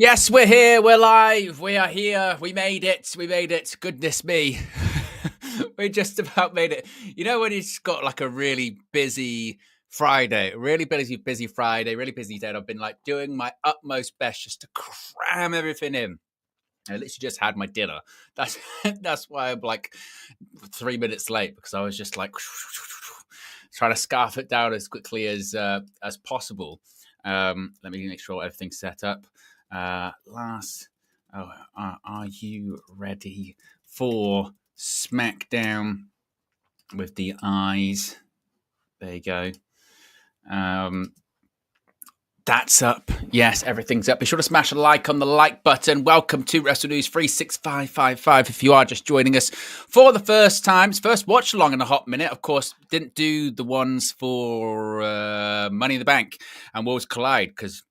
Yes, we're here. We're live. We are here. We made it. We made it. Goodness me. We just about made it. You know, when it's got like a really busy Friday, really busy Friday, really busy day. I've been like doing my utmost best just to cram everything in. I literally just had my dinner. That's that's why I'm like 3 minutes late, because I was just like trying to scarf it down as quickly as possible. Let me make sure everything's set up. Are you ready for SmackDown with the eyes? There you go. That's up. Yes, everything's up. Be sure to smash a like on the like button. Welcome to Wrestle News 36555. If you are just joining us for the first time, it's first watch along in a hot minute. Of course, didn't do the ones for Money in the Bank and Worlds Collide because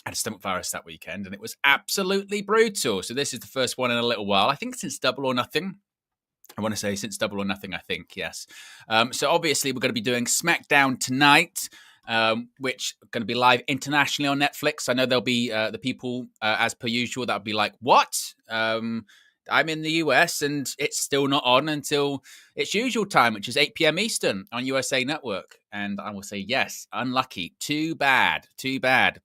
I had a stomach virus that weekend and it was absolutely brutal. So this is the first one in a little while. I think since Double or Nothing. I want to say since Double or Nothing, I think, yes. So obviously we're going to be doing SmackDown tonight, which are going to be live internationally on Netflix. I know there'll be the people, as per usual, that'll be like, what? I'm in the US and it's still not on until its usual time, which is 8 p.m. Eastern on USA Network. And I will say, yes, unlucky. Too bad,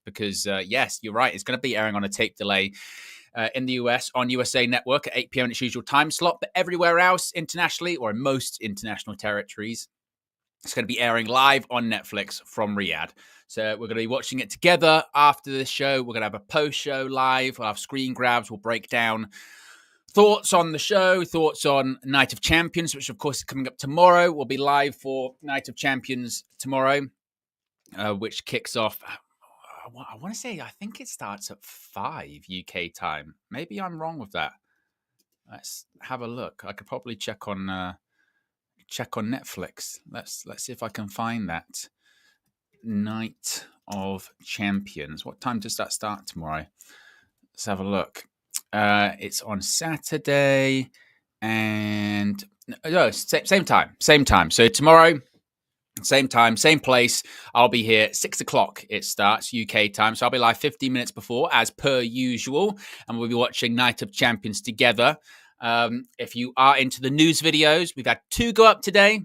because, yes, you're right. It's going to be airing on a tape delay in the US on USA Network at 8 p.m. in its usual time slot. But everywhere else internationally, or in most international territories, it's going to be airing live on Netflix from Riyadh. So we're going to be watching it together after this show. We're going to have a post-show live. We'll have screen grabs. We'll break down thoughts on the show, thoughts on Night of Champions, which, of course, is coming up tomorrow. We'll be live for Night of Champions tomorrow, which kicks off, I want to say, I think it starts at 5 UK time. Maybe I'm wrong with that. Let's have a look. I could probably check on Netflix. Let's see if I can find that. Night of Champions. What time does that start tomorrow? Let's have a look. It's on Saturday, and no, same time. So tomorrow, same time, same place. I'll be here 6 o'clock. It starts UK time, so I'll be live 15 minutes before, as per usual, and we'll be watching Night of Champions together. If you are into the news videos, we've had 2 go up today.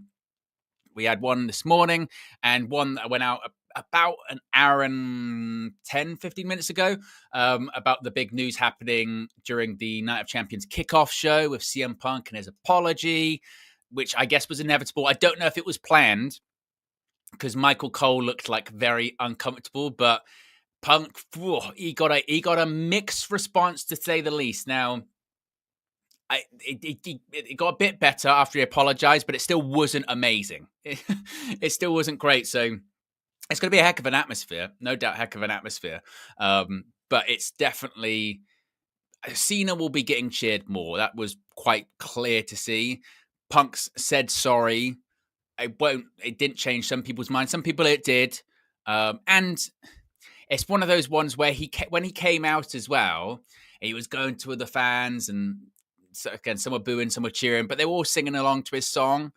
We had one this morning and one that went out about an hour and 15 minutes ago, about the big news happening during the Night of Champions kickoff show with CM Punk and his apology, which I guess was inevitable. I don't know if it was planned, because Michael Cole looked like very uncomfortable, but Punk, he got a mixed response, to say the least. Now, it got a bit better after he apologized, but it still wasn't amazing. It still wasn't great. So it's going to be a heck of an atmosphere, no doubt, heck of an atmosphere. But it's definitely, Cena will be getting cheered more. That was quite clear to see. Punk's said sorry. It didn't change some people's minds. Some people it did. And it's one of those ones where when he came out as well, he was going to the fans, and so again, some were booing, some were cheering, but they were all singing along to his song.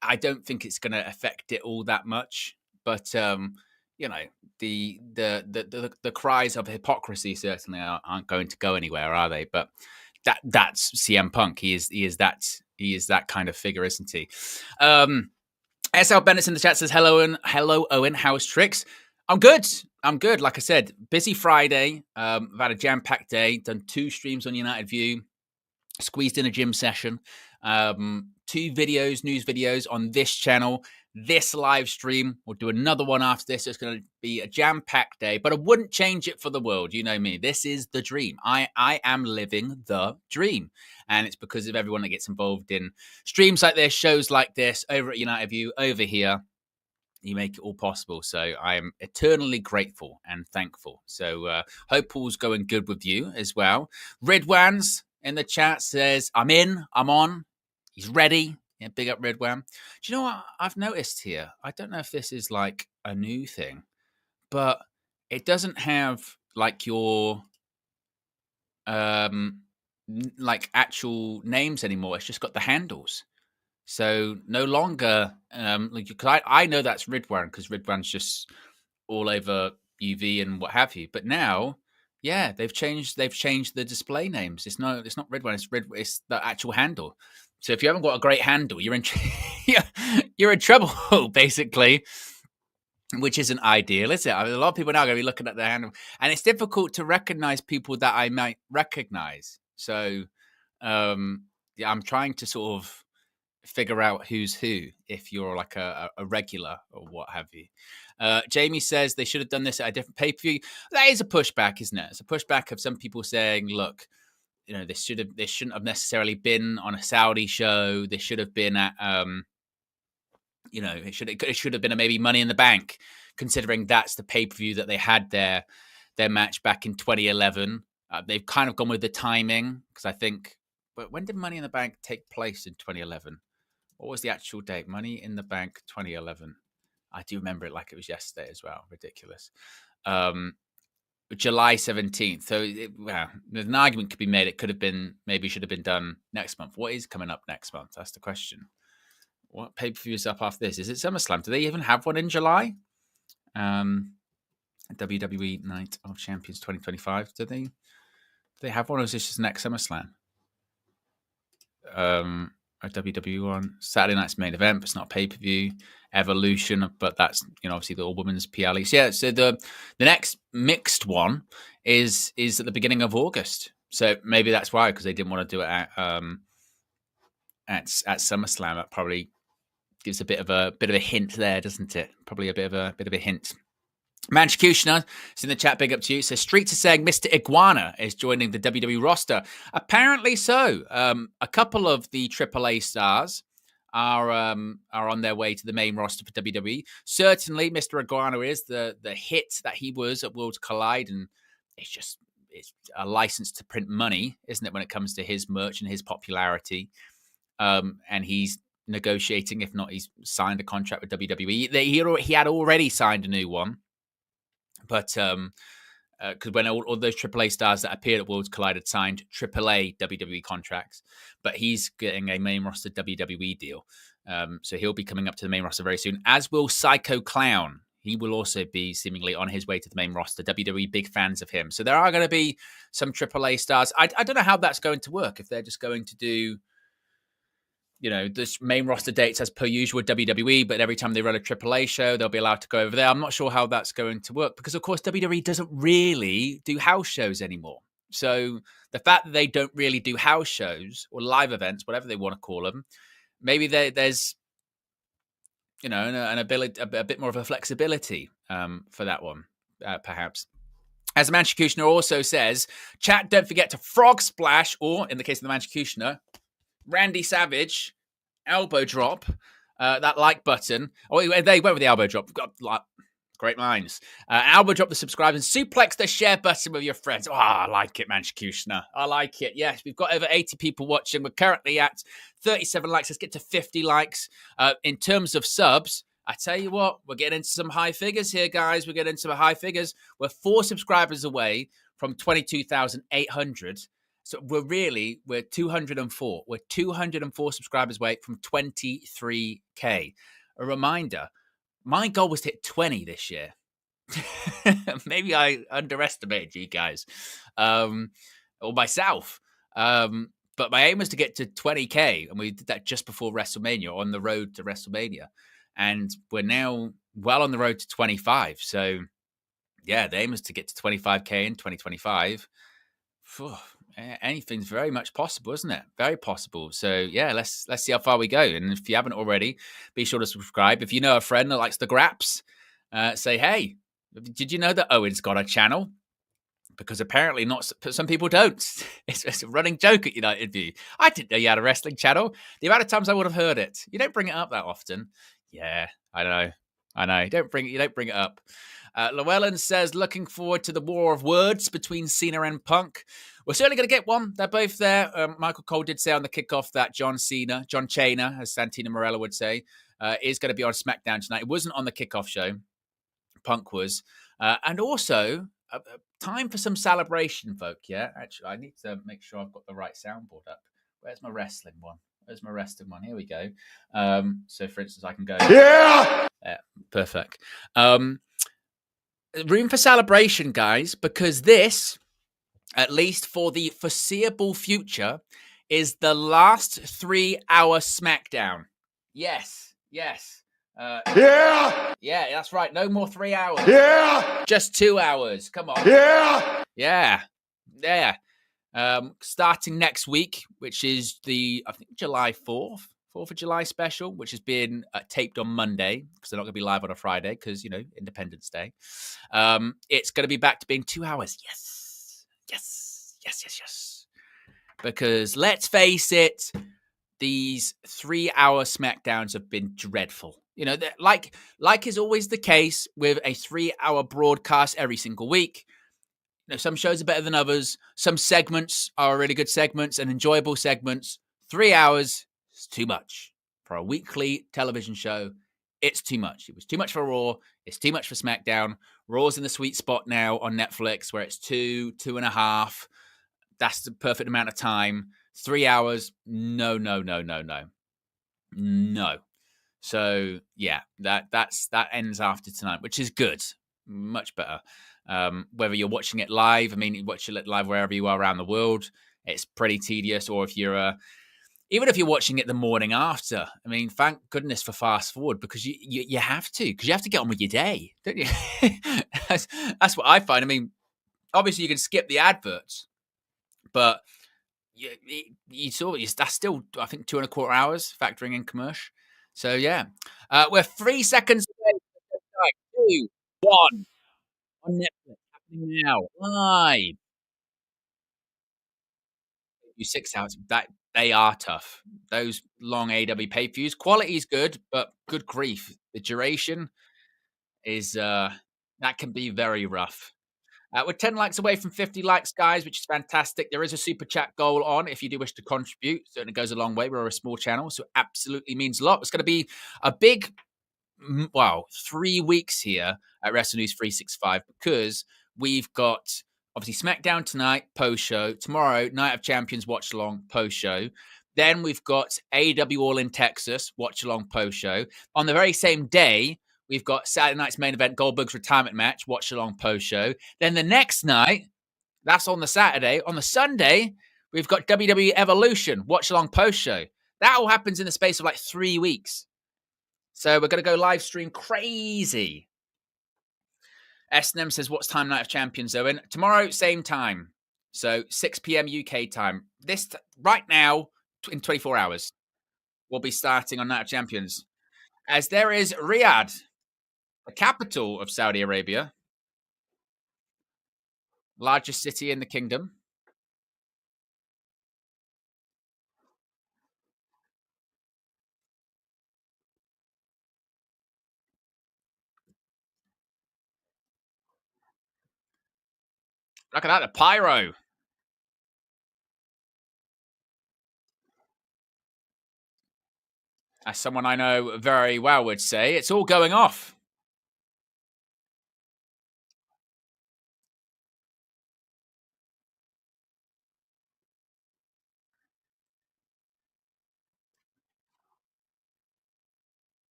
I don't think it's going to affect it all that much, but you know, the cries of hypocrisy certainly aren't going to go anywhere, are they? But that's CM Punk. He is that kind of figure, isn't he? SL Bennett's in the chat says, hello Owen, how's tricks? I'm good. Like I said, busy Friday. I've had a jam-packed day, done 2 streams on United View, squeezed in a gym session, 2 videos, news videos on this channel, this live stream. We'll do another one after this. It's going to be a jam-packed day, but I wouldn't change it for the world. You know me. This is the dream. I am living the dream. And it's because of everyone that gets involved in streams like this, shows like this, over at United View, over here. You make it all possible. So I am eternally grateful and thankful. So hope all's going good with you as well. Ridwan's in the chat says, I'm on. He's ready. Yeah, big up Ridwan. Do you know what I've noticed here? I don't know if this is like a new thing, but it doesn't have like your like actual names anymore. It's just got the handles. So no longer, because I know that's Ridwan, because Ridwan's just all over UV and what have you. But now Yeah, they've changed the display names. It's not Red One. It's the actual handle. So if you haven't got a great handle, you're in you're in trouble basically, which isn't ideal, is it? I mean, a lot of people now are going to be looking at the handle, and it's difficult to recognize people that I might recognize. So, yeah, I'm trying to sort of figure out who's who if you're like a regular or what have you. Jamie says they should have done this at a different pay-per-view. That is a pushback, isn't it? It's a pushback of some people saying, look, this shouldn't have necessarily been on a Saudi show. This should have been at it should have been a maybe Money in the Bank, considering that's the pay-per-view that they had their match back in 2011. They've kind of gone with the timing because I think, but when did Money in the Bank take place in 2011? What was the actual date? Money in the Bank 2011. I do remember it like it was yesterday as well. Ridiculous. July 17th. So, there's an argument could be made. It could have been, maybe should have been done next month. What is coming up next month? That's the question. What pay-per-view is up after this? Is it SummerSlam? Do they even have one in July? WWE Night of Champions 2025. Do they have one, or is this just next SummerSlam? A WWE one. Saturday night's main event, but it's not pay-per-view. Evolution, but that's obviously the all-women's PLE. So yeah, so the next mixed one is at the beginning of August. So maybe that's why, because they didn't want to do it at SummerSlam. That probably gives a bit of a hint there, doesn't it? Probably a bit of a hint. Manchukushner is in the chat. Big up to you. So Streets are saying Mr. Iguana is joining the WWE roster. Apparently so. A couple of the AAA stars are on their way to the main roster for WWE. Certainly, Mr. Iguana is the hit that he was at Worlds Collide, and it's a license to print money, isn't it? When it comes to his merch and his popularity, and he's negotiating, if not, he's signed a contract with WWE. He had already signed a new one. But because when all those AAA stars that appeared at Worlds Collide had signed AAA WWE contracts, but he's getting a main roster WWE deal. So he'll be coming up to the main roster very soon, as will Psycho Clown. He will also be seemingly on his way to the main roster. WWE big fans of him. So there are going to be some AAA stars. I don't know how that's going to work, if they're just going to do this main roster dates as per usual with WWE, but every time they run a AAA show, they'll be allowed to go over there. I'm not sure how that's going to work because, of course, WWE doesn't really do house shows anymore. So the fact that they don't really do house shows or live events, whatever they want to call them, maybe there's an ability, a bit more of a flexibility for that one, perhaps. As the Manchukushner also says, chat, don't forget to frog splash, or in the case of the Manchukushner, Randy Savage, elbow drop, that like button. Oh, they went with the elbow drop. Great minds. Elbow drop the subscribe and suplex the share button with your friends. Oh, I like it, Manchukushner. I like it. Yes, we've got over 80 people watching. We're currently at 37 likes. Let's get to 50 likes. In terms of subs, I tell you what, we're getting into some high figures here, guys. We're getting into some high figures. We're 4 subscribers away from 22,800. So we're 204. We're 204 subscribers away from 23K. A reminder, my goal was to hit 20 this year. Maybe I underestimated you guys, or myself. But my aim was to get to 20K, and we did that just before WrestleMania, on the road to WrestleMania. And we're now well on the road to 25. So, yeah, the aim is to get to 25K in 2025. Anything's very much possible, isn't it? Very possible. So yeah, let's see how far we go. And if you haven't already, be sure to subscribe. If you know a friend that likes the Graps, say, hey, did you know that Owen's got a channel? Because apparently some people don't. It's a running joke at United View. I didn't know you had a wrestling channel. The amount of times I would have heard it. You don't bring it up that often. Yeah, I know. You don't bring it up. Llewellyn says, looking forward to the war of words between Cena and Punk. We're certainly going to get one. They're both there. Michael Cole did say on the kickoff that John Cena, as Santina Morella would say, is going to be on SmackDown tonight. It wasn't on the kickoff show. Punk was. And also, time for some celebration, folk, yeah? Actually, I need to make sure I've got the right soundboard up. Where's my wrestling one? Here we go. So, for instance, I can go... Yeah! Perfect. Room for celebration, guys, because this at least for the foreseeable future, is the last 3-hour SmackDown. Yes, yes. Yeah, that's right. No more 3 hours. Yeah. Just 2 hours. Come on. Yeah. Starting next week, which is I think July 4th. 4th of July special, which has been taped on Monday because they're not going to be live on a Friday because, Independence Day. It's going to be back to being 2 hours. Yes. Because let's face it, these 3-hour SmackDowns have been dreadful. Like is always the case with a 3-hour broadcast every single week. Some shows are better than others. Some segments are really good segments and enjoyable segments. 3 hours is too much for a weekly television show. It's too much. It was too much for Raw. It's too much for SmackDown. Raw's in the sweet spot now on Netflix where it's 2.5. That's the perfect amount of time. 3 hours. No. So yeah, that ends after tonight, which is good. Much better. Whether you're watching it live, you watch it live wherever you are around the world, it's pretty tedious. Or if you're even if you're watching it the morning after, thank goodness for fast forward because you have to, because you have to get on with your day, don't you? that's what I find. Obviously you can skip the adverts, but that's still, I think, 2.25 hours factoring in commercial. So yeah, we're 3 seconds away. 2, 1 on Netflix happening now live. 6 hours. That they are tough. Those long AW pay-per-views. Quality is good, but good grief, the duration is that can be very rough. We're 10 likes away from 50 likes, guys, which is fantastic. There is a super chat goal on if you do wish to contribute. Certainly goes a long way. We're a small channel, so it absolutely means a lot. It's going to be a big, 3 weeks here at Wrestle News 365 because we've got obviously SmackDown tonight, post-show. Tomorrow, Night of Champions watch-along, post-show. Then we've got AEW All in Texas, watch-along, post-show. On the very same day, we've got Saturday night's main event, Goldberg's retirement match, watch-along, post-show. Then the next night, that's on the Saturday. On the Sunday, we've got WWE Evolution, watch-along, post-show. That all happens in the space of 3 weeks. So we're going to go live stream crazy. S&M says, what's time Night of Champions, Owen? Tomorrow, same time. So 6 p.m. UK time. Right now, in 24 hours, we'll be starting on Night of Champions. As there is Riyadh, the capital of Saudi Arabia, largest city in the kingdom. Look at that, the pyro. As someone I know very well would say, it's all going off.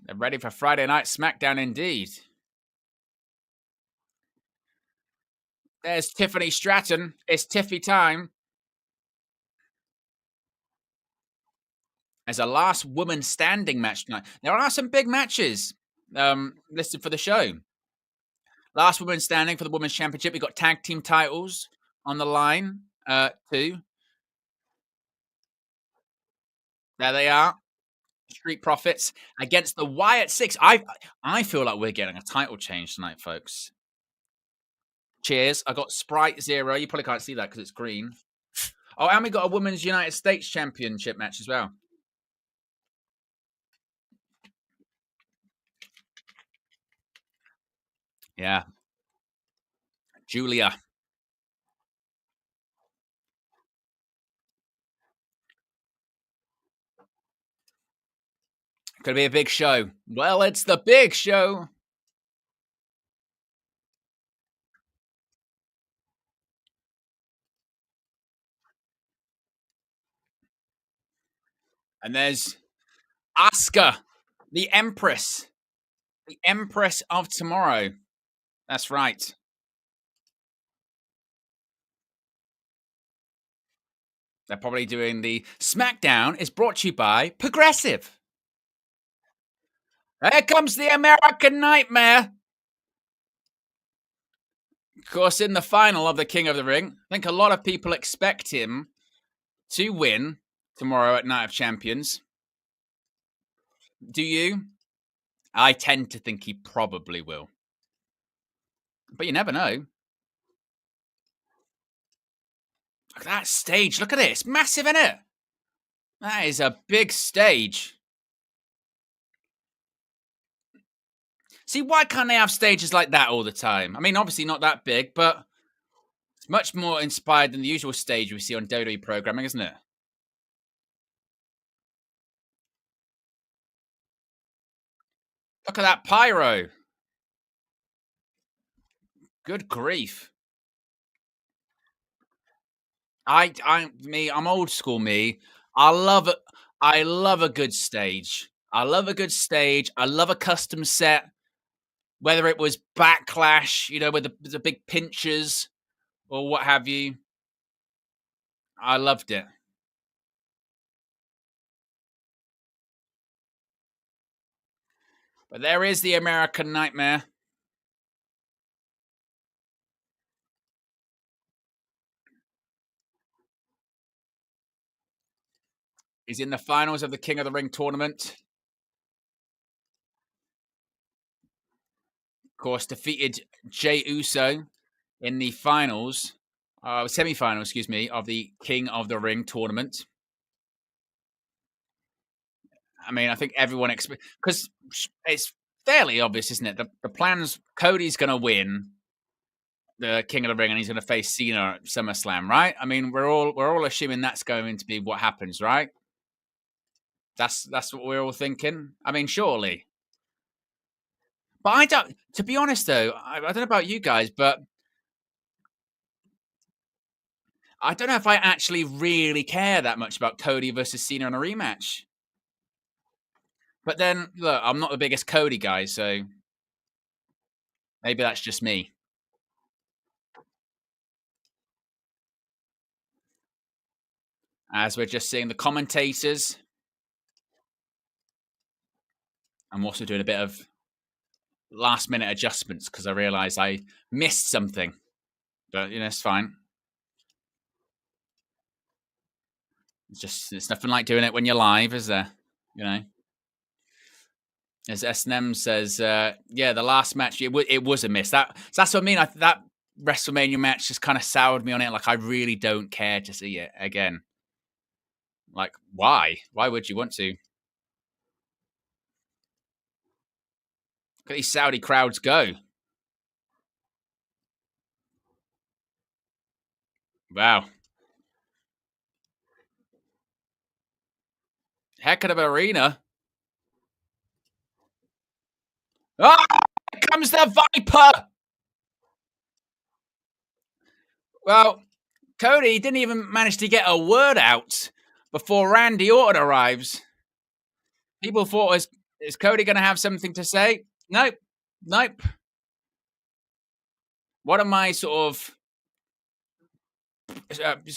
They're ready for Friday Night SmackDown indeed. There's Tiffany Stratton. It's Tiffy time. As a last woman standing match tonight. There are some big matches listed for the show. Last woman standing for the Women's Championship. We've got tag team titles on the line, too. There they are. Street Profits against the Wyatt Six. I feel like we're getting a title change tonight, folks. Cheers. I got Sprite Zero. You probably can't see that because it's green. Oh, and we got a Women's United States Championship match as well. Yeah. Julia. Gonna be a big show. Well, it's the big show. And there's Asuka, the Empress. The Empress of Tomorrow. That's right. They're probably doing the SmackDown is brought to you by Progressive. Here comes the American Nightmare. Of course, in the final of the King of the Ring, I think a lot of people expect him to win tomorrow at Night of Champions. Do you? I tend to think he probably will. But you never know. Look at that stage. Look at it. It's massive, isn't it? That is a big stage. See, why can't they have stages like that all the time? I mean, obviously not that big, but it's much more inspired than the usual stage we see on WWE programming, isn't it? Look at that pyro. Good grief. I'm old school. Me, I love it. I love a good stage. I love a good stage. I love a custom set. Whether it was Backlash, with the big pinchers or what have you, I loved it. But there is the American Nightmare. He's in the finals of the King of the Ring tournament. Of course, defeated Jey Uso in the finals, semi-final, excuse me, of the King of the Ring tournament. I mean, I think everyone expects, because it's fairly obvious, isn't it? The plan's Cody's going to win the King of the Ring, and he's going to face Cena at SummerSlam, right? I mean, we're all assuming that's going to be what happens, right? That's what we're all thinking. I mean, surely. But I don't. To be honest, though, I don't know about you guys, but I don't know if I actually really care that much about Cody versus Cena in a rematch. But then, look, I'm not the biggest Cody guy, so maybe that's just me. As we're just seeing the commentators. I'm also doing a bit of last minute adjustments because I realised I missed something. But, it's fine. It's nothing like doing it when you're live, is there? As S&M says, yeah, the last match, it was a miss. That's what I mean. That WrestleMania match just kind of soured me on it. Like, I really don't care to see it again. Like, why? Why would you want to? Look at these Saudi crowds go. Wow. Heck of an arena. Ah! Here comes the Viper! Well, Cody didn't even manage to get a word out before Randy Orton arrives. People thought, is Cody going to have something to say? Nope. One of my sort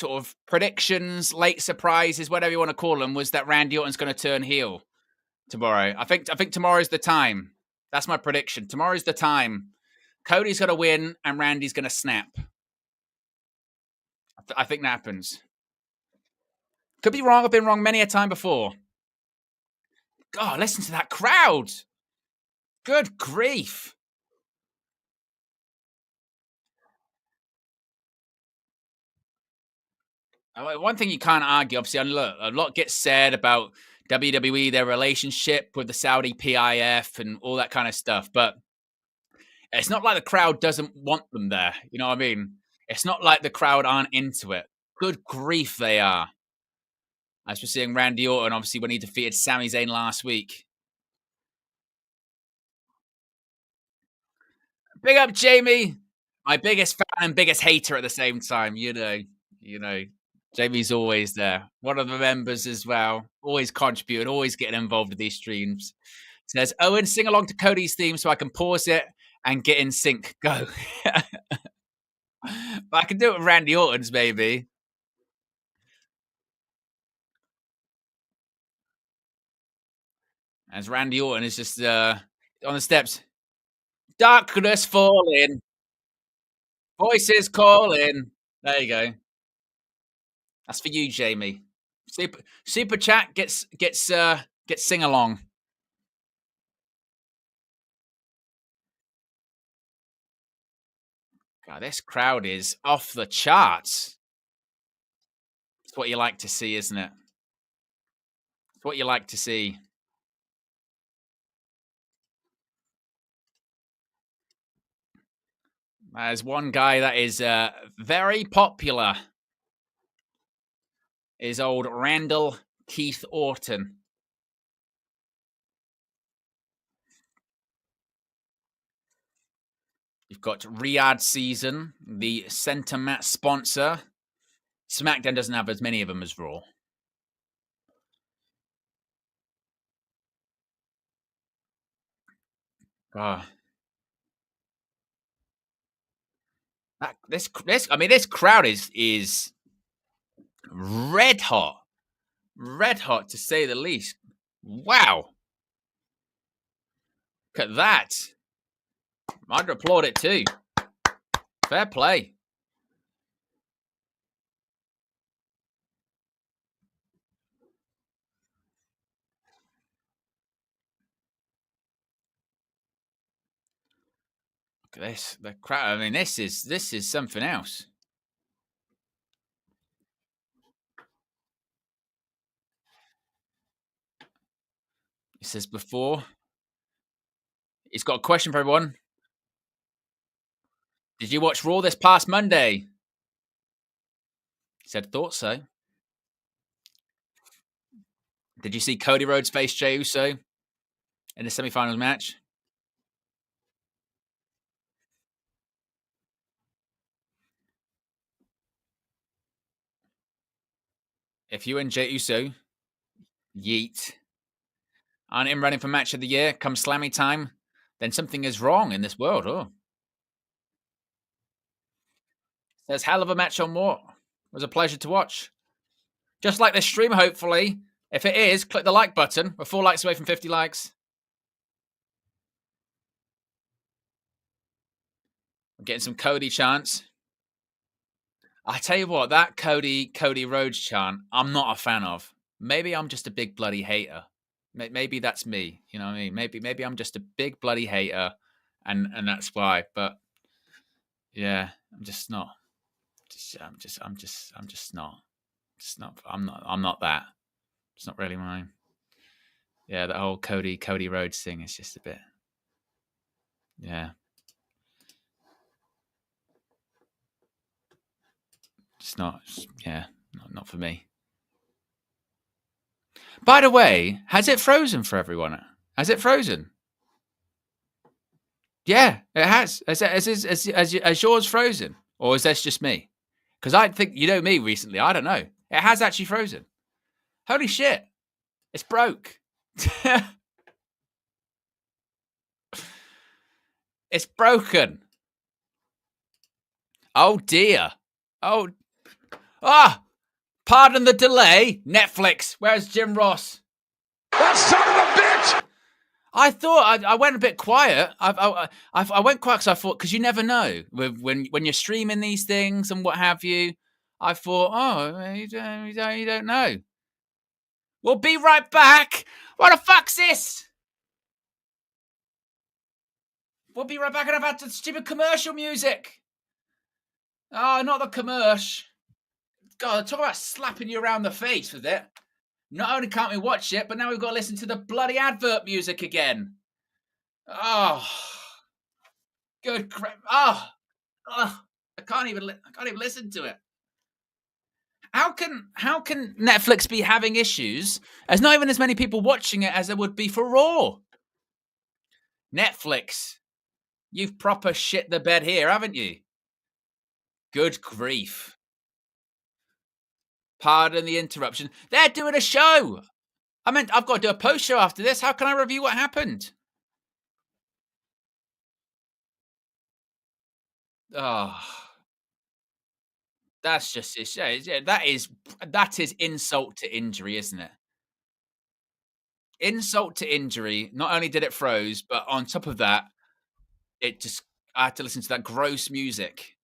of predictions, late surprises, whatever you want to call them, was that Randy Orton's going to turn heel tomorrow. I think tomorrow's the time. That's my prediction. Tomorrow's the time. Cody's going to win and Randy's going to snap. I think that happens. Could be wrong. I've been wrong many a time before. God, listen to that crowd. Good grief. One thing you can't argue, obviously, a lot gets said about WWE, their relationship with the Saudi PIF and all that kind of stuff, but it's not like the crowd doesn't want them there. You know what I mean? It's not like the crowd aren't into it. Good grief, they are. As we're seeing Randy Orton, obviously, when he defeated Sami Zayn last week. Big up, Jamie. My biggest fan and biggest hater at the same time. Jamie's always there. One of the members as well. Always contributing, always getting involved with these streams. Says, Owen, sing along to Cody's theme so I can pause it and get in sync. Go. But I can do it with Randy Orton's, maybe. as Randy Orton is just on the steps. Darkness falling, voices calling. There you go. That's for you, Jamie. Super chat gets sing along. God, this crowd is off the charts. It's what you like to see, isn't it? It's what you like to see. There's one guy that is very popular. Is old Randall Keith Orton. You've got Riyadh season, the center mat sponsor. SmackDown doesn't have as many of them as Raw. Oh, this crowd is red hot, to say the least. Wow, look at that! I'd applaud it too. Fair play. Look at this, the crowd. I mean, this is something else. It says before. He's got a question for everyone. Did you watch Raw this past Monday? He said, thought so. Did you see Cody Rhodes face Jey Uso in the semi-finals match? If you and Jey Uso, yeet, aren't in running for match of the year come Slammy time, then something is wrong in this world. Oh, there's hell of a match on War. It was a pleasure to watch. Just like this stream, hopefully. If it is, click the like button. We're 4 likes away from 50 likes. I'm getting some Cody chants. I tell you what, that Cody Rhodes chant, I'm not a fan of. Maybe I'm just a big bloody hater. Maybe that's me. You know what I mean? Maybe I'm just a big bloody hater, and that's why. But yeah, I'm just not. I'm just not. I'm not that. It's not really mine. Yeah, that whole Cody Rhodes thing is just a bit. Yeah. It's not. Yeah, not for me. By the way, has it frozen for everyone? Has it frozen? Yeah, it has. Has yours frozen, or is this just me? Because I think me recently. I don't know. It has actually frozen. Holy shit! It's broke. It's broken. Oh dear. Oh. Ah. Pardon the delay. Netflix. Where's Jim Ross? That son of a bitch! I thought I went a bit quiet. I went quiet because I thought, because you never know when you're streaming these things and what have you. I thought, oh, you don't know. We'll be right back. What the fuck's this? We'll be right back, and I've had the stupid commercial music. Oh, not the commercial. God, talk about slapping you around the face with it. Not only can't we watch it, but now we've got to listen to the bloody advert music again. Oh, good crap! Oh, I can't even listen to it. How can Netflix be having issues? There's not even as many people watching it as there would be for Raw. Netflix, you've proper shit the bed here, haven't you? Good grief! Pardon the interruption. They're doing a show. I meant I've got to do a post show after this. How can I review what happened? Oh, that's just yeah. That is insult to injury, isn't it? insult to injury. Not only did it froze, but on top of that, it just I had to listen to that gross music.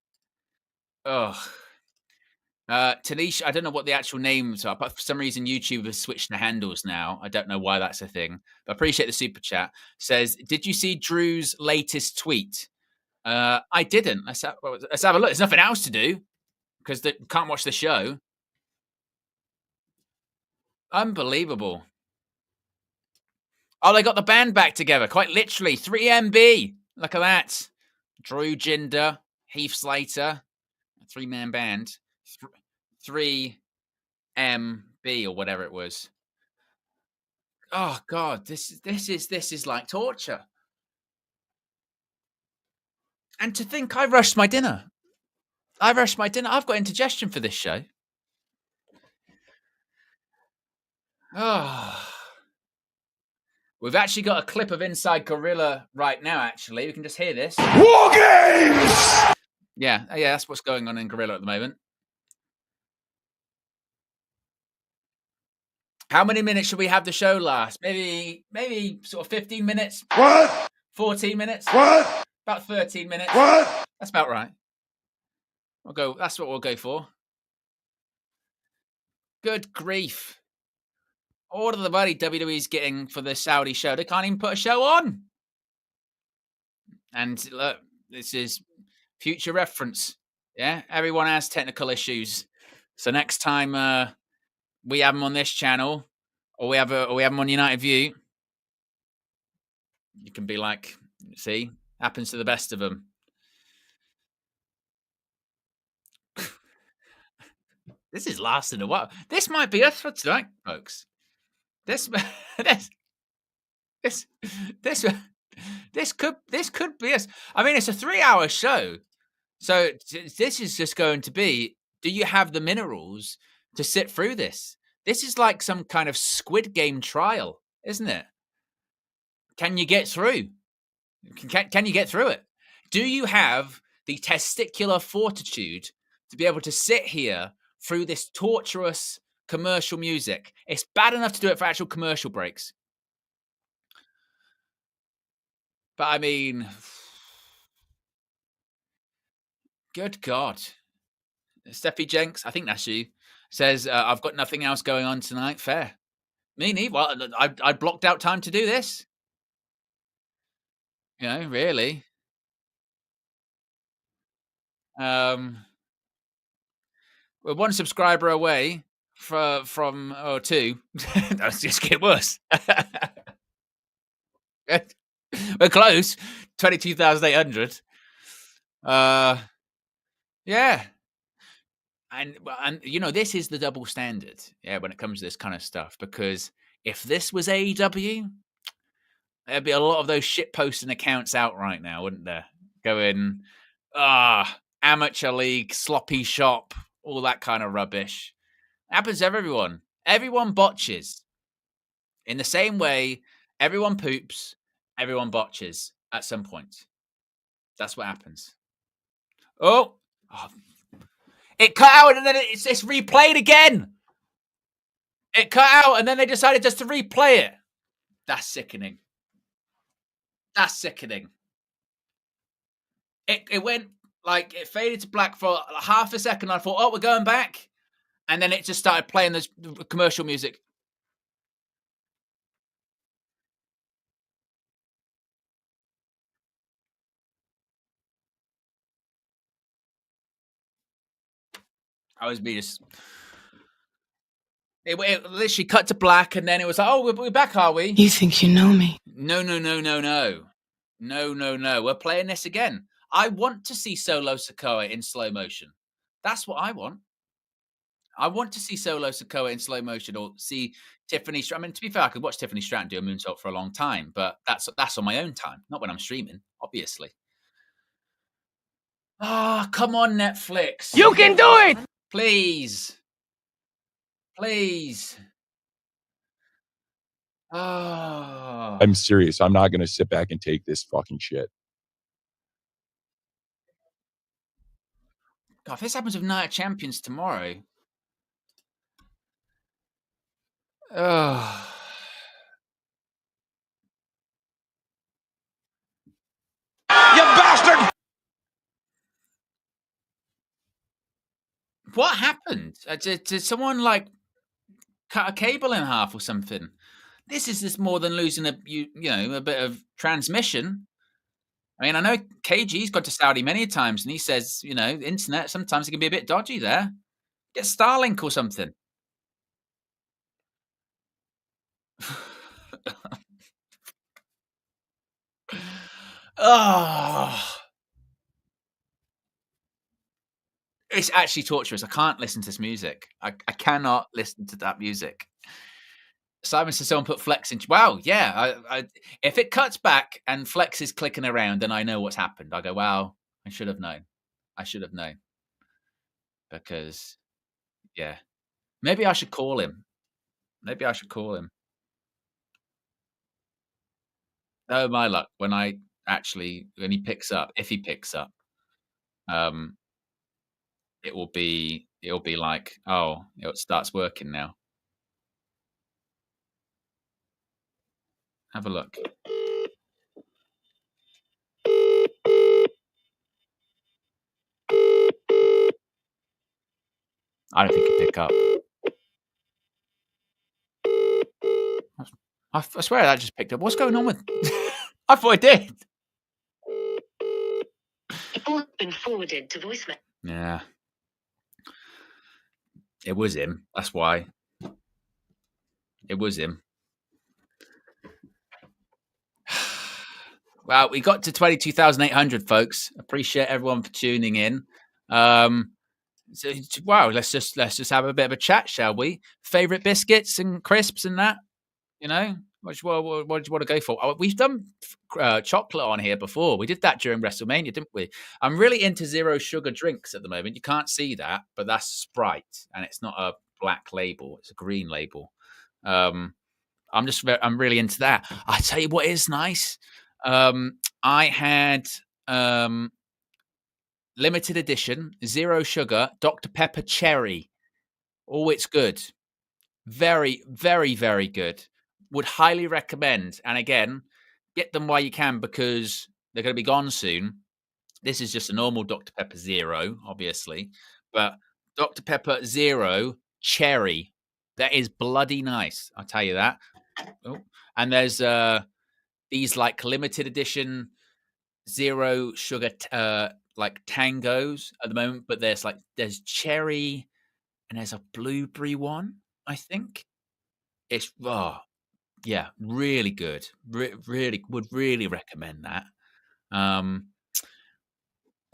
Ugh. Tanisha, I don't know what the actual names are, but for some reason YouTube has switched the handles now. I don't know why that's a thing. But appreciate the super chat. Says, did you see Drew's latest tweet? I didn't. Let's have a look. There's nothing else to do because they can't watch the show. Unbelievable. Oh, they got the band back together. Quite literally. 3MB. Look at that. Drew Jinder, Heath Slater, 3-man band. 3MB or whatever it was. Oh God, this is like torture. And to think I rushed my dinner. I've got indigestion for this show. Oh. We've actually got a clip of Inside Gorilla right now, actually. We can just hear this. War Games! Yeah, that's what's going on in Gorilla at the moment. How many minutes should we have the show last? Maybe sort of 15 minutes? What? 14 minutes? What? About 13 minutes? What? That's about right. That's what we'll go for. Good grief. All of the money WWE's getting for the Saudi show, they can't even put a show on. And look, this is future reference. Yeah, everyone has technical issues. So next time we have them on this channel, or we have them on United View, you can be like, see, happens to the best of them. This is lasting a while. This might be us for tonight, folks. This could be us. I mean, it's a 3-hour show, so this is just going to be. Do you have the minerals to sit through this? This is like some kind of Squid Game trial, isn't it? Can you get through? Can you get through it? Do you have the testicular fortitude to be able to sit here through this torturous commercial music? It's bad enough to do it for actual commercial breaks. But I mean, good God. Steffi Jenks, I think that's you, says, I've got nothing else going on tonight. Fair. Me neither. Well, I blocked out time to do this. You know, really. We're one subscriber away from two. That's just get worse. We're close. 22,800. Yeah. And you know, this is the double standard, when it comes to this kind of stuff. Because if this was AEW, there'd be a lot of those shit posting accounts out right now, wouldn't there? Going, amateur league, sloppy shop, all that kind of rubbish. Happens to everyone. Everyone botches. In the same way, everyone poops, everyone botches at some point. That's what happens. Oh. It cut out and then it's replayed again. It cut out and then they decided just to replay it. That's sickening. That's sickening. It went like it faded to black for half a second. I thought, we're going back. And then it just started playing this commercial music. I was being just. It literally cut to black, and then it was like, we're back, are we? You think you know me? No. We're playing this again. I want to see Solo Sikoa in slow motion. That's what I want. I want to see Solo Sikoa in slow motion, or see Tiffany. I mean, to be fair, I could watch Tiffany Stratton do a moonsault for a long time, but that's on my own time, not when I'm streaming, obviously. Come on, Netflix. You can do it! Please. I'm serious. I'm not going to sit back and take this fucking shit. God, if this happens with Night of Champions tomorrow. What happened? Did someone, like, cut a cable in half or something? This is just more than losing a bit of transmission. I mean, I know KG's gone to Saudi many times, and he says, the internet, sometimes it can be a bit dodgy there. Get Starlink or something. Oh, it's actually torturous. I can't listen to this music. I cannot listen to that music. Simon says someone put Flex in. Wow, yeah. If it cuts back and Flex is clicking around, then I know what's happened. I go, wow, I should have known. I should have known because, yeah, maybe I should call him. Maybe I should call him. Oh, my luck when he picks up, if he picks up, um, it'll be like, oh, it starts working now. Have a look. I don't think he'll pick up. I swear that just picked up. What's going on with? I thought it did. Been forwarded to voicemail. Yeah, it was him. That's why. It was him. Well, we got to 22,800, folks. Appreciate everyone for tuning in. Wow, let's just have a bit of a chat, shall we? Favorite biscuits and crisps and that. What do you want to go for? Oh, we've done chocolate on here before. We did that during WrestleMania, didn't we? I'm really into zero sugar drinks at the moment. You can't see that, but that's Sprite, and it's not a black label; it's a green label. I'm really into that. I tell you what is nice. I had limited edition, zero sugar, Dr. Pepper cherry. Oh, it's good. Very, very, very good. Would highly recommend. And again, get them while you can because they're going to be gone soon. This is just a normal Dr. Pepper Zero, obviously, but Dr. Pepper Zero cherry. That is bloody nice. I'll tell you that. Oh, and there's these like limited edition zero sugar like tangos at the moment, but there's cherry and there's a blueberry one, I think. It's yeah, really good. Would really recommend that.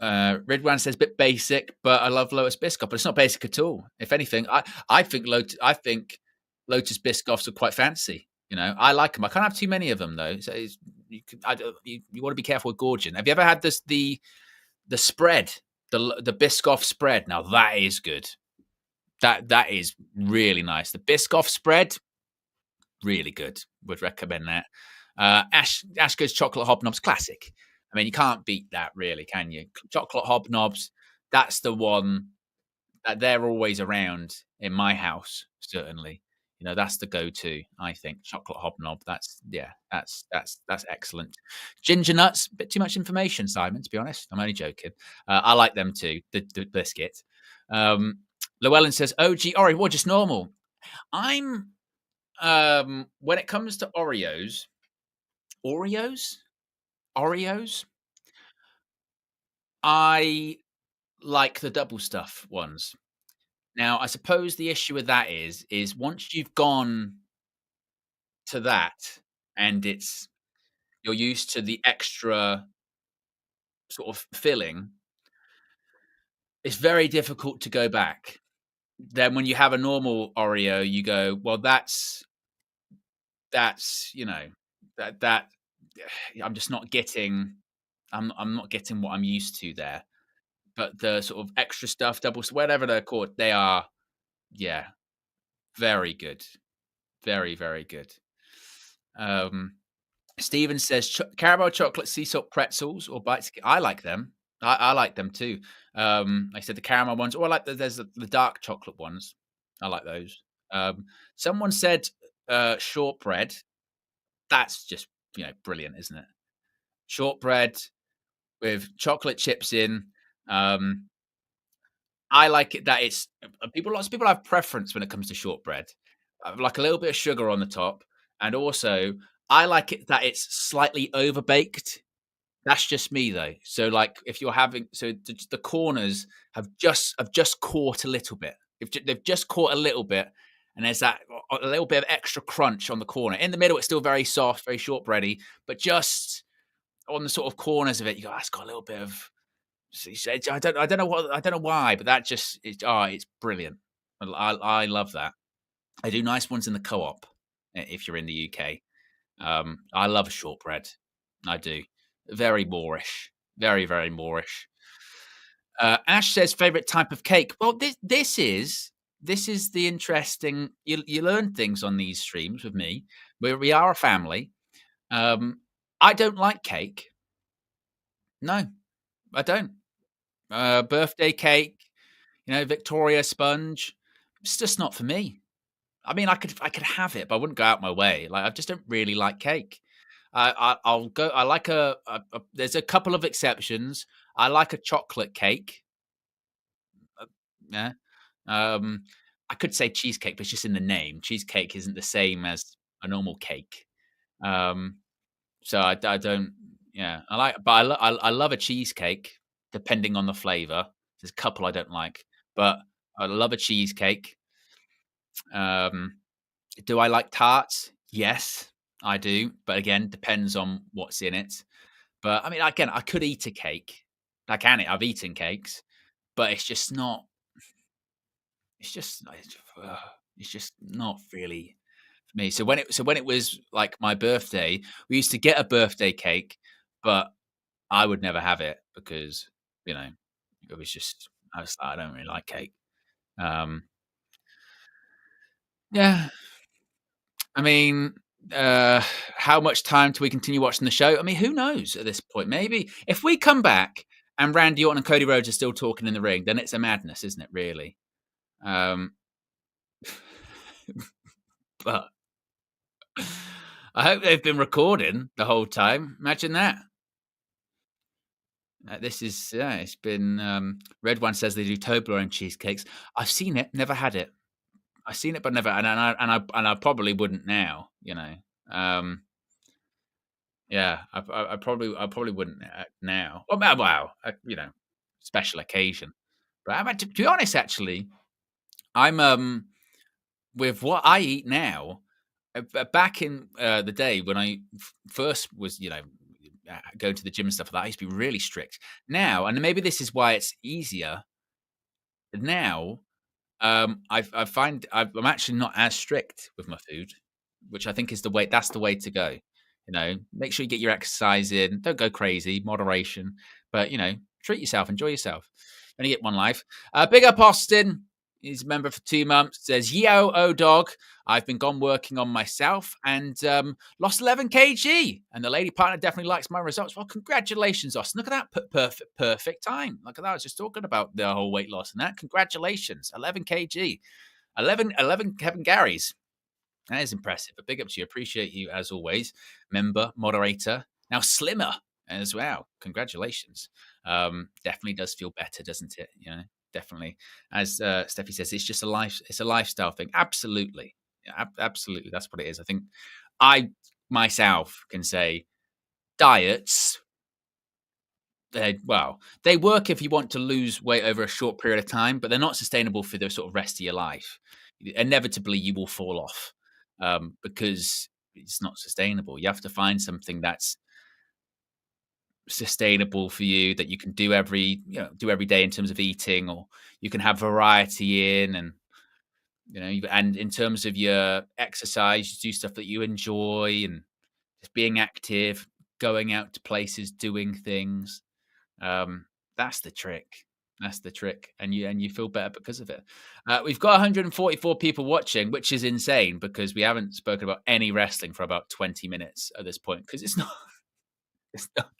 Ridwan says bit basic, but I love Lotus Biscoff, but it's not basic at all. If anything, I think Lotus Biscoffs are quite fancy. I like them. I can't have too many of them though. So you want to be careful with gorging. Have you ever had the spread, the Biscoff spread? Now that is good. That is really nice. The Biscoff spread, really good. Would recommend that. Ash goes chocolate hobnobs, classic. I mean, you can't beat that, really, can you? Chocolate hobnobs. That's the one that they're always around in my house. Certainly, that's the go-to. I think chocolate hobnob. That's excellent. Ginger nuts. A bit too much information, Simon. To be honest, I'm only joking. I like them too. The biscuit. Llewellyn says, "OG Oreo, well, just normal." I'm when it comes to Oreos, I like the double stuff ones. Now, I suppose the issue with that is once you've gone to that and you're used to the extra sort of filling, it's very difficult to go back. Then when you have a normal Oreo, you go, well, that's that I'm just not getting. I'm not getting what I'm used to there. But the sort of extra stuff, doubles, whatever they're called, they are, yeah, very good, very very good. Steven says caramel chocolate sea salt pretzels or bites. I like them. I like them too. I said the caramel ones, or I like there's the dark chocolate ones. I like those. Someone said shortbread. That's just brilliant, isn't it? Shortbread with chocolate chips in. I like it that it's lots of people have preference when it comes to shortbread. I like a little bit of sugar on the top, and also I like it that it's slightly overbaked. That's just me though. So like if you're having the corners have just caught a little bit. They've just caught a little bit, and there's that a little bit of extra crunch on the corner. In the middle, it's still very soft, very shortbready, but just on the sort of corners of it, you go, "Ah, it's got a little bit of." I don't know why, but that just it's brilliant. I love that. I do nice ones in the co-op if you're in the UK. I love a shortbread. I do. Very Moorish. Very, very Moorish. Ash says favorite type of cake. Well, this is the interesting. You learn things on these streams with me. We are a family. Um, I don't like cake. No, I don't. Birthday cake, Victoria sponge. It's just not for me. I mean, I could have it, but I wouldn't go out my way. Like I just don't really like cake. I'll go. I like there's a couple of exceptions. I like a chocolate cake. Yeah. Um, I could say cheesecake, but it's just in the name. Cheesecake isn't the same as a normal cake. Um, so I don't. Yeah, but I love a cheesecake, depending on the flavor. There's a couple I don't like, but I love a cheesecake. Um, do I like tarts? Yes, I do. But again, depends on what's in it. But I mean, again, I could eat a cake. I can. I've eaten cakes, but it's just not. It's just. It's just not really for me. So when it was like my birthday, we used to get a birthday cake, but I would never have it because you know it was just. I don't really like cake. Um, yeah, I mean, how much time do we continue watching the show? I mean, who knows at this point? Maybe if we come back and Randy Orton and Cody Rhodes are still talking in the ring, then it's a madness, isn't it? Really. Um, but I hope they've been recording the whole time. Imagine that. This is it's been Red One says they do Toblerone cheesecakes. I've seen it, never had it. I've seen it, but never, and I probably wouldn't now. Um, yeah, I probably wouldn't now. Well, wow, special occasion. But to be honest, actually, I'm with what I eat now. Back in the day when I first was, going to the gym and stuff like that, I used to be really strict. Now, and maybe this is why it's easier now. I find I'm actually not as strict with my food, which I think is the way. That's the way to go. Make sure you get your exercise in. Don't go crazy, moderation, but treat yourself, enjoy yourself. Only get one life. Big up Austin. He's a member for 2 months. Says, yo, dog. I've been gone working on myself and lost 11 kg. And the lady partner definitely likes my results. Well, congratulations, Austin. Look at that perfect time. Look at that. I was just talking about the whole weight loss and that. Congratulations. 11 kg. 11 Kevin Garys. That is impressive. But big up to you. Appreciate you as always. Member, moderator. Now slimmer as well. Congratulations. Definitely does feel better, doesn't it? Definitely. As Steffi says, it's a lifestyle thing. Absolutely. Yeah, absolutely. That's what it is. I think I myself can say diets, they work if you want to lose weight over a short period of time, but they're not sustainable for the sort of rest of your life. Inevitably, you will fall off because it's not sustainable. You have to find something that's sustainable for you that you can do every day in terms of eating, or you can have variety in, and and in terms of your exercise, you do stuff that you enjoy and just being active, going out to places, doing things. That's the trick. That's the trick, and you feel better because of it. We've got 144 people watching, which is insane because we haven't spoken about any wrestling for about 20 minutes at this point because it's not. It's not.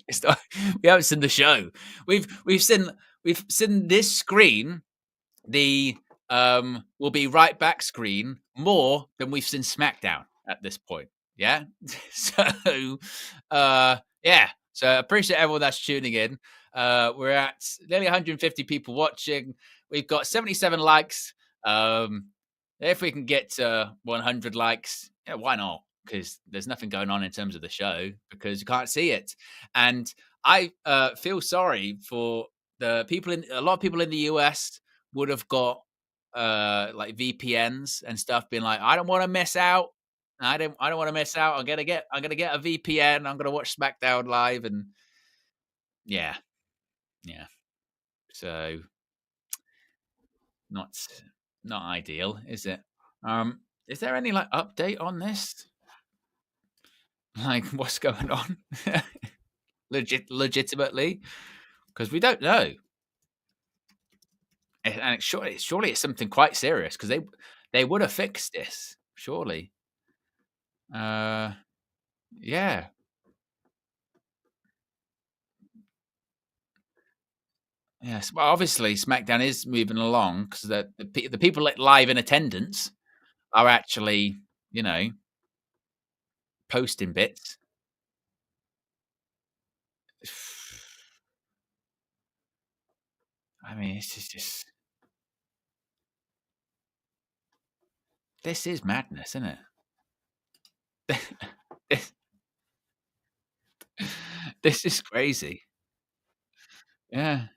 It's not. We haven't seen the show. We've seen this screen, the will be right back screen, more than we've seen SmackDown at this point. Yeah. So yeah. So I appreciate everyone that's tuning in. We're at nearly 150 people watching. We've got 77 likes. If we can get to 100 likes, yeah, why not? Because there's nothing going on in terms of the show because you can't see it. And I feel sorry for the people a lot of people in the US would have got like VPNs and stuff, being like, I don't want to miss out. I don't want to miss out. I'm gonna get a VPN. I'm gonna watch SmackDown live, and yeah. So not ideal, is it? Is there any like update on this? Like, what's going on? Legitimately, because we don't know, and surely it's something quite serious because they would have fixed this, surely. Yeah. Yes. Well, obviously, SmackDown is moving along because the people live in attendance are actually, posting bits. I mean, this is madness, isn't it? This is crazy. Yeah.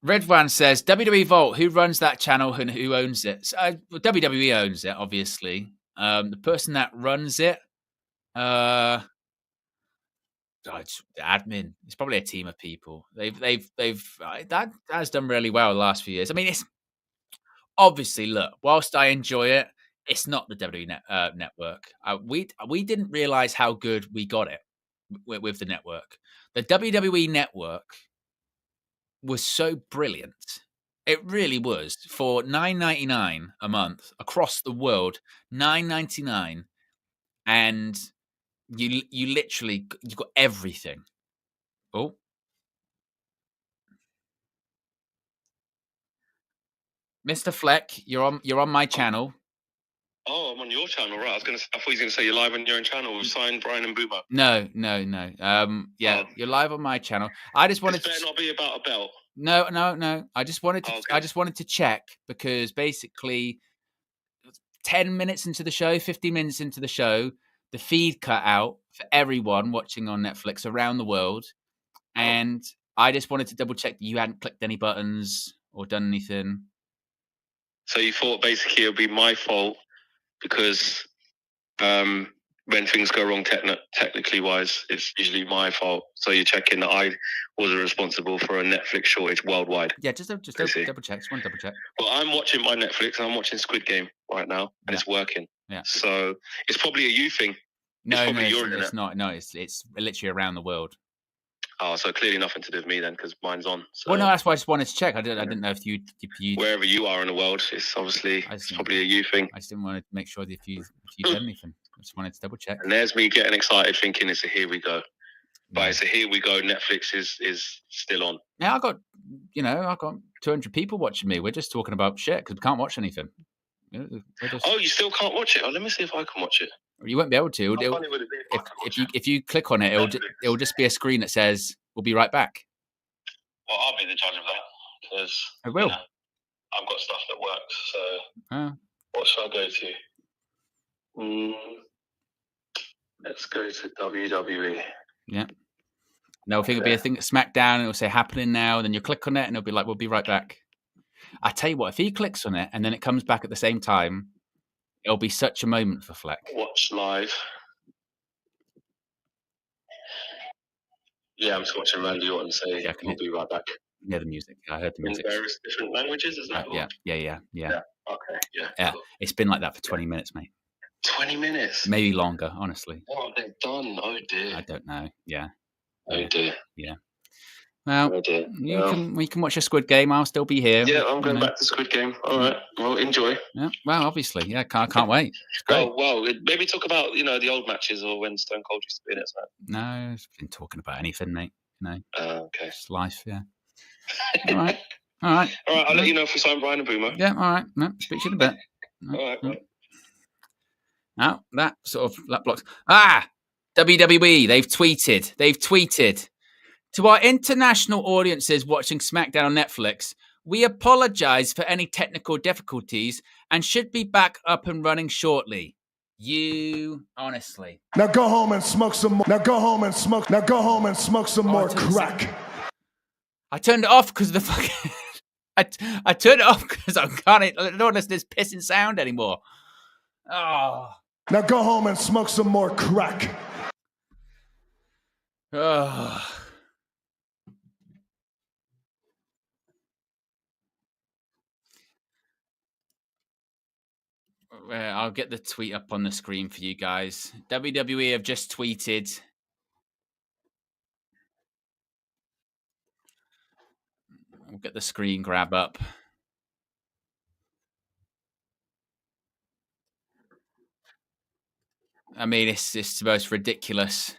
Red One says WWE Vault. Who runs that channel and who owns it? So, WWE owns it, obviously. The person that runs it, it's the admin. It's probably a team of people. That has done really well the last few years. I mean, it's obviously, look, whilst I enjoy it, it's not the WWE network. We didn't realize how good we got it with the network. The WWE network was so brilliant. It really was. For $9.99 a month across the world, $9.99, and you literally you got everything. Oh, Mr. Fleck, you're on my channel. Oh, I'm on your channel, right? I thought you were going to say you're live on your own channel. We've signed Brian and Boomer. No. You're live on my channel. I just wanted to not be about a belt. No. I just wanted to check because basically 10 minutes into the show, 15 minutes into the show, the feed cut out for everyone watching on Netflix around the world. And I just wanted to double check that you hadn't clicked any buttons or done anything. So you thought basically it would be my fault because when things go wrong technically wise, it's usually my fault. So you're checking that I wasn't responsible for a Netflix shortage worldwide. Yeah, just double check. Just one double check. Well, I'm watching my Netflix and I'm watching Squid Game right now, and it's working. Yeah. So it's probably a you thing. No, it's not. No, it's literally around the world. Oh, so clearly nothing to do with me then, because mine's on. So. Well, no, that's why I just wanted to check. I didn't know if you wherever you are in the world, it's obviously probably a you thing. I just didn't want to make sure that if you did anything. I just wanted to double check. And there's me getting excited, thinking it's a here we go. But it's a here we go. Netflix is still on. Yeah, I got 200 people watching me. We're just talking about shit because we can't watch anything. Oh, you still can't watch it? Oh, let me see if I can watch it. You won't be able to. If you click on it, it'll just be a screen that says "We'll be right back." Well, I'll be the judge of that because I will. I've got stuff that works. So what should I go to? Let's go to WWE. Yeah. No, I think it'll be a thing at SmackDown. It'll say "happening now," and then you click on it, and it'll be like, "We'll be right back." I tell you what, if he clicks on it and then it comes back at the same time, it'll be such a moment for Fleck. Watch live. Yeah, I'm just watching Randy Orton say, "We'll be right back." Yeah, the music. I heard the music. In various different languages, is that? Yeah. Okay. Yeah. Cool. It's been like that for 20 minutes, mate. 20 minutes? Maybe longer, honestly. What have they done? Oh dear. I don't know. Yeah. Oh dear. Yeah. Well, we can watch a Squid Game. I'll still be here. Yeah, I'm going back to Squid Game. All right. Well, enjoy. Yeah. Well, obviously. Yeah, can't wait. It's great. Well, maybe talk about the old matches or when Stone Cold used to be in it. So. No, I've been talking about anything, mate. No. Okay. It's life. Yeah. All right. I'll let you know if we sign Brian and Boomer. Yeah. All right. No, speak to you in a bit. All right. Oh, that blocks. WWE, they've tweeted. To our international audiences watching SmackDown on Netflix, we apologize for any technical difficulties and should be back up and running shortly. You honestly. Now go home and smoke some more. Now go home and smoke some more crack. I turned it off because of the fucking I turned it off because I don't want this pissing sound anymore. Oh. Now go home and smoke some more crack. Oh. I'll get the tweet up on the screen for you guys. WWE have just tweeted. We'll get the screen grab up. I mean, it's the most ridiculous.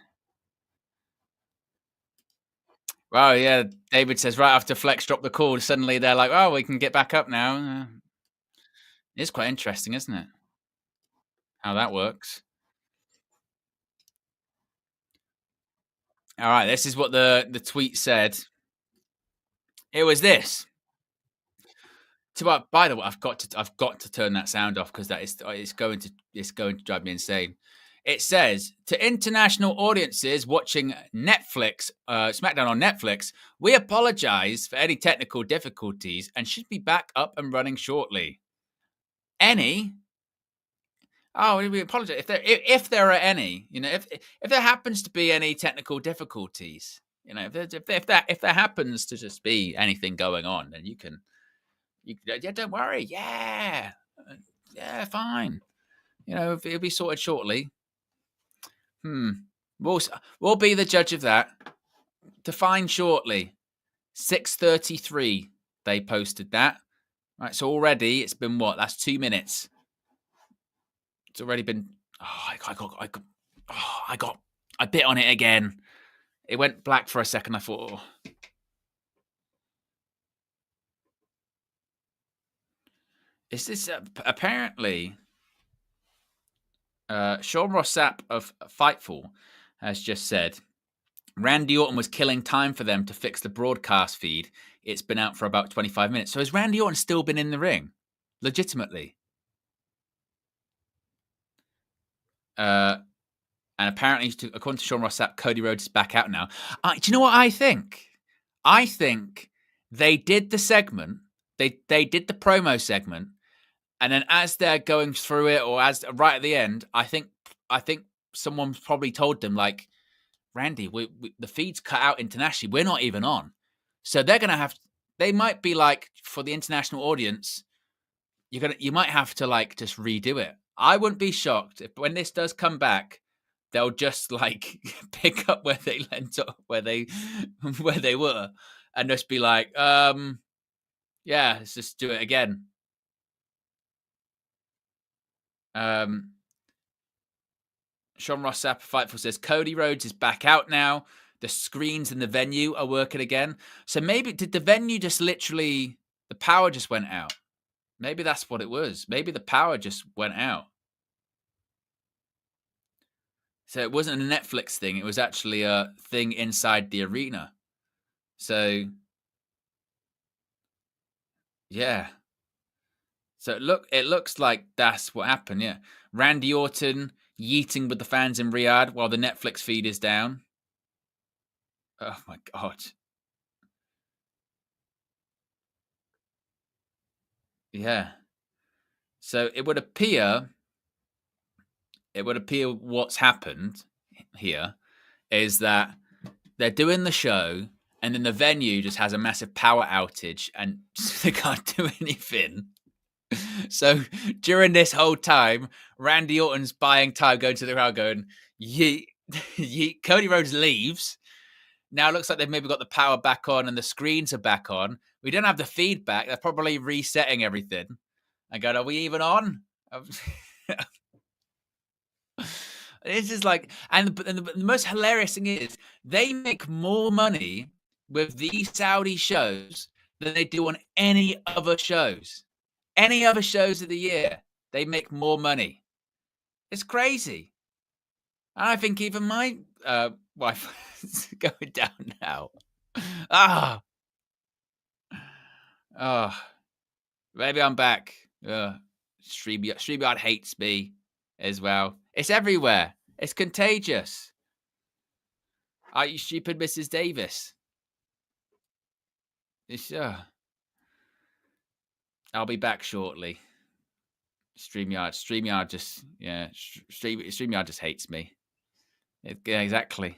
Wow, yeah. David says right after Flex dropped the call, suddenly they're like, "Oh, we can get back up now." It's quite interesting, isn't it? How that works. All right, this is what the tweet said. It was this. By the way, I've got to turn that sound off because it's going to drive me insane. It says, to international audiences watching Netflix, SmackDown on Netflix, we apologize for any technical difficulties and should be back up and running shortly. We apologize if there are any. If there happens to be any technical difficulties, if there happens to just be anything going on, then don't worry. Yeah, fine. It'll be sorted shortly. We'll be the judge of that. Define shortly. 6:33. They posted that. Right, so already it's been what? That's 2 minutes. It's already been. I bit on it again. It went black for a second. I thought. Oh. Is this apparently? Sean Rossap of Fightful has just said Randy Orton was killing time for them to fix the broadcast feed. It's been out for about 25 minutes. So has Randy Orton still been in the ring? Legitimately. And apparently, according to Sean Rossap, Cody Rhodes is back out now. Do you know what I think? I think they did the segment. They did the promo segment. And then as they're going through it, or as right at the end, I think someone's probably told them, like, Randy, the feed's cut out internationally. We're not even on. So they're going to have, they might be like, for the international audience, you might have to like just redo it. I wouldn't be shocked if when this does come back, they'll just like pick up where they lent up, where they were, and just be like, yeah, let's just do it again. Sean Rossap Fightful says Cody Rhodes is back out now. The screens in the venue are working again. So maybe did the venue just literally the power just went out? Maybe that's what it was. Maybe the power just went out. So it wasn't a Netflix thing. It was actually a thing inside the arena. So yeah. So it looks like that's what happened. Yeah, Randy Orton yeeting with the fans in Riyadh while the Netflix feed is down. Oh my God. Yeah. So it would appear what's happened here is that they're doing the show and then the venue just has a massive power outage and they can't do anything. So during this whole time, Randy Orton's buying time, going to the crowd, going, yeet, yeet. Cody Rhodes leaves. Now it looks like they've maybe got the power back on and the screens are back on. We don't have the feedback. They're probably resetting everything. I go, are we even on? This is like, and the most hilarious thing is they make more money with these Saudi shows than they do on any other shows. Any other shows of the year, they make more money. It's crazy. And I think even my Wi-Fi is going down now. Maybe I'm back. StreamYard hates me as well. It's everywhere. It's contagious. Are you stupid, Mrs. Davis? It's, I'll be back shortly. StreamYard just, StreamYard just hates me. Yeah, exactly.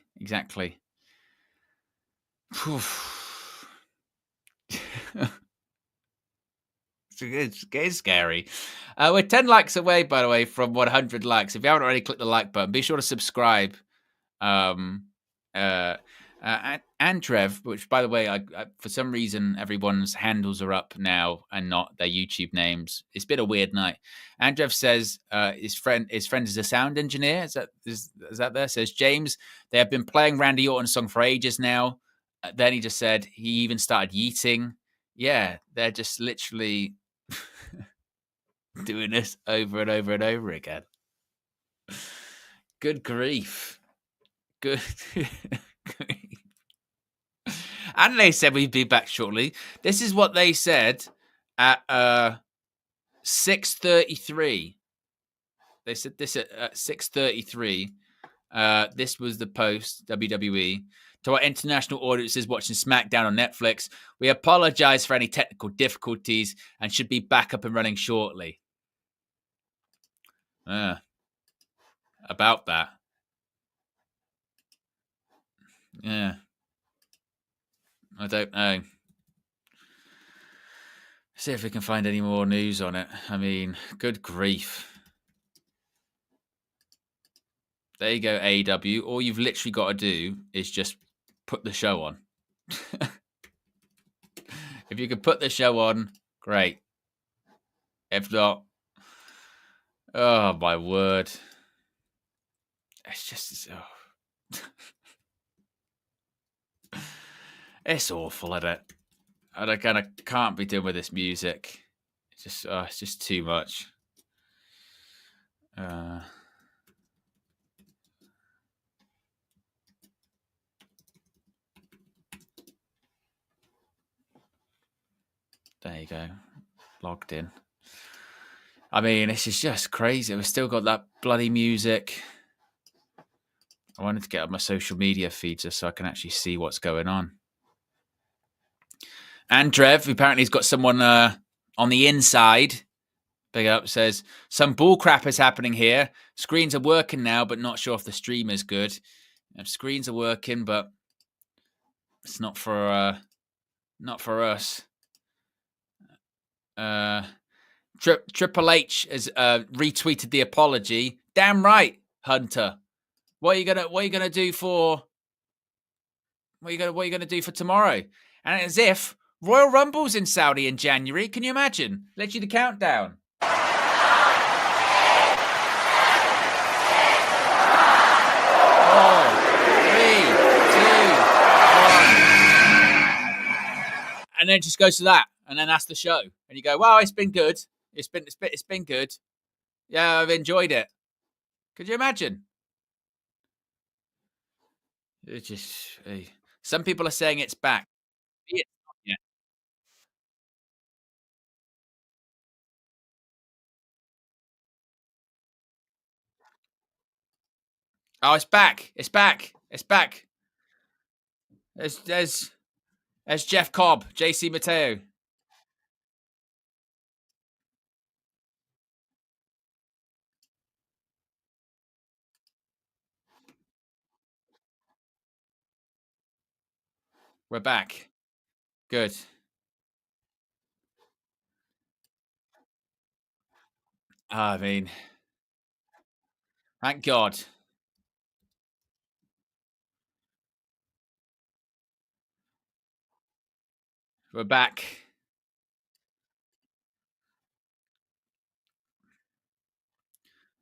It's scary. We're 10 likes away, by the way, from 100 likes. If you haven't already clicked the like button, be sure to subscribe. Andrev, which, by the way, I for some reason everyone's handles are up now and not their YouTube names. It's been a weird night. Andrev says his friend is a sound engineer. Is that there? Says James, they have been playing Randy Orton's song for ages now. Then he just said he even started yeeting. Yeah, they're just literally doing this over and over and over again. Good grief. Good. And they said we'd be back shortly. This is what they said at 6:33. They said this at 6:33. This was the post, WWE. To our international audiences watching SmackDown on Netflix, we apologize for any technical difficulties and should be back up and running shortly. About that. Yeah. I don't know. See if we can find any more news on it. I mean, good grief. There you go, AEW. All you've literally got to do is just put the show on. If you could put the show on, great. If not, oh my word. It's just... It's awful, isn't it? And I kind of can't be doing with this music. It's just too much. There you go. Logged in. I mean, this is just crazy. We've still got that bloody music. I wanted to get up my social media feed just so I can actually see what's going on. Andrev, apparently he's got someone on the inside. Big up, says, some bullcrap is happening here. Screens are working now, but not sure if the stream is good. Screens are working, but it's not for us. Triple H has retweeted the apology. Damn right, Hunter. What are you gonna do for tomorrow? And as if Royal Rumble's in Saudi in January. Can you imagine? Let's do the countdown. 3, 2, 1. And then it just goes to that. And then that's the show. And you go, well, it's been good. It's been good. Yeah, I've enjoyed it. Could you imagine? It's just... Some people are saying it's back. It's not yet. Oh, it's back. It's back. It's back. There's Jeff Cobb, JC Mateo. We're back. Good. I mean, thank God. We're back.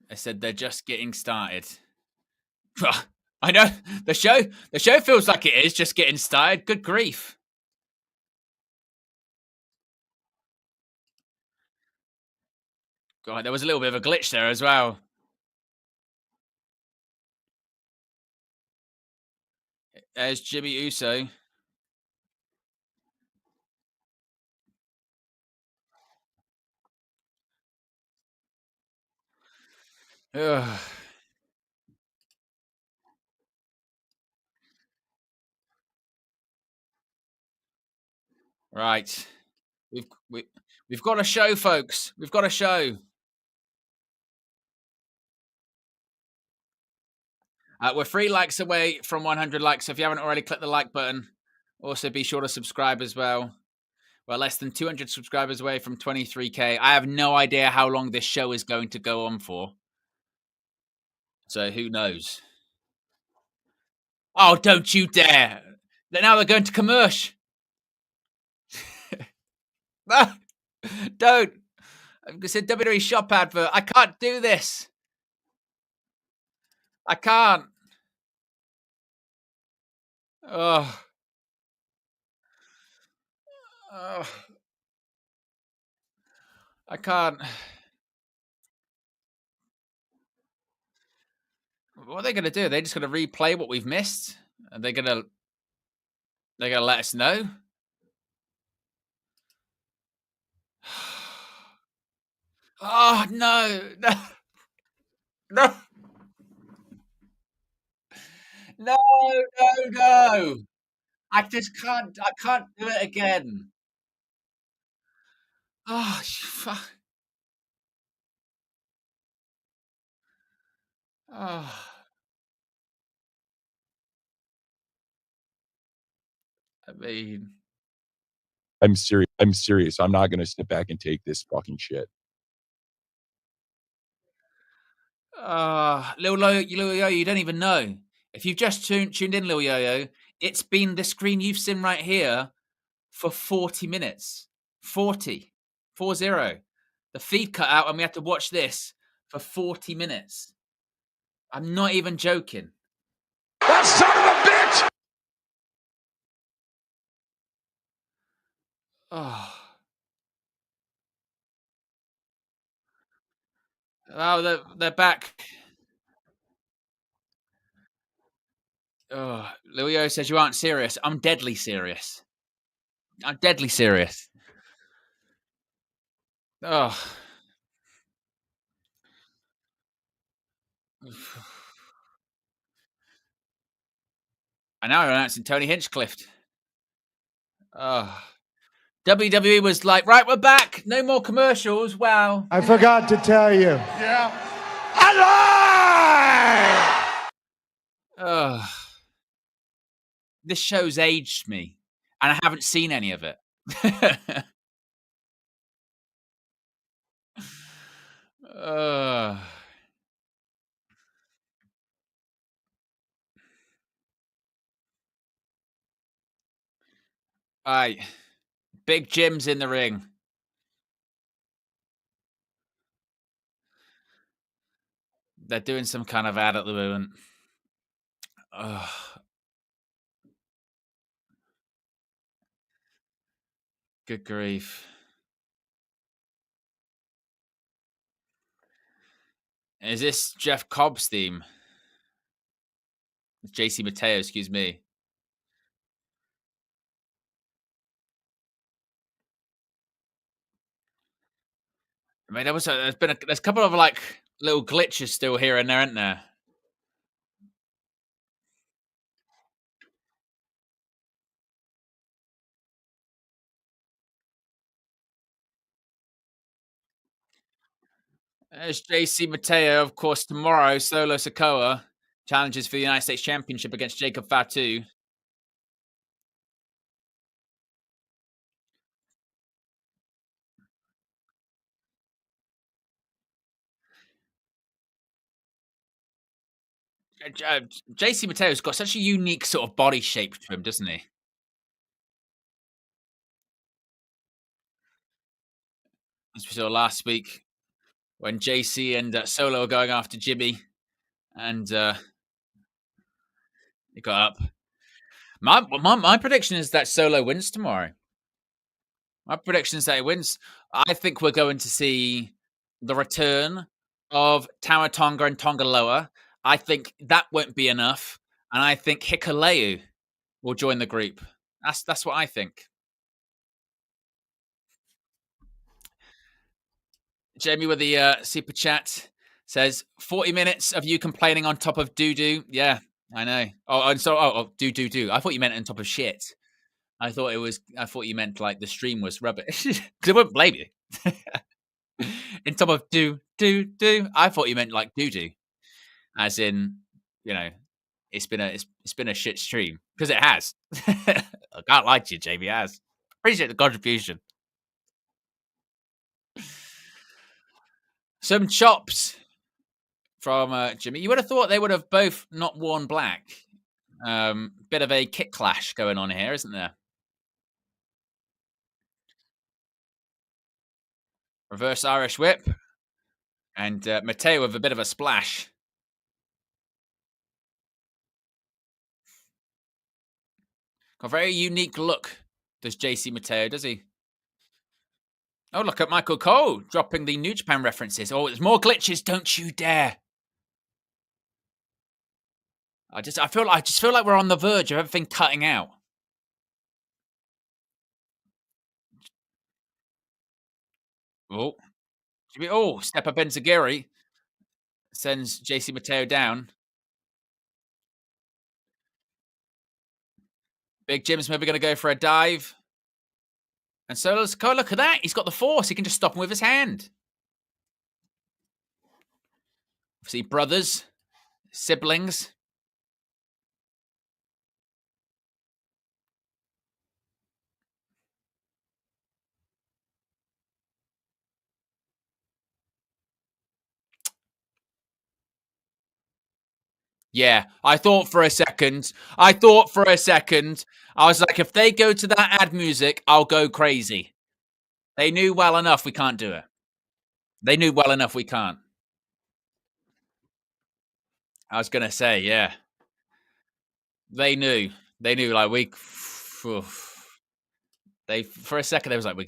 I said they're just getting started. I know the show feels like it is just getting started. Good grief. God, there was a little bit of a glitch there as well. There's Jimmy Uso. Ugh. Right. We've got a show, folks. We've got a show. We're 3 likes away from 100 likes. So if you haven't already, click the like button. Also, be sure to subscribe as well. We're less than 200 subscribers away from 23K. I have no idea how long this show is going to go on for. So who knows? Oh, don't you dare. Now they're going to commercial. Don't. It's a WWE shop advert. I can't do this. I can't. Oh. Oh. I can't. What are they going to do? Are they just going to replay what we've missed? Are they going to let us know? Oh, no. No. No. No, no, no. I just can't. I can't do it again. Oh, fuck. Oh. I mean, I'm serious. I'm not going to sit back and take this fucking shit. Lil Yo-Yo, you don't even know. If you've just tuned in, Lil Yo-Yo, it's been the screen you've seen right here for 40 minutes. 40. 40. The feed cut out and we had to watch this for 40 minutes. I'm not even joking. That son of a bitch! Oh. Oh, they're back. Oh, Lil Yo says you aren't serious. I'm deadly serious. I'm deadly serious. Oh. And now we're announcing Tony Hinchcliffe. Oh. WWE was like, right, we're back. No more commercials. Wow. I forgot to tell you. Yeah. I lied! Oh. This show's aged me, and I haven't seen any of it. All right. Big Jim's in the ring. They're doing some kind of ad at the moment. Good grief. Is this Jeff Cobb's theme? JC Mateo, excuse me. I mean, there's a couple of like little glitches still here and there, aren't there? There's JC Mateo, of course, tomorrow. Solo Sikoa challenges for the United States Championship against Jacob Fatu. JC Mateo's got such a unique sort of body shape to him, doesn't he? As we saw last week when JC and Solo were going after Jimmy, and he got up. My prediction is that Solo wins tomorrow. My prediction is that he wins. I think we're going to see the return of Tama Tonga and Tonga Loa. I think that won't be enough. And I think Hikuleu will join the group. That's what I think. Jamie with the super chat says 40 minutes of you complaining on top of doo-doo. Yeah, I know. Oh, and so do. I thought you meant on top of shit. I thought you meant like the stream was rubbish. Because I wouldn't blame you. In top of do. I thought you meant like doo-doo. As in, it's been a shit stream. Because it has. I can't lie to you, Jamie, it has. Appreciate the contribution. Some chops from Jimmy. You would have thought they would have both not worn black. Bit of a kit clash going on here, isn't there? Reverse Irish whip. And Mateo with a bit of a splash. Got a very unique look, does JC Mateo, does he? Oh, look at Michael Cole dropping the New Japan references. Oh, there's more glitches, don't you dare. I just feel like we're on the verge of everything cutting out. Oh, step up Enziguri. Sends JC Mateo down. Big Jim's maybe going to go for a dive. And so let's go. Look at that. He's got the force. He can just stop him with his hand. See, brothers, siblings. Yeah, I thought for a second, I was like, if they go to that ad music, I'll go crazy. They knew well enough we can't do it. They knew well enough we can't. I was going to say, yeah. They knew, like for a second, they was like, we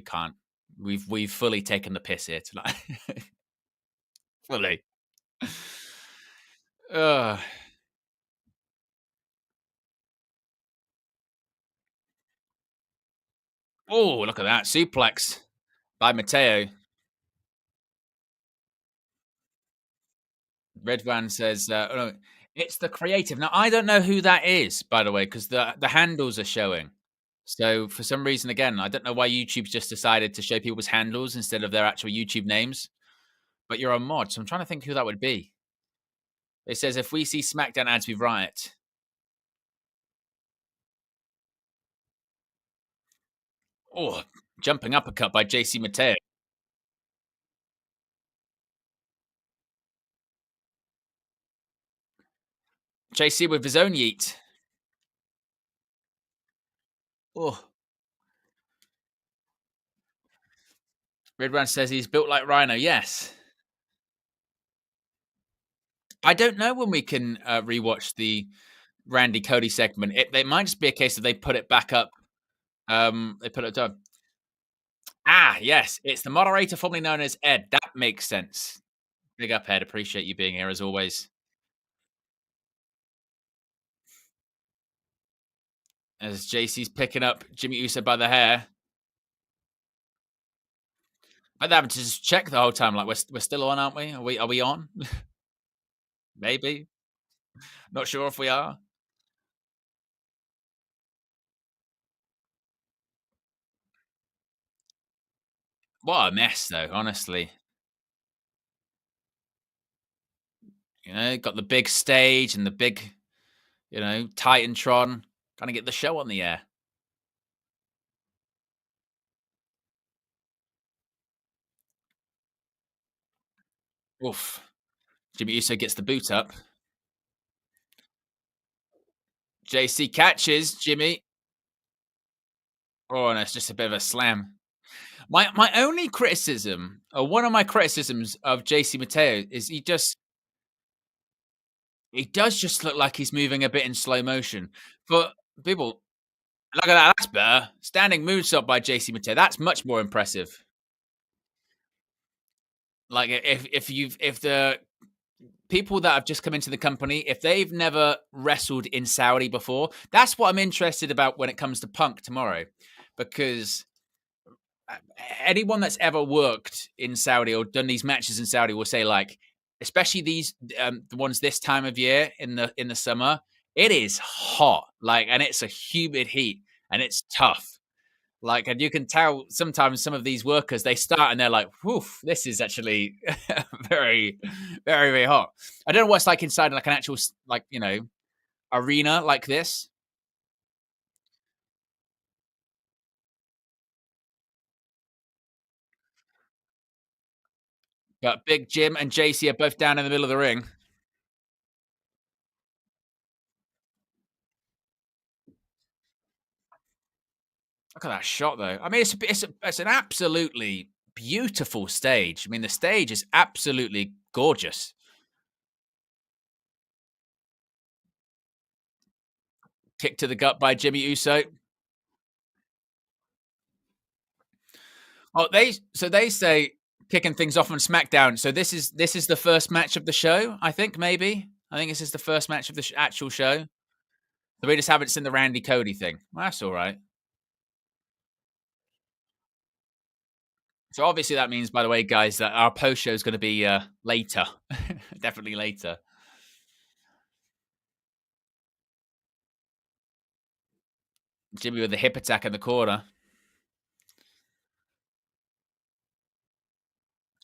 can't. We've fully taken the piss here tonight. Fully. Oh, look at that. Suplex by Mateo. Red Van says, it's the creative. Now, I don't know who that is, by the way, because the handles are showing. So for some reason, again, I don't know why YouTube's just decided to show people's handles instead of their actual YouTube names. But you're a mod, so I'm trying to think who that would be. It says, if we see SmackDown ads, we riot. Oh, jumping uppercut by JC Mateo. JC with his own yeet. Oh. Red Run says he's built like Rhino. Yes. I don't know when we can rewatch the Randy Cody segment. It might just be a case of they put it back up. They put it down. Ah, yes. It's the moderator formerly known as Ed. That makes sense. Big up, Ed. Appreciate you being here as always. As JC's picking up Jimmy Uso by the hair. I'd have to just check the whole time. Like, we're still on, aren't we? Are we on? Maybe. Not sure if we are. What a mess, though, honestly. Got the big stage and the big, Titantron. Trying to get the show on the air. Oof. Jimmy Uso gets the boot up. JC catches Jimmy. Oh, and it's just a bit of a slam. My only criticism, or one of my criticisms of JC Mateo is he does just look like he's moving a bit in slow motion. But people, look at that, that's better. Standing moonsault by JC Mateo, that's much more impressive. Like if the people that have just come into the company, if they've never wrestled in Saudi before, that's what I'm interested about when it comes to Punk tomorrow, because anyone that's ever worked in Saudi or done these matches in Saudi will say, like, especially these the ones this time of year in the summer, it is hot, like, and it's a humid heat, and it's tough. Like, and you can tell sometimes some of these workers, they start and they're like, whew, this is actually very, very, very hot. I don't know what's like inside like an actual, like, arena like this. But Big Jim and JC are both down in the middle of the ring. Look at that shot, though. I mean, it's an absolutely beautiful stage. I mean, the stage is absolutely gorgeous. Kick to the gut by Jimmy Uso. Oh, they say kicking things off on SmackDown. So this is the first match of the show. I think this is the first match of the actual show. So we just haven't seen the Randy Cody thing. Well, that's all right. So obviously that means, by the way, guys, that our post show is going to be later, definitely later. Jimmy with the hip attack in the corner.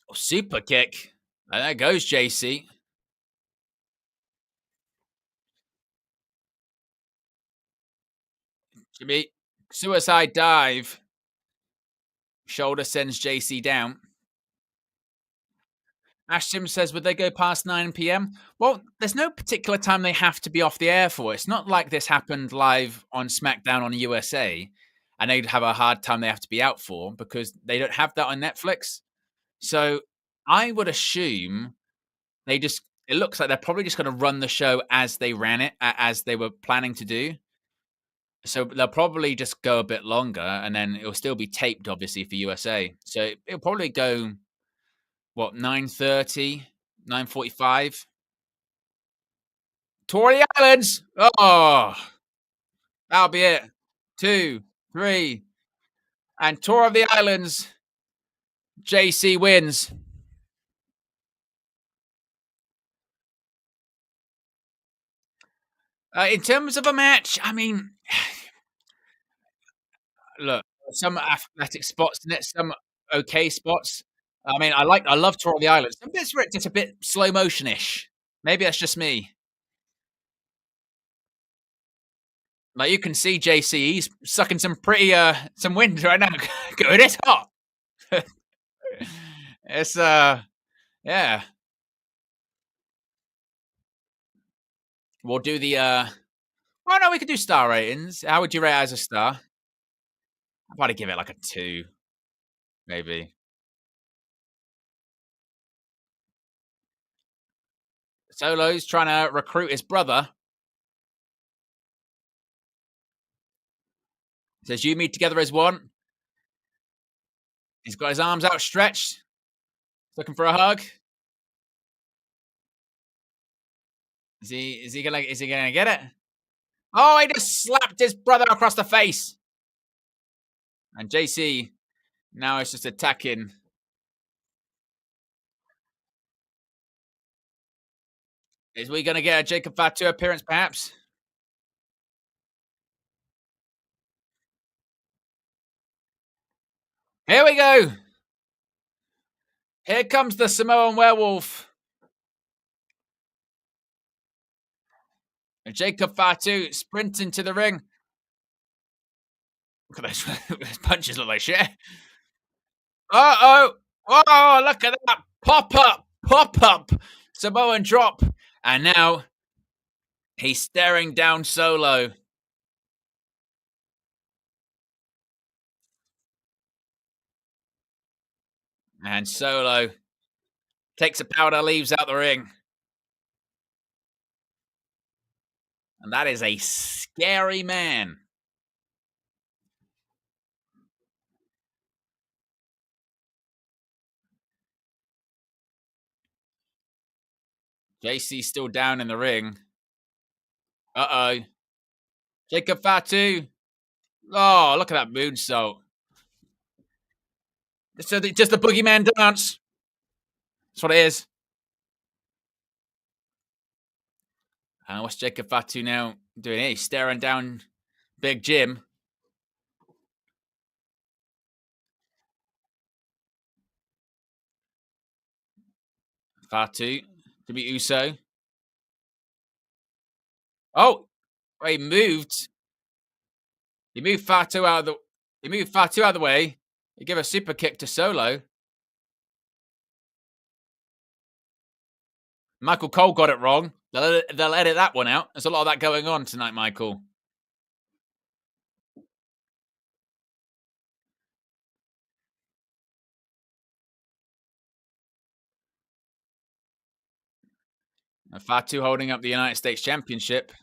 Oh, super kick. And there goes JC. Jimmy, suicide dive. Shoulder sends JC down. Ash Sim says, would they go past 9 p.m.? Well, there's no particular time they have to be off the air for. It's not like this happened live on SmackDown on USA and they'd have a hard time they have to be out for because they don't have that on Netflix. So I would assume it looks like they're probably just going to run the show as they ran it, as they were planning to do. So they'll probably just go a bit longer and then it'll still be taped, obviously, for USA. So it'll probably go, 9:30, 9:45? Tour of the Islands. Oh, that'll be it. 2, 3. And Tour of the Islands. JC wins. In terms of a match, I mean, look, some athletic spots in it, some okay spots. I mean, I love Tour of the Islands. Some bits where it's just a bit slow motion-ish. Maybe that's just me. Like, you can see JC, he's sucking some pretty some wind right now. Good, it's hot. It's yeah. We'll do the oh no, we could do star ratings. How would you rate it as a star? I'd probably give it like a 2, maybe. Solo's trying to recruit his brother. Says you meet together as one. He's got his arms outstretched. Looking for a hug. Is he gonna get it? Oh, he just slapped his brother across the face. And JC now is just attacking. Is we gonna get a Jacob Fatu appearance, perhaps? Here we go. Here comes the Samoan werewolf. And Jacob Fatu sprints into the ring. Look at those punches look like shit. Uh-oh. Oh, look at that. Pop up. Samoan drop. And now he's staring down Solo. And Solo takes a powder, leaves out the ring. And that is a scary man. JC's still down in the ring. Uh-oh. Jacob Fatu. Oh, look at that moonsault. So just the boogeyman dance. That's what it is. And what's Jacob Fatu now doing? Hey, staring down Big Jim. Fatu to be Uso. Oh, he moved. He moved Fatu out of the. He moved Fatu out of the way. He gave a super kick to Solo. Michael Cole got it wrong. They'll edit that one out. There's a lot of that going on tonight, Michael. And Fatu holding up the United States Championship.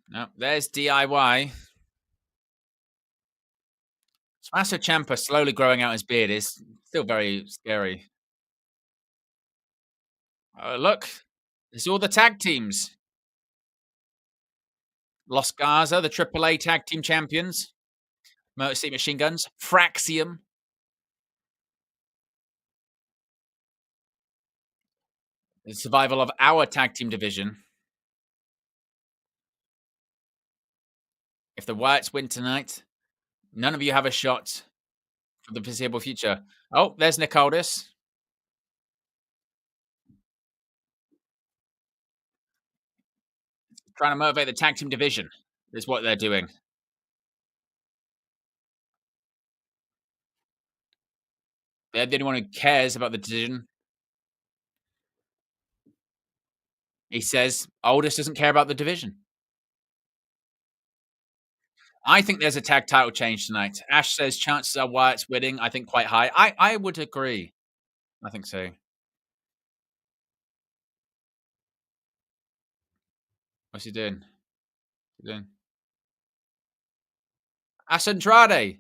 No, there's DIY. Tommaso Ciampa slowly growing out his beard is still very scary. Look, it's all the tag teams. Los Garza, the AAA tag team champions. Motor City Machine Guns. Fraxium. The survival of our tag team division. If the Wyatts win tonight, none of you have a shot for the foreseeable future. Oh, there's Nick Aldis. Trying to motivate the tag team division is what they're doing. They're the only one who cares about the division. He says Aldis doesn't care about the division. I think there's a tag title change tonight. Ash says chances are Wyatt's winning. I think quite high. I would agree. I think so. What's he doing? What's he doing? Ash Andrade.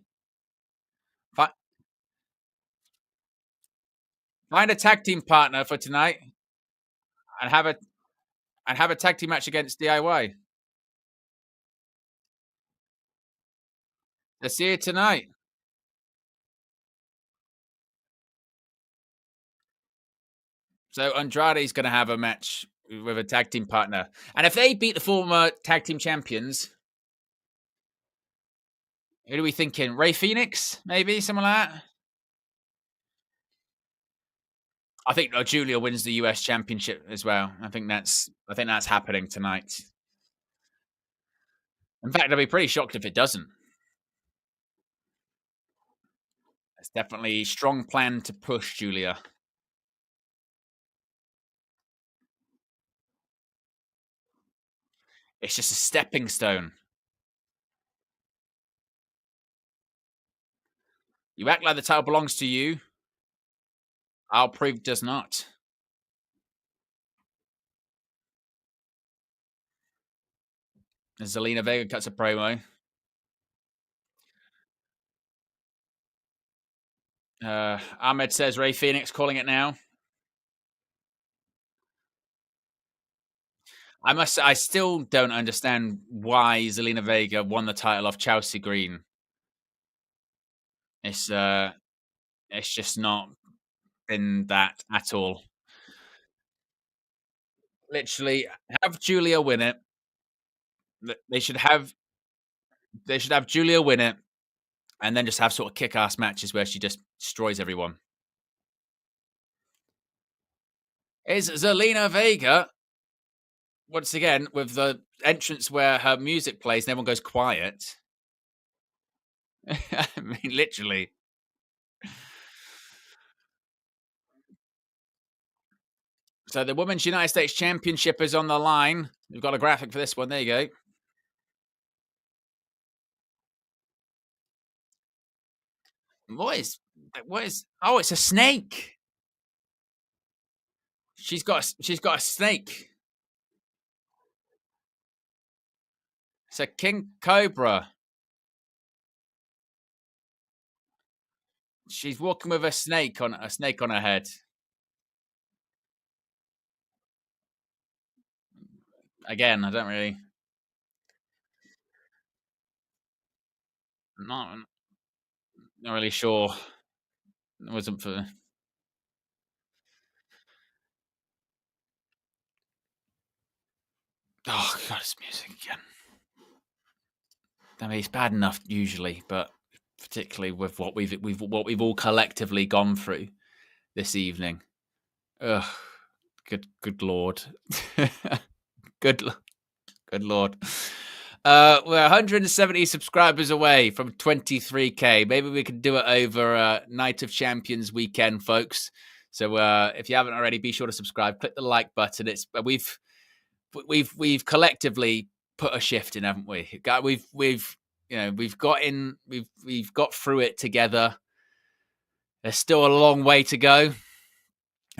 Find a tag team partner for tonight, and have a tag team match against DIY. Let's see it tonight. So Andrade's going to have a match with a tag team partner, and if they beat the former tag team champions, who are we thinking? Ray Phoenix, maybe someone like that. I think Julia wins the US Championship as well. I think that's happening tonight. In fact, I'd be pretty shocked if it doesn't. It's definitely a strong plan to push Julia. It's just a stepping stone. You act like the title belongs to you. I'll prove it does not. Zelina Vega cuts a promo. Ahmed says Ray Phoenix calling it now. I still don't understand why Zelina Vega won the title off Chelsea Green. It's just not been that at all. Literally, have Julia win it. They should have Julia win it, and then just have sort of kick-ass matches where she just destroys everyone. Is Zelina Vega once again with the entrance where her music plays and everyone goes quiet? I mean, literally. So the Women's United States Championship is on the line. We've got a graphic for this one. There you go. What is? Oh, it's a snake. She's got a snake. It's a king cobra. She's walking with a snake on her head. Again, I don't really not not really sure. It wasn't for oh god, it's music again. I mean, it's bad enough usually, but particularly with what we've all collectively gone through this evening. Ugh, good lord, good good lord. We're 170 subscribers away from 23k. Maybe we can do it over Night of Champions weekend, folks. So if you haven't already, be sure to subscribe. Click the like button. It's we've collectively put a shift in, haven't we? We've got through it together. There's still a long way to go,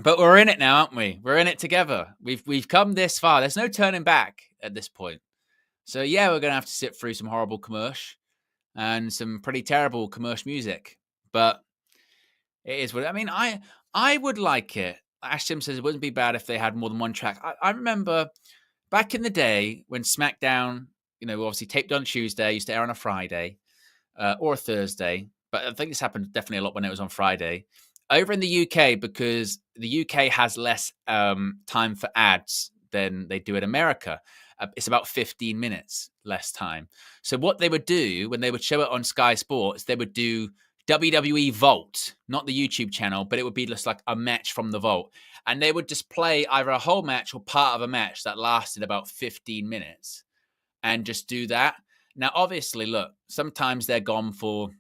but we're in it now, aren't we? We're in it together. We've come this far. There's no turning back at this point. So yeah, we're gonna have to sit through some horrible commercial and some pretty terrible commercial music, but it is what I mean. I would like it. Ash Sim says it wouldn't be bad if they had more than one track. I remember back in the day when SmackDown, obviously taped on Tuesday, used to air on a Friday or a Thursday, but I think this happened definitely a lot when it was on Friday. Over in the UK, because the UK has less time for ads than they do in America. It's about 15 minutes less time. So what they would do when they would show it on Sky Sports, they would do WWE Vault, not the YouTube channel, but it would be just like a match from the Vault. And they would just play either a whole match or part of a match that lasted about 15 minutes and just do that. Now, obviously, look, sometimes they're gone for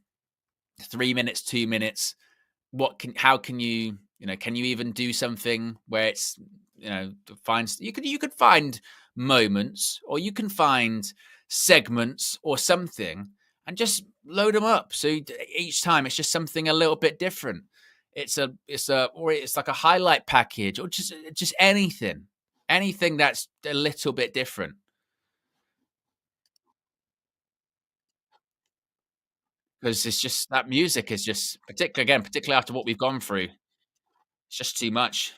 3 minutes, 2 minutes. How can you even do something where it's, you could find moments or you can find segments or something and just load them up. So each time it's just something a little bit different. It's like a highlight package or just anything that's a little bit different. Because it's just that music is just particularly after what we've gone through. It's just too much.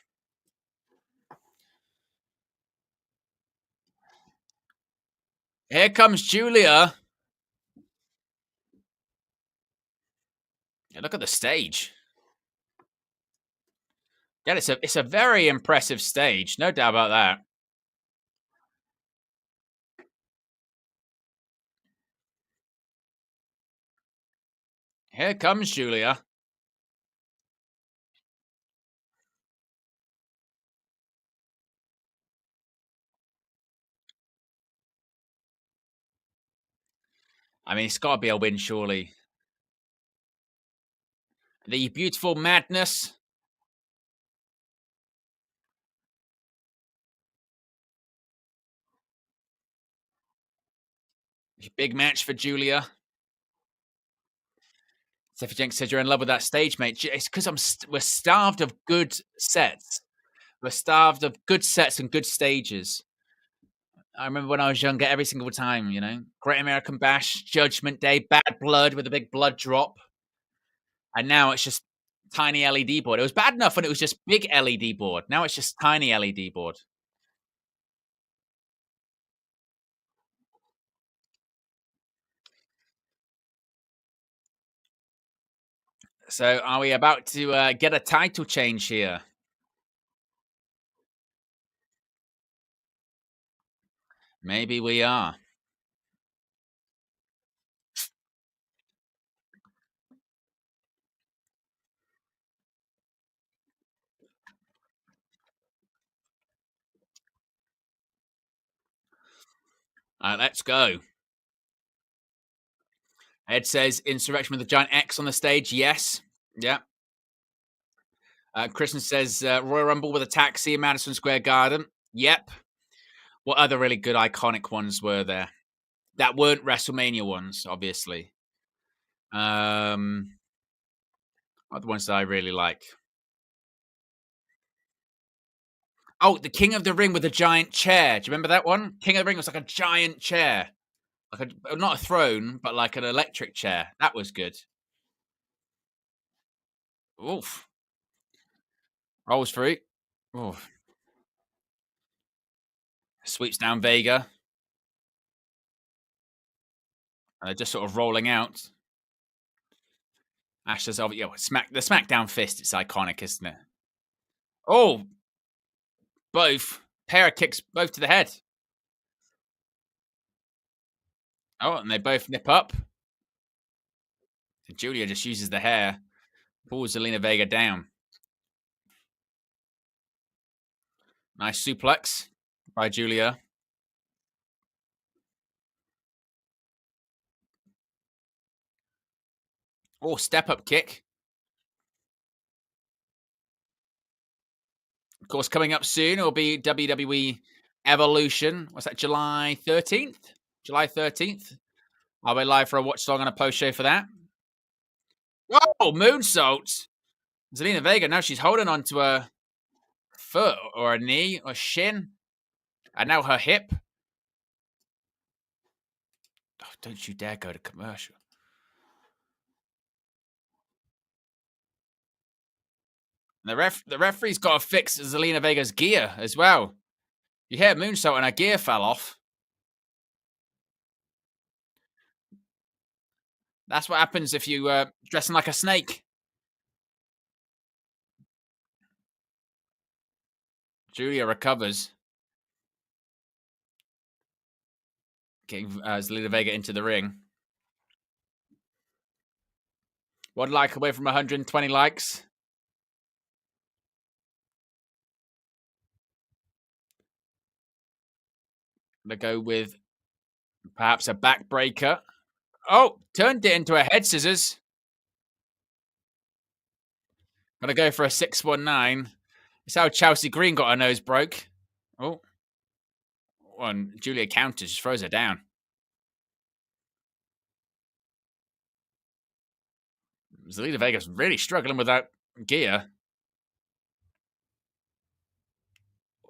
Here comes Julia. Yeah, look at the stage. Yeah, it's a very impressive stage, no doubt about that. Here comes Julia. I mean, it's got to be a win, surely. The beautiful madness. Big match for Julia. Steffi Jenks says you're in love with that stage, mate. It's because we're starved of good sets. We're starved of good sets and good stages. I remember when I was younger, every single time, Great American Bash, Judgment Day, Bad Blood with a big blood drop. And now it's just tiny LED board. It was bad enough when it was just big LED board. Now it's just tiny LED board. So are we about to get a title change here? Maybe we are. All right, let's go. Ed says Insurrection with a giant X on the stage. Yes. Yeah. Kristen says Royal Rumble with a taxi in Madison Square Garden. Yep. What other really good iconic ones were there? That weren't WrestleMania ones, obviously. What are the ones that I really like? Oh, the King of the Ring with a giant chair. Do you remember that one? King of the Ring was like a giant chair. Not a throne, but like an electric chair. That was good. Oof. Rolls through. Oof. Sweeps down Vega. And they're just sort of rolling out. Ash does, the SmackDown fist. It's iconic, isn't it? Oh, both. Pair of kicks, both to the head. Oh, and they both nip up. And Julia just uses the hair, pulls Zelina Vega down. Nice suplex by Julia. Oh, step-up kick. Of course, coming up soon will be WWE Evolution. What's that, July 13th? July 13th. I'll be live for a watch song and a post show for that. Oh, moonsault. Zelina Vega, now she's holding on to her foot or a knee or shin. And now her hip. Oh, don't you dare go to commercial. The referee's got to fix Zelina Vega's gear as well. You hear moonsault and her gear fell off. That's what happens if you dressing like a snake. Julia recovers. Getting Zelina Vega into the ring. 1 like away from 120 likes. They go with perhaps a backbreaker. Oh, turned it into a head scissors. Gonna go for a 619. It's how Chelsea Green got her nose broke. Oh. And Julia counters, just throws her down. Zelina Vega's really struggling with that gear.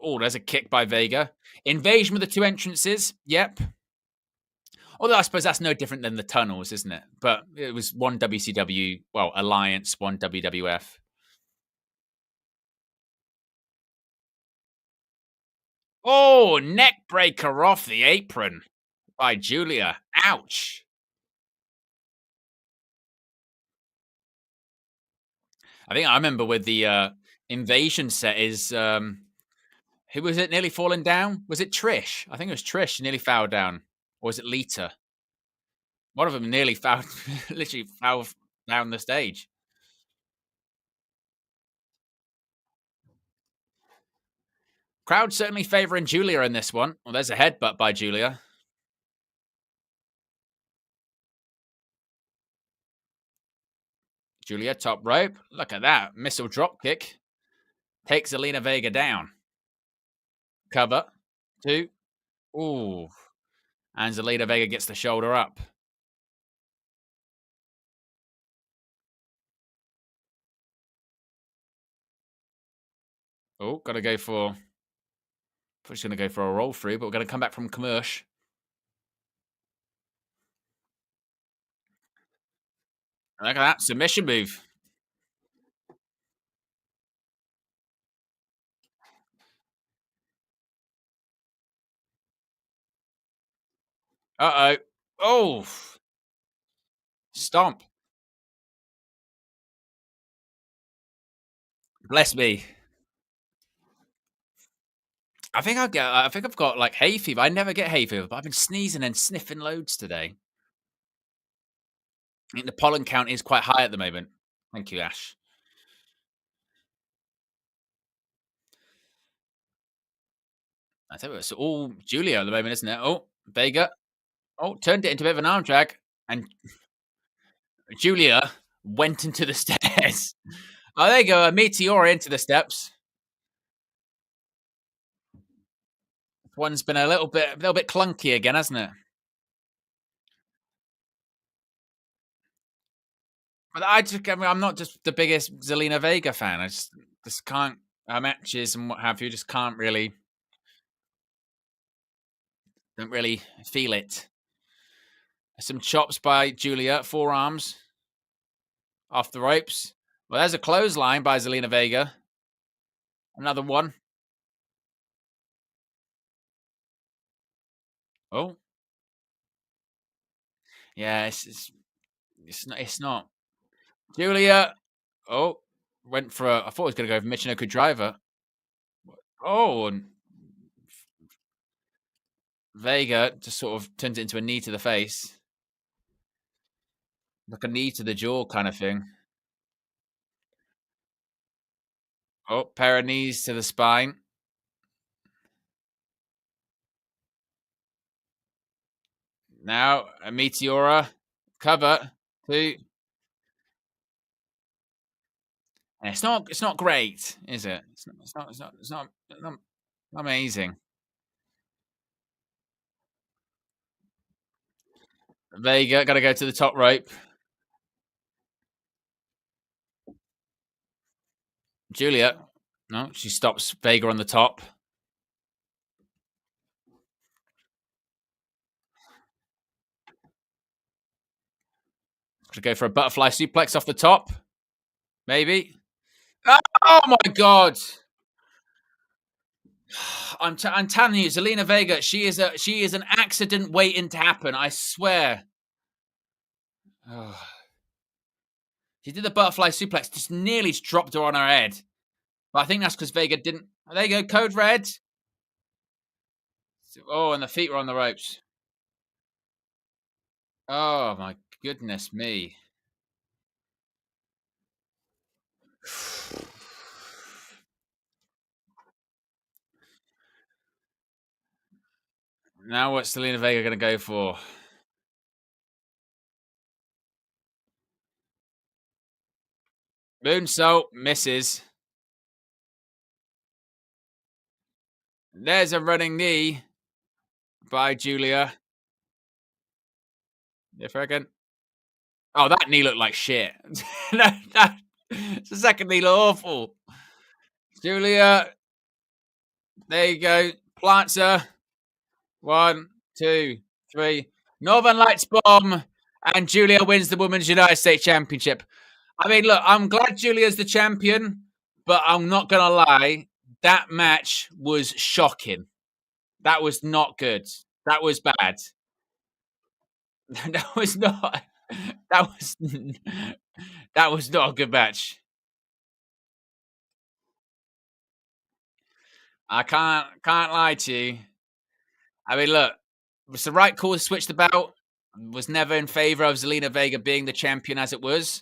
Oh, there's a kick by Vega. Invasion with the 2 entrances. Yep. Although I suppose that's no different than the tunnels, isn't it? But it was 1 WCW, well, Alliance, 1 WWF. Oh, neck breaker off the apron by Julia. Ouch. I think I remember with the invasion set is, who was it nearly falling down? Was it Trish? I think it was Trish nearly fell down. Or was it Lita? One of them nearly fell, literally fell down the stage. Crowd certainly favoring Julia in this one. Well, there's a headbutt by Julia. Julia, top rope. Look at that. Missile drop kick. Takes Zelina Vega down. Cover. 2. Ooh. And Zelina Vega gets the shoulder up. Oh, got to go for... I'm just going to go for a roll through, but we're going to come back from commercial. Look at that. Submission move. Uh-oh. Oh. Stomp. Bless me. I think I've got like hay fever. I never get hay fever, but I've been sneezing and sniffing loads today. I think the pollen count is quite high at the moment. Thank you, Ash. I think it's all Julia at the moment, isn't it? Oh, Vega. Oh, turned it into a bit of an arm drag. And Julia went into the stairs. Oh, there you go. A meteor into the steps. One's been a little bit clunky again, hasn't it? But I'm not just the biggest Zelina Vega fan. I just can't. Her matches and what have you just can't really. Don't really feel it. Some chops by Julia, forearms off the ropes. Well, there's a clothesline by Zelina Vega. Another one. Oh. Yeah, it's not. Julia. Oh, went for I thought he was going to go for Michinoku driver. Oh, and Vega just sort of turns it into a knee to the face. Like a knee to the jaw kind of thing. Oh, pair of knees to the spine. Now a Meteora cover 2. And it's not great, is it? It's not amazing. Vega got to go to the top rope. Julia, no, she stops Vega on the top. Could go for a butterfly suplex off the top, maybe. Oh my god! I'm telling you, Zelina Vega, she is an accident waiting to happen. I swear. Oh. She did the butterfly suplex, just nearly dropped her on her head. But I think that's because Vega didn't. There you go, code red. Oh, and the feet were on the ropes. Oh my goodness me. Now what's Zelina Vega going to go for? Moonsault misses. There's a running knee by Julia. If I reckon. Oh, that knee looked like shit. The second knee looked awful. Julia. There you go. Plants her. 1, 2, 3. Northern Lights bomb. And Julia wins the Women's United States Championship. I mean, look, I'm glad Julia's the champion, but I'm not going to lie. That match was shocking. That was not good. That was bad. That was not. That was not a good match. I can't lie to you. I mean, look, it was the right call to switch the belt. Was never in favor of Zelina Vega being the champion as it was.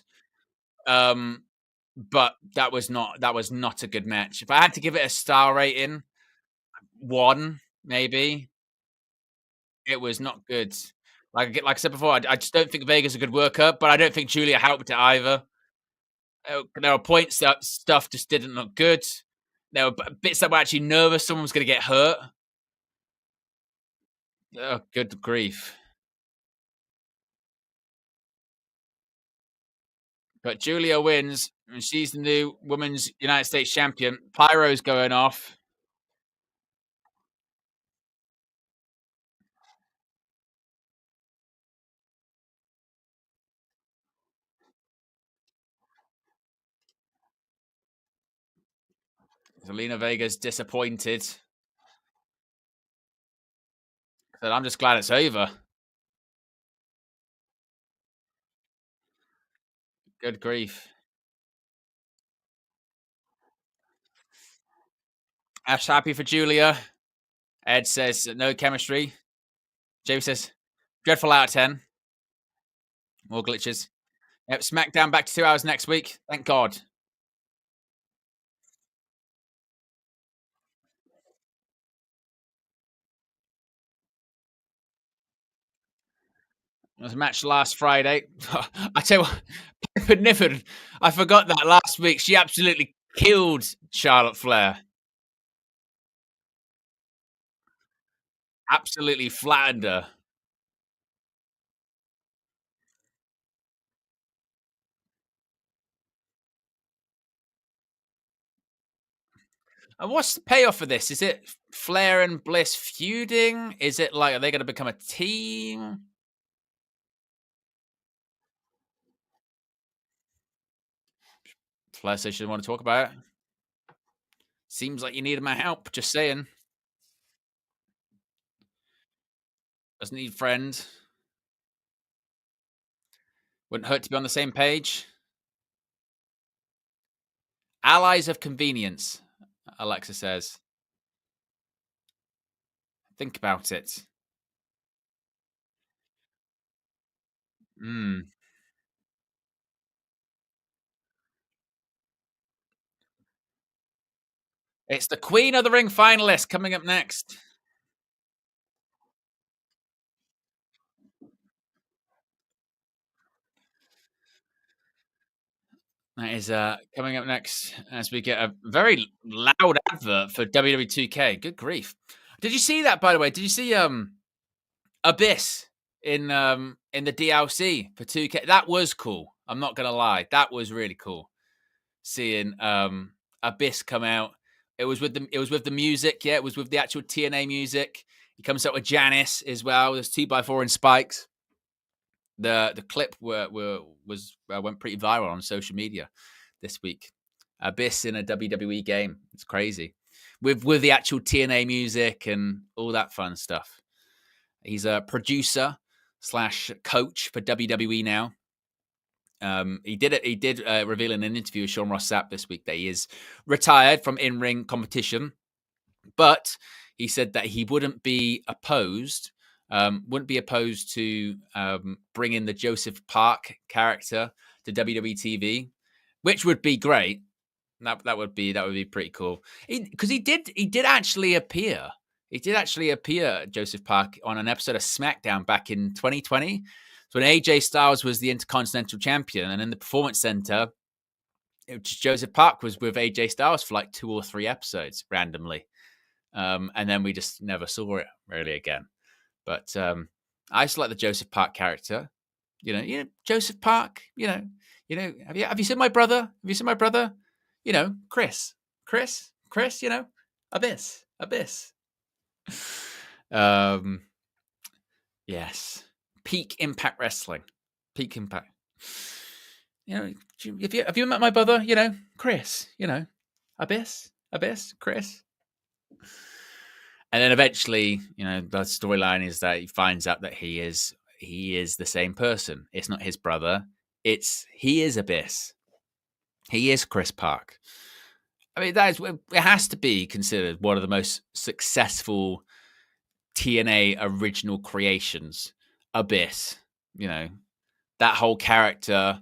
But that was not a good match. If I had to give it a star rating, 1 maybe. It was not good. Like I said before, I just don't think Vega's a good worker, but I don't think Julia helped it either. There were points that stuff just didn't look good. There were bits that were actually nervous someone was going to get hurt. Oh, good grief. But Julia wins, and she's the new Women's United States Champion. Pyro's going off. Zelina Vega's disappointed. But I'm just glad it's over. Good grief. Ash happy for Julia. Ed says no chemistry. James says dreadful out of 10. More glitches. Yep, SmackDown back to 2 hours next week. Thank God. There was a match last Friday. I tell you what, Piper Niven, I forgot that last week. She absolutely killed Charlotte Flair. Absolutely flattened her. And what's the payoff for this? Is it Flair and Bliss feuding? Is it like, are they going to become a team? PlayStation want to talk about it? Seems like you needed my help. Just saying. Doesn't need friend. Wouldn't hurt to be on the same page. Allies of convenience, Alexa says. Think about it. It's the Queen of the Ring finalist coming up next. That is coming up next as we get a very loud advert for WWE 2K. Good grief. Did you see that, by the way? Did you see Abyss in the DLC for 2K? That was cool. I'm not gonna lie. That was really cool. Seeing Abyss come out. It was with the music, yeah, it was with the actual TNA music. He comes out with Janice as well. There's 2x4 and spikes. The clip went pretty viral on social media this week. Abyss in a WWE game. It's crazy. With the actual TNA music and all that fun stuff. He's a producer / coach for WWE now. He did reveal in an interview with Sean Ross Sapp this week that he is retired from in-ring competition, but he said that he wouldn't be opposed to bringing the Joseph Park character to WWE TV, which would be great. That would be pretty cool. Because he did actually appear. He did actually appear, Joseph Park, on an episode of SmackDown back in 2020. So when AJ Styles was the Intercontinental Champion, and in the Performance Center, Joseph Park was with AJ Styles for like 2 or 3 episodes randomly. And then we just never saw it really again. But I just like the Joseph Park character. You know, Joseph Park. You know. Have you seen my brother? Have you seen my brother? You know, Chris. You know, Abyss. Yes. Peak Impact Wrestling. Peak Impact. You know, have you met my brother? You know, Chris. You know, Abyss, Chris. And then eventually, you know, the storyline is that he finds out that he is the same person. It's not his brother. He is Abyss. He is Chris Park. I mean, it has to be considered one of the most successful TNA original creations. Abyss. You know, that whole character,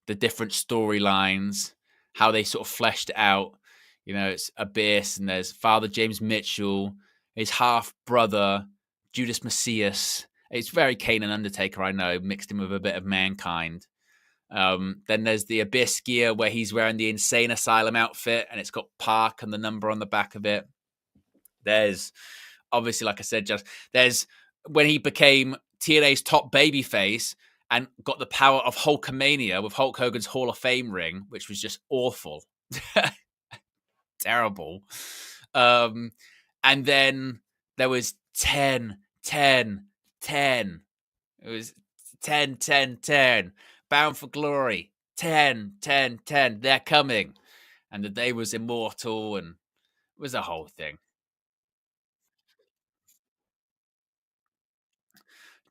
the different storylines, how they sort of fleshed it out. You know, it's Abyss, and there's Father James Mitchell, his half brother Judas Macias. It's very Kane and Undertaker, I know, mixed in with a bit of Mankind. Then there's the Abyss gear where he's wearing the Insane Asylum outfit, and it's got Park and the number on the back of it. There's obviously, like I said, there's when he became TNA's top babyface and got the power of Hulkamania with Hulk Hogan's Hall of Fame ring, which was just awful. Terrible. And then there was 10. It was 10. Bound for Glory. 10. They're coming. And the day was immortal, and it was a whole thing.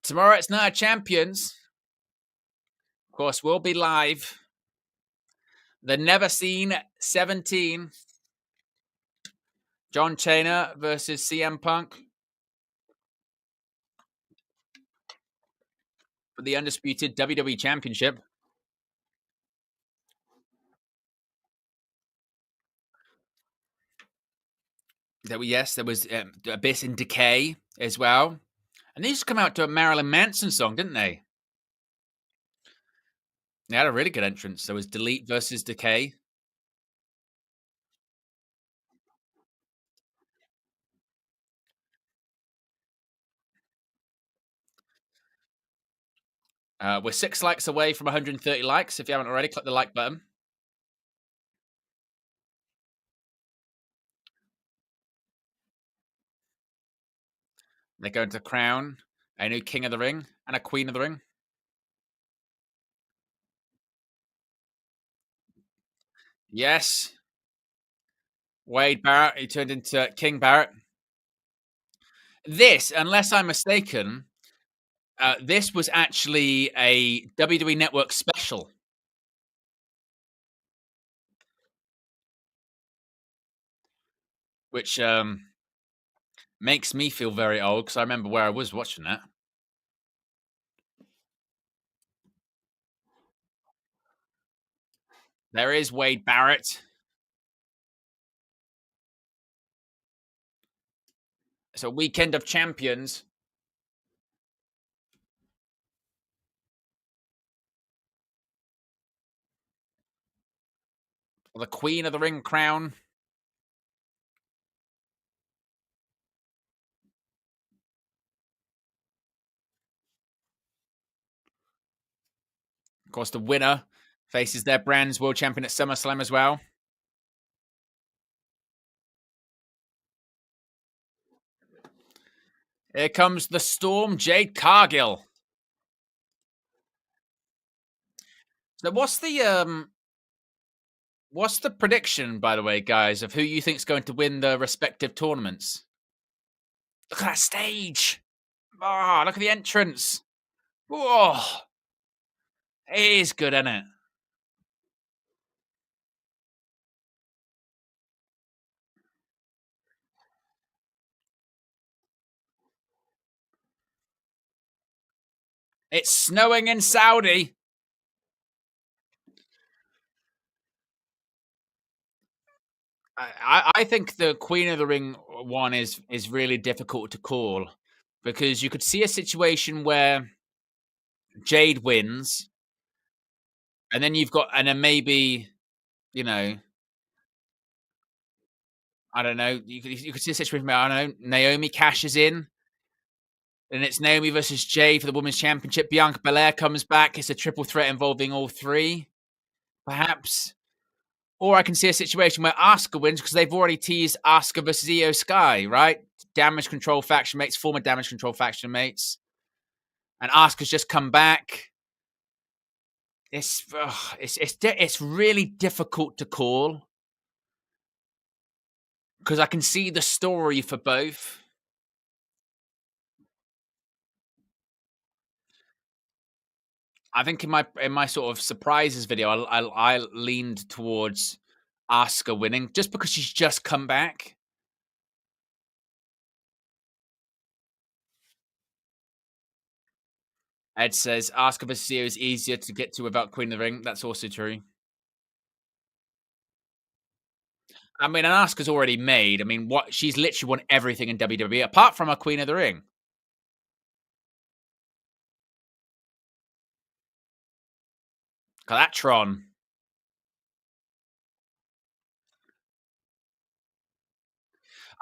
Tomorrow it's Night of Champions. Of course, we'll be live. The Never Seen 17. John Cena versus CM Punk for the undisputed WWE Championship. There was Abyss in Decay as well. And they used to come out to a Marilyn Manson song, didn't they? They had a really good entrance. There was Delete versus Decay. We're 6 likes away from 130 likes. If you haven't already, click the like button. They're going to crown a new King of the Ring and a Queen of the Ring. Yes. Wade Barrett, he turned into King Barrett. This, unless I'm mistaken, this was actually a WWE Network special. Which makes me feel very old because I remember where I was watching that. There is Wade Barrett. It's a weekend of champions. The Queen of the Ring crown. Of course, the winner faces their brand's world champion at SummerSlam as well. Here comes the Storm, Jade Cargill. So what's the prediction, by the way, guys, of who you think is going to win the respective tournaments? Look at that stage. Oh, look at the entrance. Oh, it is good, isn't it? It's snowing in Saudi. I think the Queen of the Ring one is really difficult to call because you could see a situation where Jade wins, and then then maybe, you know, I don't know, you could see a situation where, I don't know, Naomi cashes in, and it's Naomi versus Jade for the Women's Championship. Bianca Belair comes back. It's a triple threat involving all three, perhaps. Or I can see a situation where Asuka wins because they've already teased Asuka versus Io Sky, right? Damage Control faction mates, former Damage Control faction mates. And Asuka's just come back. It's really difficult to call because I can see the story for both. I think in my sort of surprises video, I leaned towards Asuka winning just because she's just come back. Ed says Asuka versus Io is easier to get to without Queen of the Ring. That's also true. I mean, and Asuka's already made. I mean, she's literally won everything in WWE apart from a Queen of the Ring. Galatron.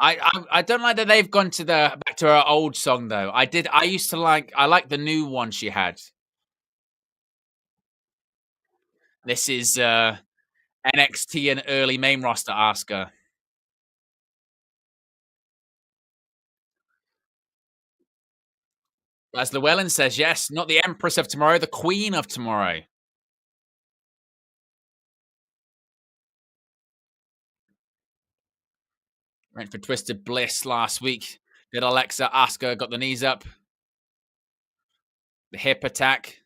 I don't like that they've gone to back to her old song though. I like the new one she had. This is NXT and early main roster Asuka. As Llewellyn says, yes, not the Empress of Tomorrow, the Queen of Tomorrow. Went for Twisted Bliss last week. Did Alexa. Asuka got the knees up. The hip attack.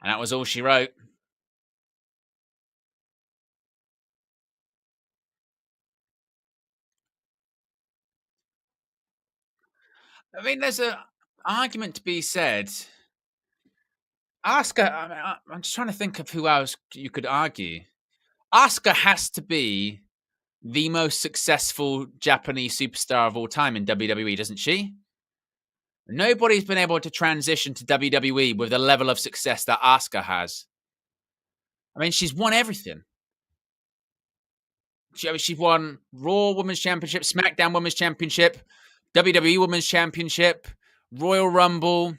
And that was all she wrote. I mean, there's an argument to be said. Asuka, I'm just trying to think of who else you could argue. Asuka has to be the most successful Japanese superstar of all time in WWE, doesn't she? Nobody's been able to transition to WWE with the level of success that Asuka has. I mean, she's won everything. She won Raw Women's Championship, SmackDown Women's Championship, WWE Women's Championship, Royal Rumble,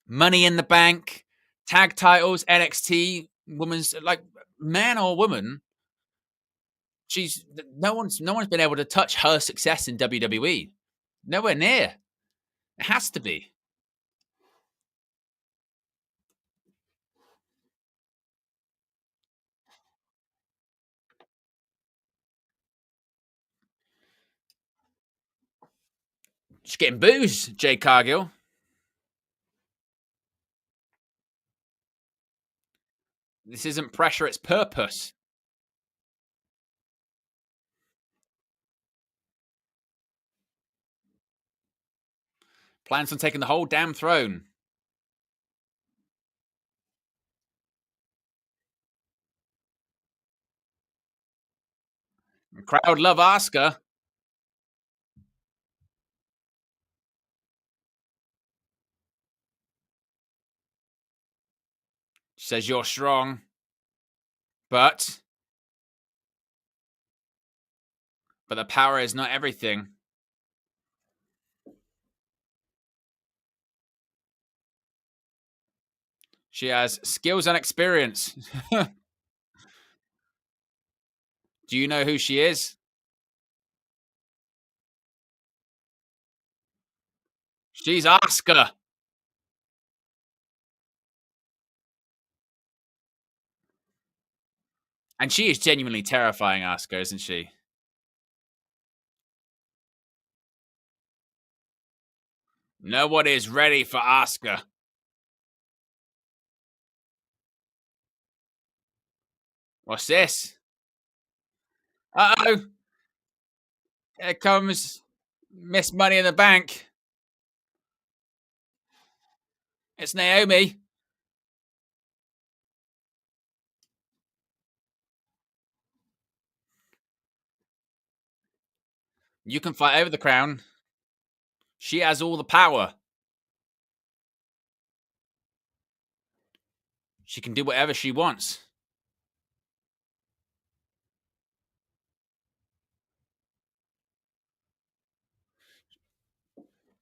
Money in the Bank, tag titles, NXT Women's, like, man or woman. No one's been able to touch her success in WWE. Nowhere near. It has to be. She's getting boozed, Jade Cargill. This isn't pressure, it's purpose. Plans on taking the whole damn throne. The crowd love Asuka. She says you're strong. But the power is not everything. She has skills and experience. Do you know who she is? She's Asuka. And she is genuinely terrifying, Asuka, isn't she? No one is ready for Asuka. What's this? Uh-oh. Here comes Miss Money in the Bank. It's Naomi. You can fight over the crown. She has all the power. She can do whatever she wants.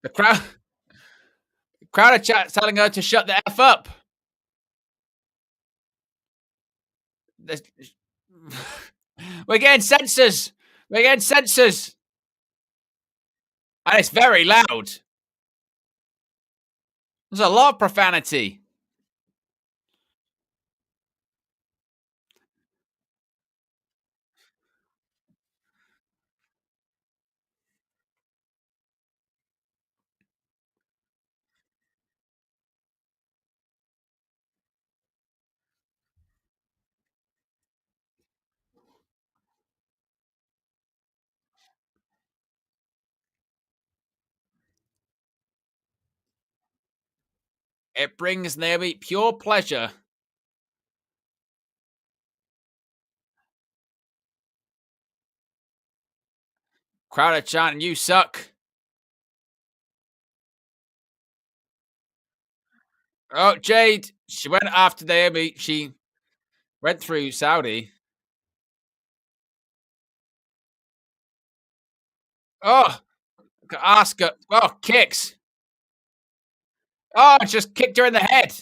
The crowd are telling her to shut the F up. We're getting censors. We're getting censors. And it's very loud. There's a lot of profanity. It brings Naomi pure pleasure. Crowd are chanting, "You suck." Oh, Jade. She went after Naomi. She went through Saudi. Oh, Asuka. Oh, kicks. Oh, just kicked her in the head.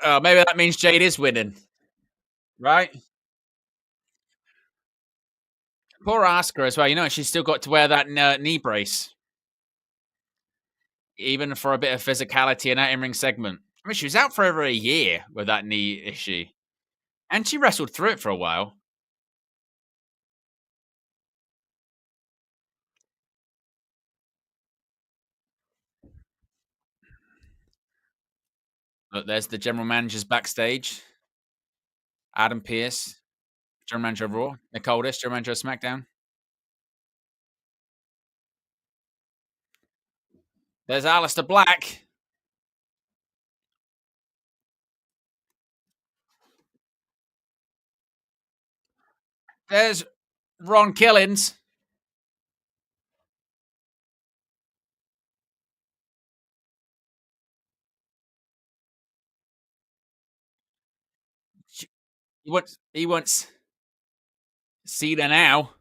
Oh, maybe that means Jade is winning. Right? Poor Asuka as well. You know, she's still got to wear that knee brace. Even for a bit of physicality in that in-ring segment. I mean, she was out for over a year with that knee issue. And she wrestled through it for a while. Look, there's the general managers backstage. Adam Pearce, general manager of Raw. Nick Aldis, general manager of SmackDown. There's Aleister Black. There's Ron Killings. He wants Cena now.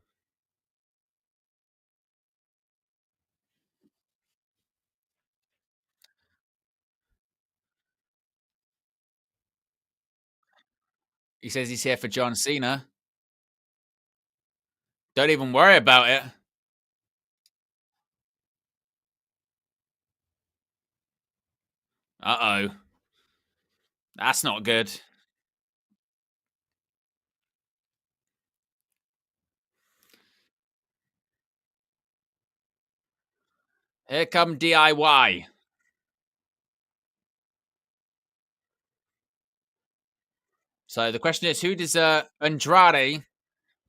He says he's here for John Cena. Don't even worry about it. Uh-oh. That's not good. Here come DIY. So the question is, who does Andrade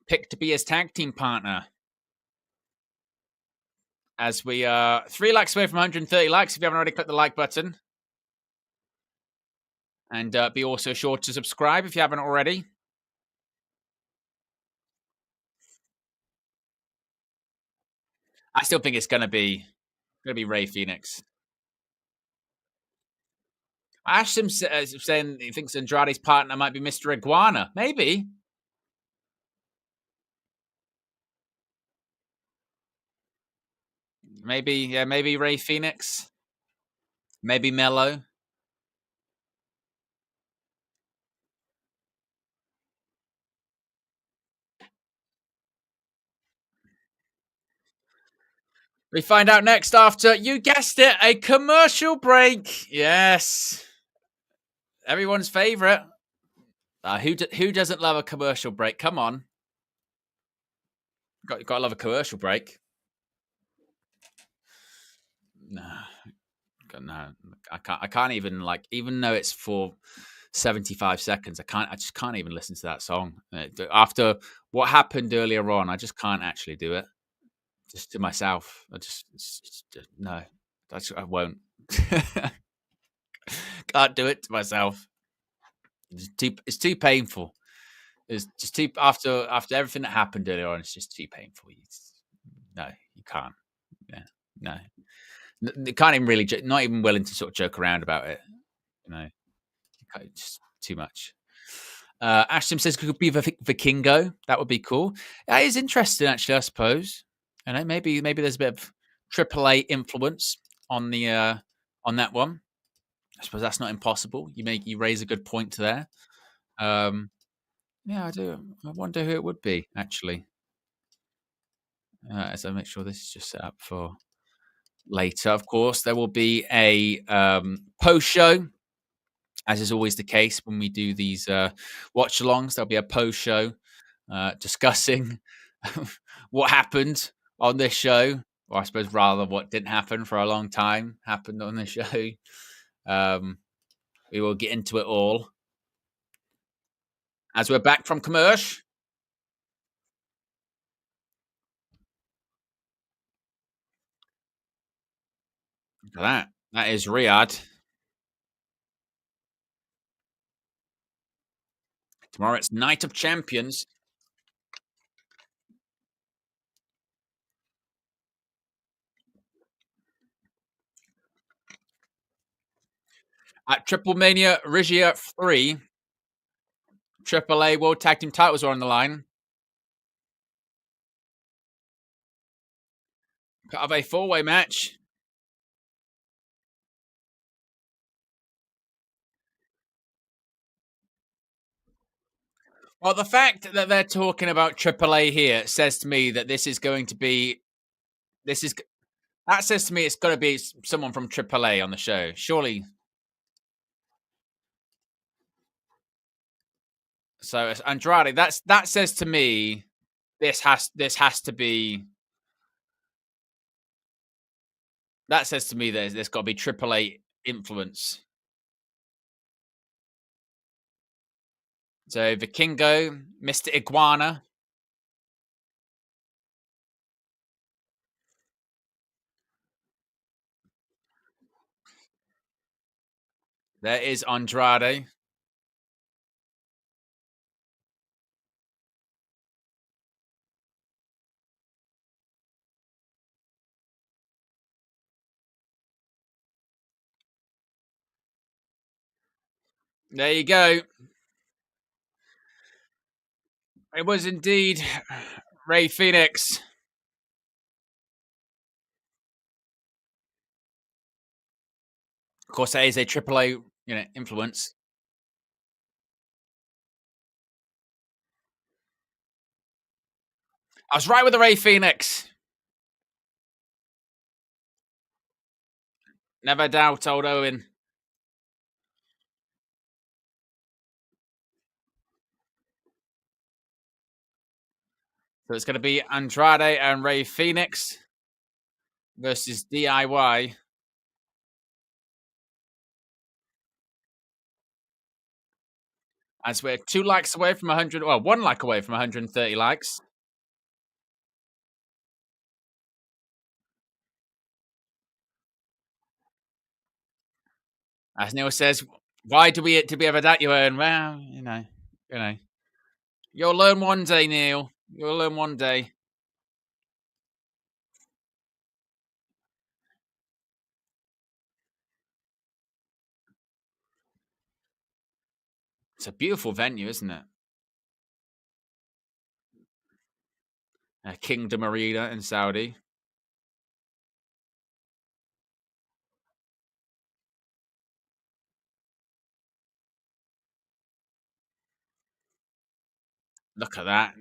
pick to be his tag team partner? As we are 3 likes away from 130 likes. If you haven't already, click the like button. And be also sure to subscribe if you haven't already. I still think it's gonna be Rey Fenix. Ashton saying he thinks Andrade's partner might be Mr. Iguana. Maybe. Maybe Rey Fenix. Maybe Mello. We find out next after, you guessed it, a commercial break. Yes. Everyone's favorite. Who doesn't love a commercial break? Come on. Got to love a commercial break. No, I can't even, like, even though it's for 75 seconds, I just can't even listen to that song. After what happened earlier on, I just can't actually do it. Just to myself. No. I won't. Can't do it to myself. It's too painful. It's just too after everything that happened earlier on. It's just too painful. No, you can't. Yeah, no. You can't even really. Not even willing to sort of joke around about it. You know, just too much. Ashton says it could be Vikingo. That would be cool. That is interesting, actually. I suppose. I know maybe there's a bit of AAA influence on the on that one. I suppose that's not impossible. You raise a good point there. Yeah, I do. I wonder who it would be, actually. As I make sure this is just set up for later. Of course, there will be a post show, as is always the case when we do these watch-alongs. There'll be a post show discussing what happened on this show, or I suppose rather what didn't happen for a long time happened on this show. We will get into it all as we're back from commercial. Look at that. That is Riyadh. Tomorrow it's Night of Champions. At Triple Mania Riyadh 3, AAA World Tag Team titles are on the line. Part of a 4-way match. Well, the fact that they're talking about AAA here says to me that this is going to be. That says to me it's got to be someone from AAA on the show. Surely. So Andrade, that says to me this has to be. That says to me that there's got to be AAA influence. So Vikingo, Mr. Iguana. There is Andrade. There you go. It was indeed Rey Fenix. Of course, that is a AAA, influence. I was right with the Rey Fenix. Never doubt old Owen. So it's going to be Andrade and Rey Fenix. versus DIY. As we're 2 likes away from 100, well, 1 like away from 130 likes. As Neil says, why do we ever doubt you, Owen? Well, you know. You'll learn one day, Neil. You'll learn one day. It's a beautiful venue, isn't it? Kingdom Arena in Saudi. Look at that.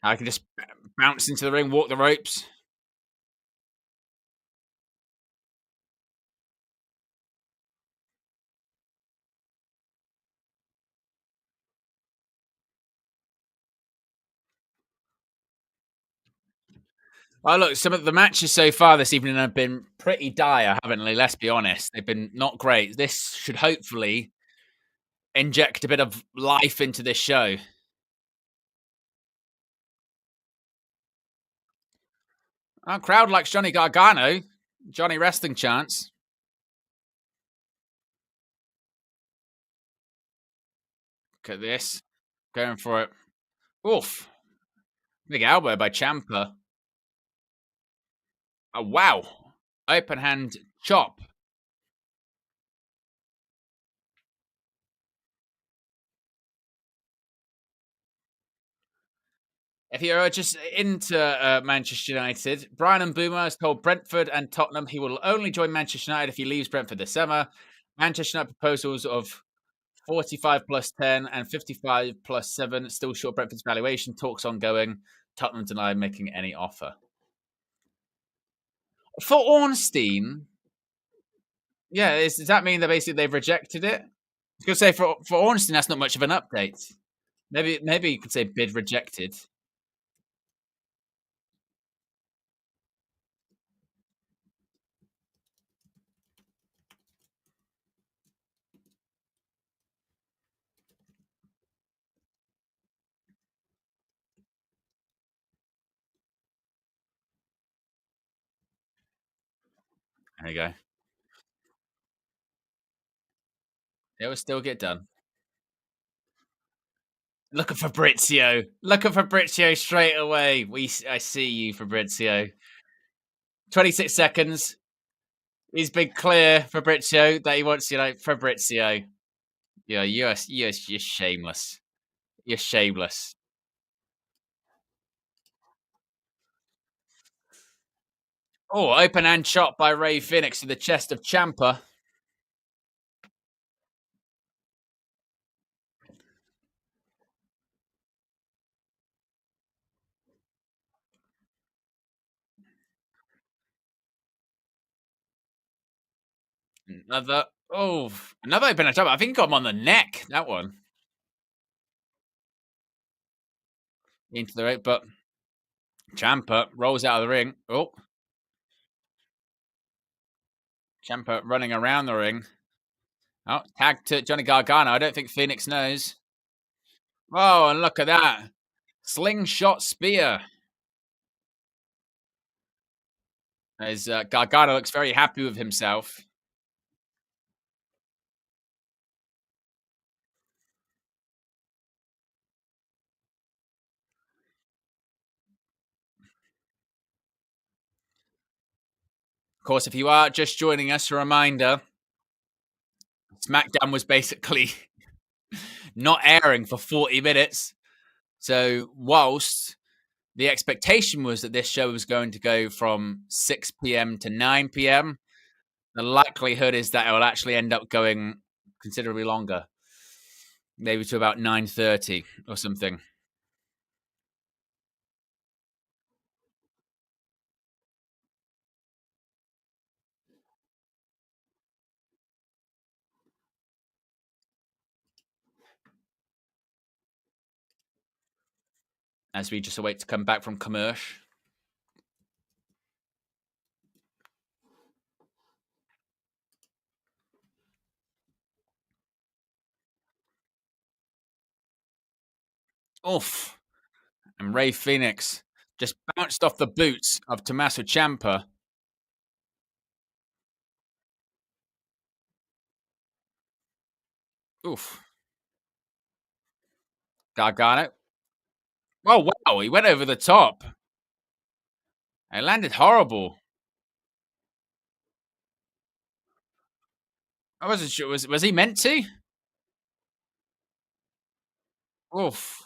I can just bounce into the ring, walk the ropes. Oh, look, some of the matches so far this evening have been pretty dire, haven't they? Let's be honest. They've been not great. This should hopefully inject a bit of life into this show. Our crowd likes Johnny Gargano. Johnny wrestling chants. Look at this. Going for it. Oof. Big elbow by Ciampa. Oh, wow. Open hand chop. If you're just into Manchester United, Brian Mbeumo has told Brentford and Tottenham he will only join Manchester United if he leaves Brentford this summer. Manchester United proposals of 45 plus 10 and 55 plus 7 still short Brentford's valuation. Talks ongoing. Tottenham deny making any offer. For Ornstein, yeah, does that mean that basically they've rejected it? I was going to say for Ornstein, that's not much of an update. Maybe you could say bid rejected. There you go. It will still get done. Look at Fabrizio. Look at Fabrizio straight away. I see you, Fabrizio. 26 seconds. He's been clear, Fabrizio, that he wants, Fabrizio. Yeah, you're shameless. You're shameless. Oh, open hand shot by Ray Phoenix to the chest of Ciampa. Another open hand shot. I think he got him on the neck, that one. Into the right, but Ciampa rolls out of the ring. Oh. Ciampa running around the ring. Oh, tag to Johnny Gargano. I don't think Phoenix knows. Oh, and look at that. Slingshot spear. As Gargano looks very happy with himself. Of course, if you are just joining us, a reminder, SmackDown was basically not airing for 40 minutes. So whilst the expectation was that this show was going to go from 6 p.m. to 9 p.m., the likelihood is that it will actually end up going considerably longer. Maybe to about 9:30 or something. As we just await to come back from commercial. Oof. And Ray Phoenix just bounced off the boots of Tommaso Ciampa. Oof. Gargano. Oh, wow. He went over the top. It landed horrible. I wasn't sure. Was he meant to? Oof.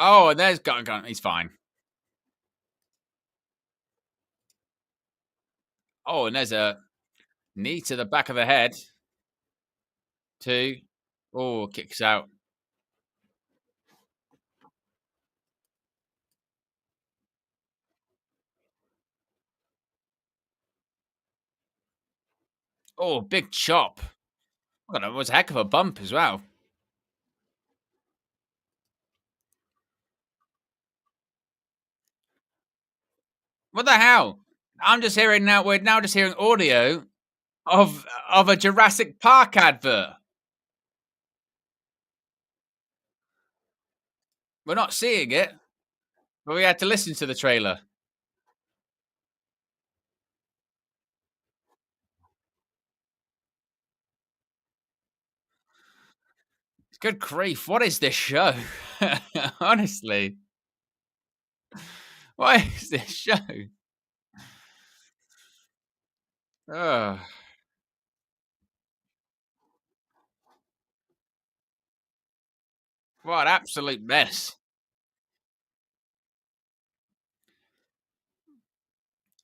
Oh, and there's Gargano. He's fine. Oh, and there's a knee to the back of the head. 2. Oh, kicks out. Oh, big chop. Oh, that was a heck of a bump as well. What the hell? I'm just hearing now. We're now just hearing audio of a Jurassic Park advert. We're not seeing it, but we had to listen to the trailer. Good grief! What is this show? Honestly, what is this show? Oh, what an absolute mess!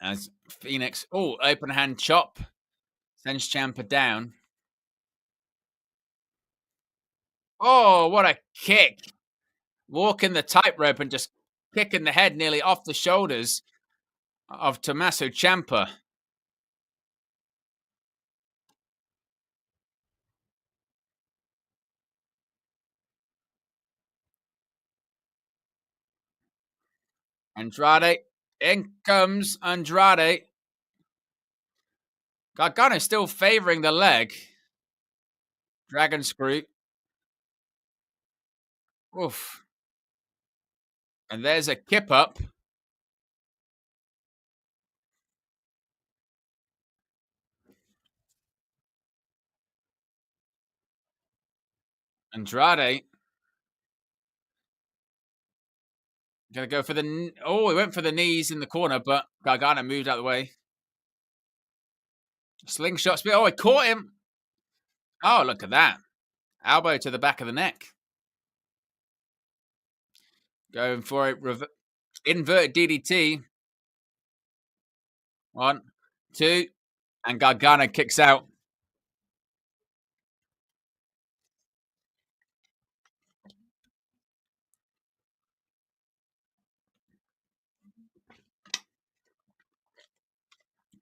As Phoenix, oh, open hand chop sends Ciampa down. Oh, what a kick! Walking the tightrope and just kicking the head nearly off the shoulders of Tommaso Ciampa. Andrade, in comes Andrade. Gargano still favoring the leg. Dragon screw. Oof. And there's a kip up. Andrade. Gonna go for the... Oh, he went for the knees in the corner, but Gargano moved out of the way. Slingshot spear. Oh, he caught him. Oh, look at that. Elbow to the back of the neck. Going for it. Inverted DDT. 1, 2. And Gargano kicks out.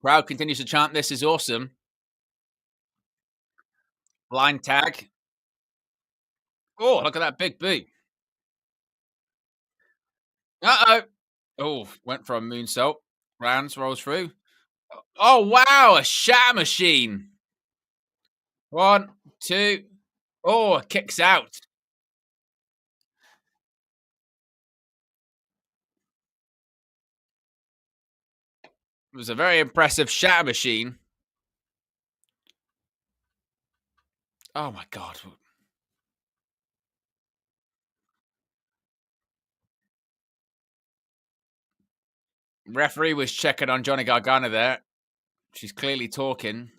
Crowd continues to chant, "This is awesome." Blind tag. Oh, look at that big boot. Uh-oh. Oh, went for a moonsault. Rounds, rolls through. Oh, wow, a shatter machine. 1, 2. Oh, kicks out. It was a very impressive shatter machine. Oh, my God. Referee was checking on Johnny Gargano there. She's clearly talking.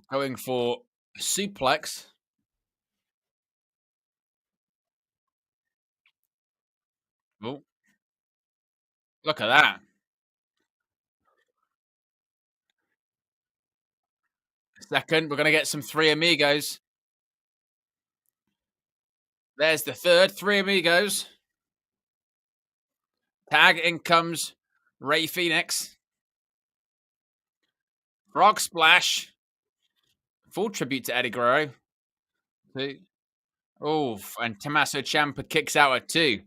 Going for a suplex. Oh, look at that. Second, we're going to get some Three Amigos. There's the third, Three Amigos. Tag, in comes Ray Phoenix. Frog splash. Full tribute to Eddie Guerrero. Oh, and Tommaso Ciampa kicks out at 2.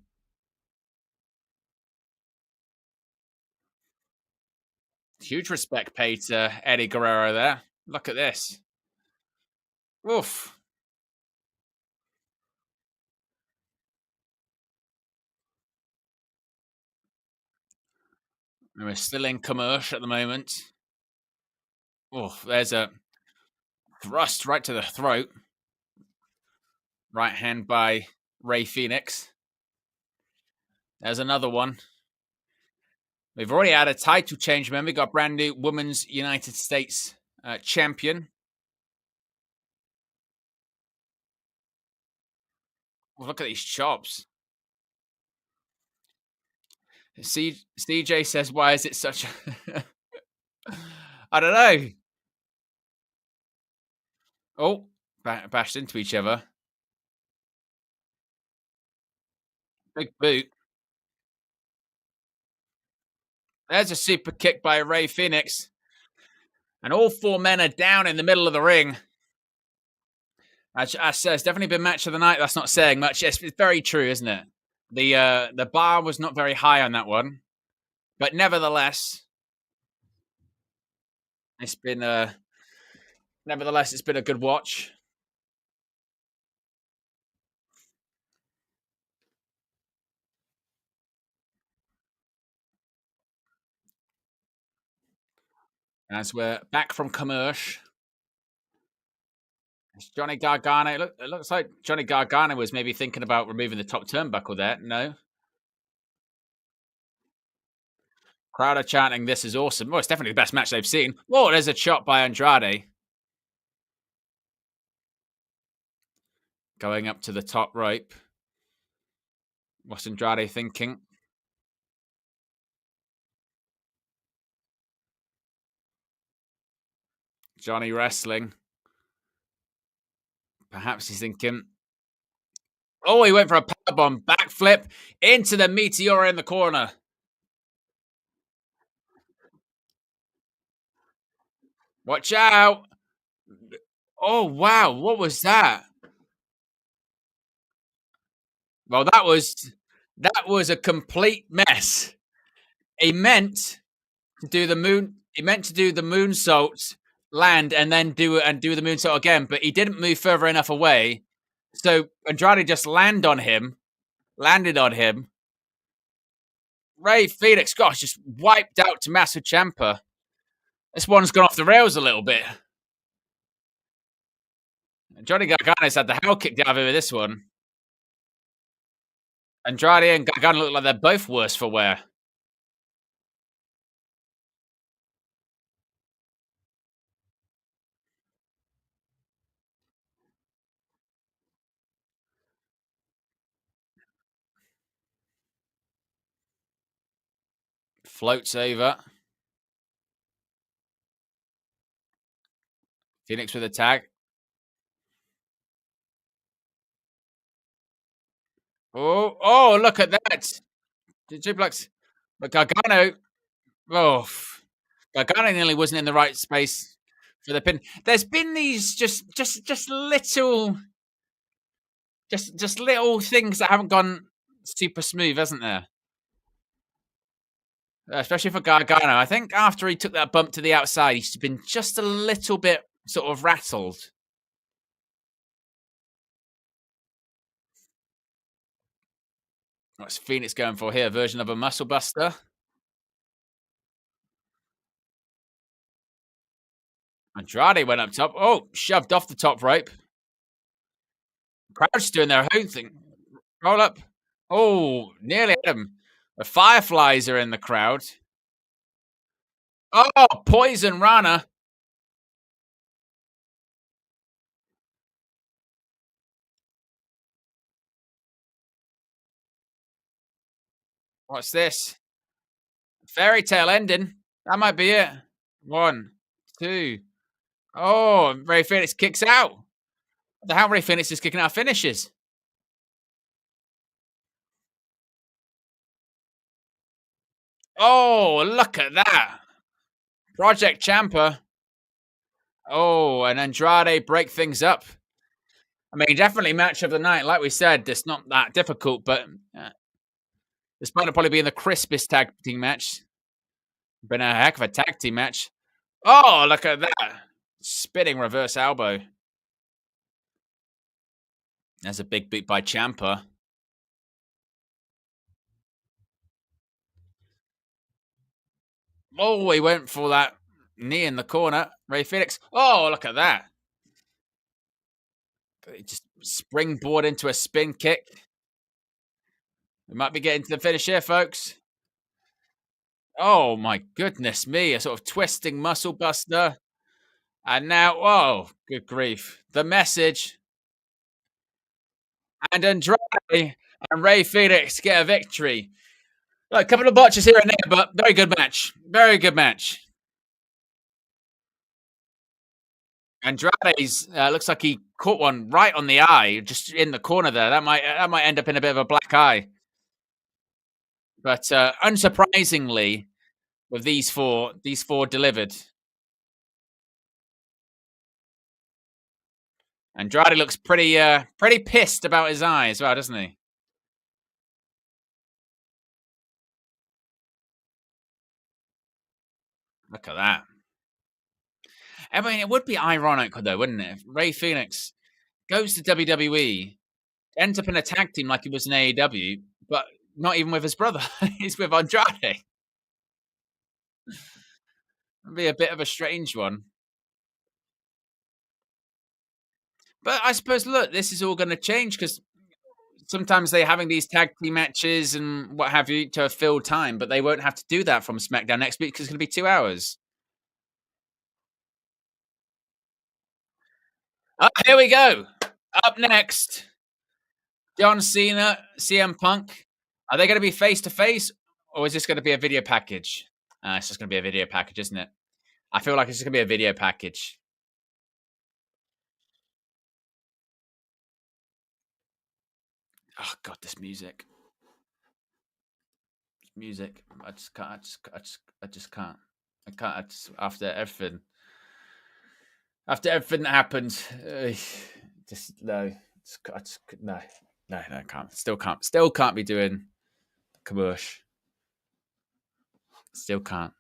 Huge respect paid to Eddie Guerrero there. Look at this. Oof. And we're still in commercial at the moment. Oh, there's a thrust right to the throat. Right hand by Rey Fenix. There's another one. We've already had a title change, remember? We got brand new Women's United States champion. Oh, look at these chops. CJ says, why is it such a... I don't know. Oh, bashed into each other. Big boot. There's a super kick by Rey Fenix. And all 4 men are down in the middle of the ring. I said, it's definitely been match of the night. That's not saying much. It's very true, isn't it? The bar was not very high on that one. But nevertheless, it's been a good watch. As we're back from commercial. It's Johnny Gargano. It looks like Johnny Gargano was maybe thinking about removing the top turnbuckle there. No. Crowd are chanting, this is awesome. Well, it's definitely the best match they've seen. Oh, there's a chop by Andrade. Going up to the top rope. What's Andrade thinking? Johnny wrestling. Perhaps he's thinking... Oh, he went for a powerbomb backflip into the Meteora in the corner. Watch out. Oh, wow. What was that? Well, that was a complete mess. He meant to do the moonsault, land, and then do the moonsault again, but he didn't move further enough away. So Andrade just landed on him. Rey Fenix, gosh, just wiped out Tommaso Ciampa. This one's gone off the rails a little bit. Johnny Gargano's had the hell kicked out of him with this one. Andrade and Gargano look like they're both worse for wear. Floats over. Phoenix with a tag. Oh, look at that. Duplex. But Gargano, Gargano nearly wasn't in the right space for the pin. There's been these just little things that haven't gone super smooth, hasn't there? Especially for Gargano. I think after he took that bump to the outside, he's been just a little bit sort of rattled. What's Phoenix going for here? Version of a muscle buster. Andrade went up top. Oh, shoved off the top rope. Crowd's doing their own thing. Roll up. Oh, nearly hit him. The Fireflies are in the crowd. Oh, Poison Rana. What's this? Fairy tale ending. That might be it. 1, 2. Oh, Rey Fenix kicks out. The hell Rey Fenix is kicking out finishes. Oh, look at that. Project Ciampa Oh, and Andrade break things up. I mean, definitely match of the night. Like we said, it's not that difficult, but despite it probably being the crispest tag team match, been a heck of a tag team match. Oh, look at that. Spinning reverse elbow. That's a big beat by Ciampa. Oh, he went for that knee in the corner. Ray Phoenix. Oh, look at that. He just springboard into a spin kick. We might be getting to the finish here, folks. Oh, my goodness me. A sort of twisting muscle buster. And now, oh, good grief. The message. And Andrade and Ray Phoenix get a victory. Look, a couple of botches here and there, but very good match. Very good match. Andrade's looks like he caught one right on the eye, just in the corner there. That might end up in a bit of a black eye. But unsurprisingly, with these four delivered. Andrade looks pretty pissed about his eye as well, doesn't he? Look at that. I mean, it would be ironic, though, wouldn't it? If Ray Phoenix goes to WWE, ends up in a tag team like he was in AEW, but not even with his brother. He's with Andrade. It'd be a bit of a strange one. But I suppose, look, this is all going to change because sometimes they're having these tag team matches and what have you to fill time, but they won't have to do that from SmackDown next week because it's going to be 2 hours. Oh, here we go. Up next, John Cena, CM Punk. Are they going to be face to face, or is this going to be a video package? It's just going to be a video package, isn't it? I feel like it's just going to be a video package. Oh God, this music. Music. I just can't. I just can't. I can't. After everything that happened, just no. No. I can't. Still can't be doing commercial. Still can't.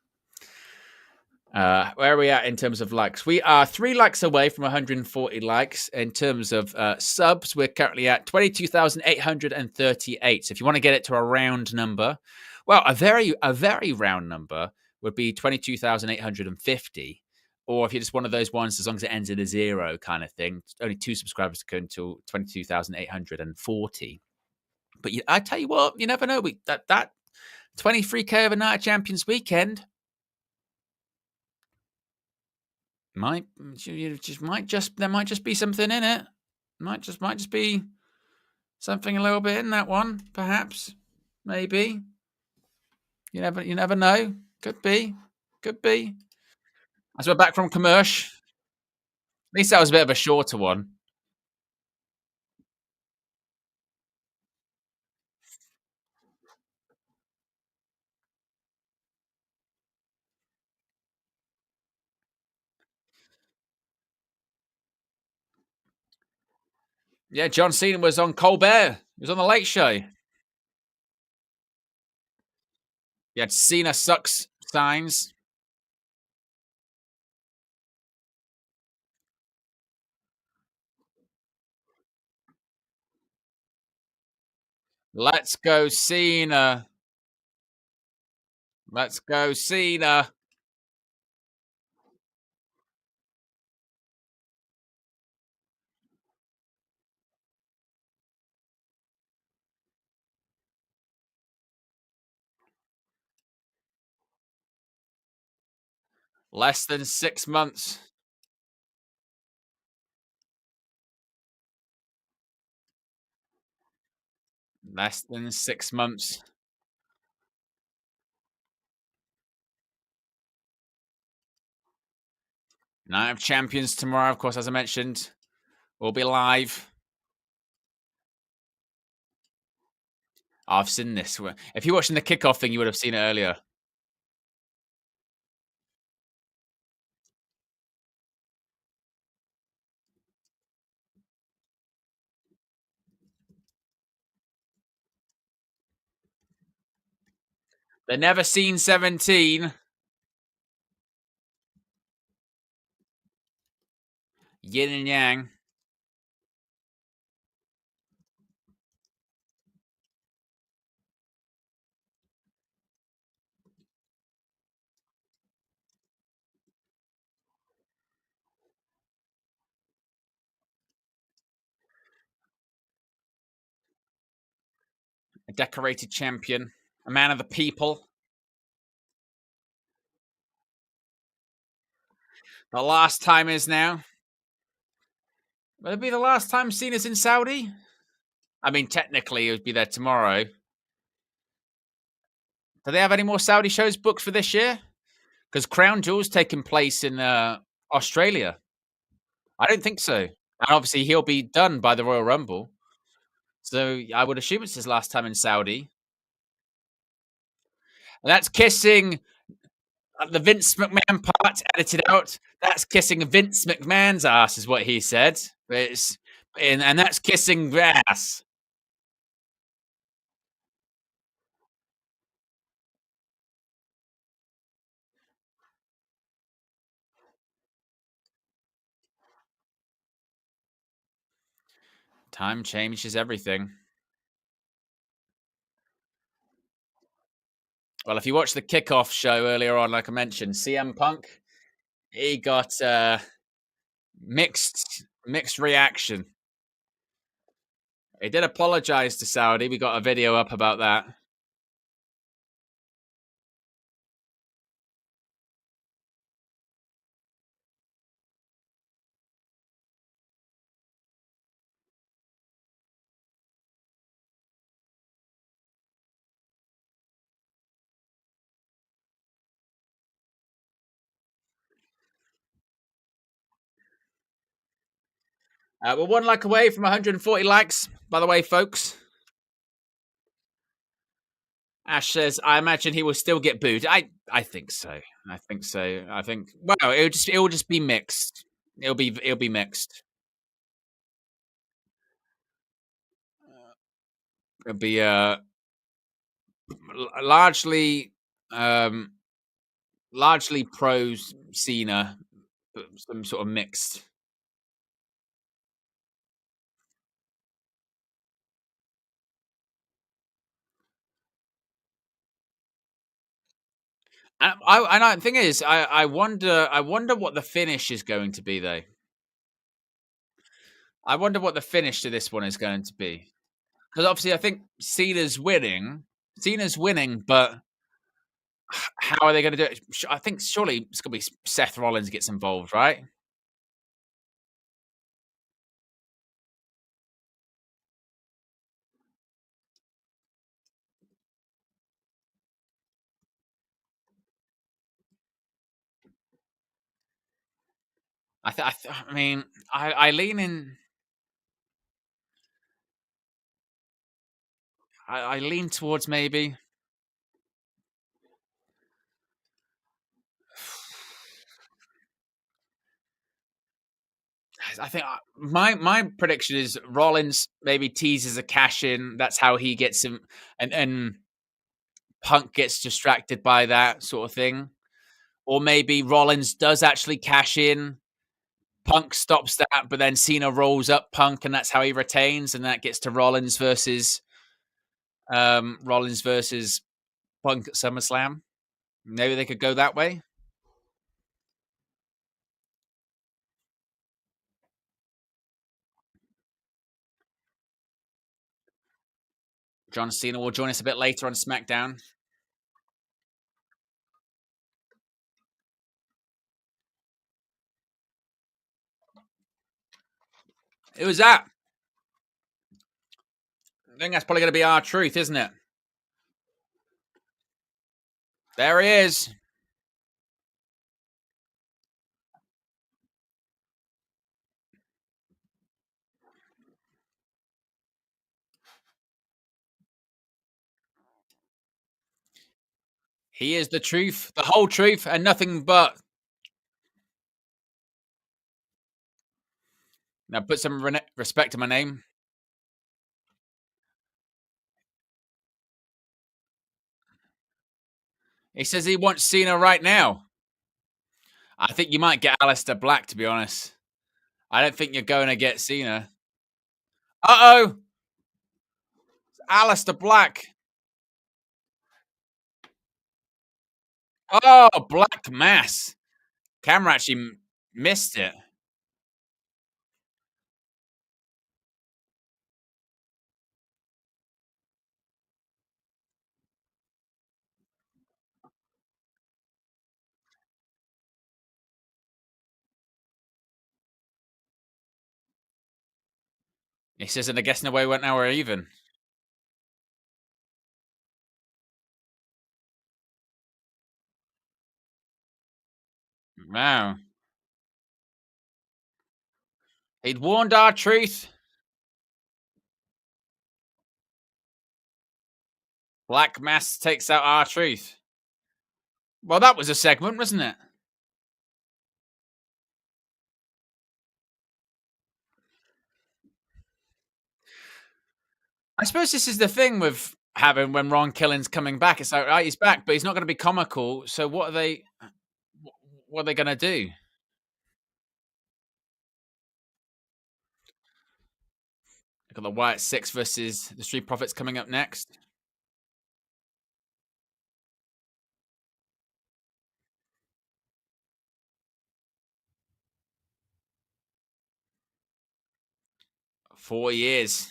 Where are we at in terms of likes? We are 3 likes away from 140 likes. In terms of subs, we're currently at 22,838. So if you want to get it to a round number, well, a very round number would be 22,850. Or if you're just one of those ones, as long as it ends in a 0 kind of thing, only 2 subscribers to go until 22,840. But I tell you what, you never know. That 23K of a Night of Champions weekend there might just be something in it. Might just be something a little bit in that one, perhaps, maybe. You never know. Could be. As we're back from commercial, at least that was a bit of a shorter one. Yeah, John Cena was on Colbert. He was on the Late Show. He had Cena sucks signs. Let's go, Cena. Let's go, Cena. Less than 6 months. Less than 6 months. Night of Champions tomorrow, of course, as I mentioned. We'll be live. I've seen this. If you're watching the kickoff thing, you would have seen it earlier. The never seen 17. Yin and yang. A decorated champion. A man of the people. The last time is now. Will it be the last time Cena's in Saudi? I mean, technically, it would be there tomorrow. Do they have any more Saudi shows booked for this year? Because Crown Jewel's taking place in Australia. I don't think so. And obviously, he'll be done by the Royal Rumble. So I would assume it's his last time in Saudi. And that's kissing the Vince McMahon part edited out. That's kissing Vince McMahon's ass, is what he said. And that's kissing grass. Time changes everything. Well, if you watch the kickoff show earlier on, like I mentioned, CM Punk, he got mixed reaction. He did apologize to Saudi. We got a video up about that. We're 1 like away from 140 likes, by the way, folks. Ash says, I imagine he will still get booed. I think so. I think well, it will just be mixed. It'll be mixed. It'll be largely pro Cena, but some sort of mixed. And the thing is, I wonder what the finish is going to be, though. I wonder what the finish to this one is going to be, because obviously I think Cena's winning, but how are they going to do it? I think surely it's going to be Seth Rollins gets involved, right? I mean, I lean in. I lean towards maybe. I think my prediction is Rollins maybe teases a cash in. That's how he gets him, and Punk gets distracted by that sort of thing. Or maybe Rollins does actually cash in. Punk stops that, but then Cena rolls up Punk, and that's how he retains, and that gets to Rollins versus Punk at SummerSlam. Maybe they could go that way. John Cena will join us a bit later on SmackDown. Who was that? I think that's probably going to be R-Truth, isn't it? There he is. He is the truth, the whole truth, and nothing but. Now put some respect to my name. He says he wants Cena right now. I think you might get Aleister Black, to be honest. I don't think you're going to get Cena. Uh-oh! Aleister Black. Oh, Black Mass. Camera actually missed it. He says, and I guess in a way went now we're even. Wow. He'd warned our truth. Black Mass takes out our truth. Well, that was a segment, wasn't it? I suppose this is the thing with having when Ron Killing's coming back. It's like, right, he's back, but he's not going to be comical. So what are they going to do? Look at the Wyatt Six versus the Street Profits coming up next. $4 years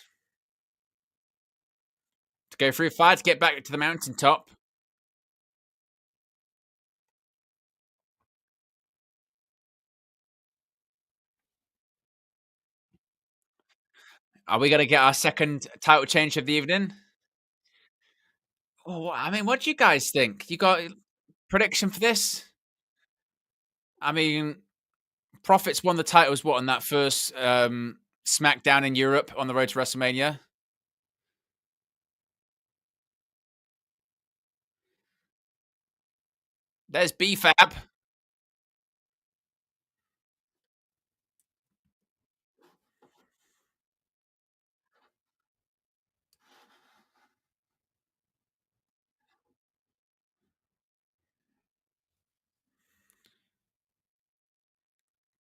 to go through fire to get back to the mountaintop. Are we going to get our second title change of the evening? Oh, I mean, what do you guys think? You got a prediction for this? I mean, Profits won the titles, what, on that first SmackDown in Europe on the road to WrestleMania? There's BFAB.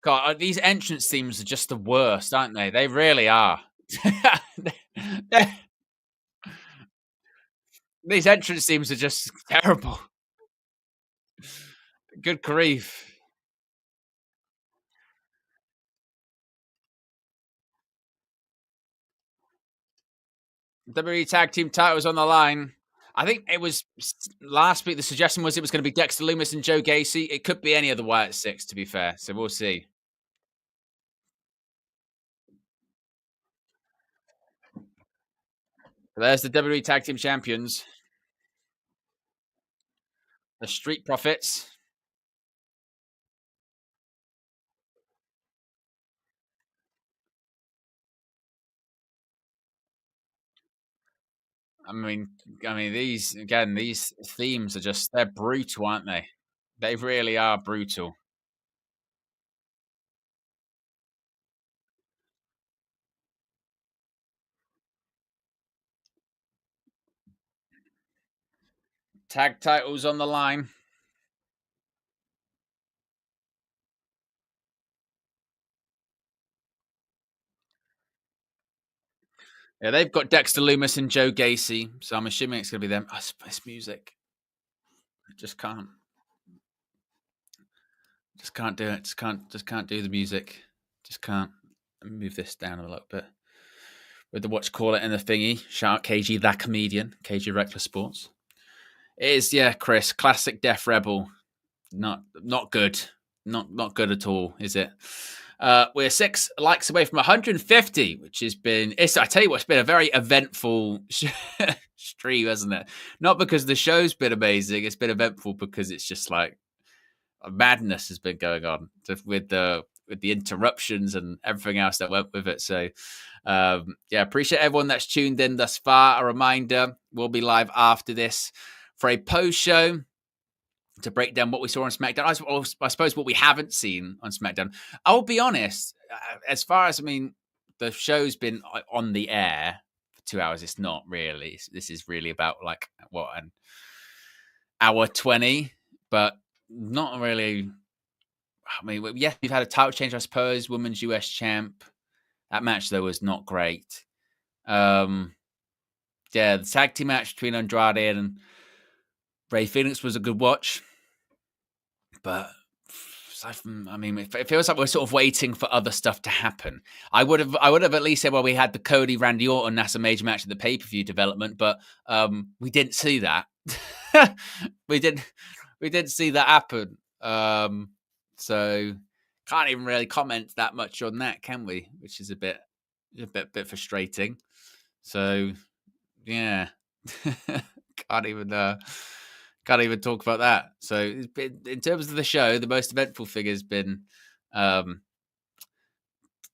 God, these entrance themes are just the worst, aren't they? They really are. These entrance themes are just terrible. Good grief. WWE Tag Team titles on the line. I think it was last week. The suggestion was it was going to be Dexter Lumis and Joe Gacy. It could be any of the Wyatt Six, to be fair. So we'll see. There's the WWE Tag Team Champions. The Street Profits. I mean, these themes are they're brutal, aren't they? They really are brutal. Tag titles on the line. Yeah, they've got Dexter Lumis and Joe Gacy, so I'm assuming it's going to be them. Oh, it's music. I just can't do it. Just can't do the music. Just can't. Let me move this down a little bit. With the watch call it and the thingy. Shout out KG, that comedian. KG Reckless Sports. It is, yeah, Chris. Classic Def Rebel. Not good. Not good at all, is it? We're 6 likes away from 150, which has been. I tell you what, it's been a very eventful stream, hasn't it? Not because the show's been amazing. It's been eventful because it's just like madness has been going on with the interruptions and everything else that went with it. So, yeah, appreciate everyone that's tuned in thus far. A reminder: we'll be live after this for a post show to break down what we saw on SmackDown. I suppose what we haven't seen on SmackDown. I'll be honest, as far as, the show's been on the air for 2 hours. It's not really. This is really about like what hour 20, but not really. I mean, yes, we've had a title change, I suppose. Women's US champ. That match though was not great. Yeah, the tag team match between Andrade and Ray Phoenix was a good watch, but aside from, I mean, it feels like we're sort of waiting for other stuff to happen. I would have at least said, well, we had the Cody Randy Orton, that's a major match at the pay per view development, but we didn't see that. we didn't see that happen. So can't even really comment that much on that, can we? Which is a bit frustrating. So yeah, can't even talk about that. So in terms of the show, the most eventful thing has been the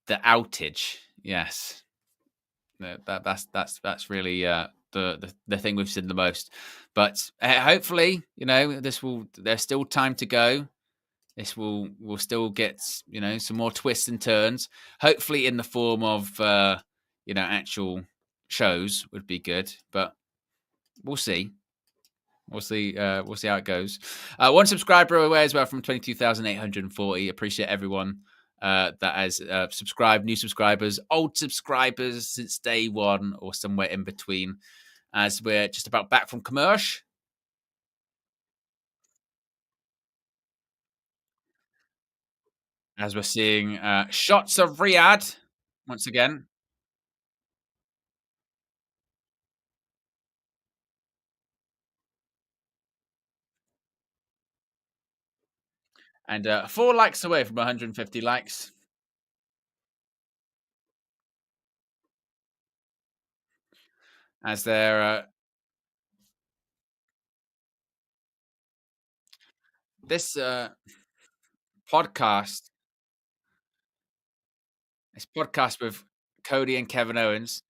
outage. Yes, that's really the thing we've seen the most. But hopefully, there's still time to go. This will still get some more twists and turns. Hopefully, in the form of actual shows would be good. But we'll see. We'll see how it goes. One subscriber away as well from 22,840. Appreciate everyone that has subscribed. New subscribers, old subscribers since day one, or somewhere in between. As we're just about back from commercial. As we're seeing shots of Riyadh once again. And 4 likes away from 150 likes. As they're this podcast, with Cody and Kevin Owens.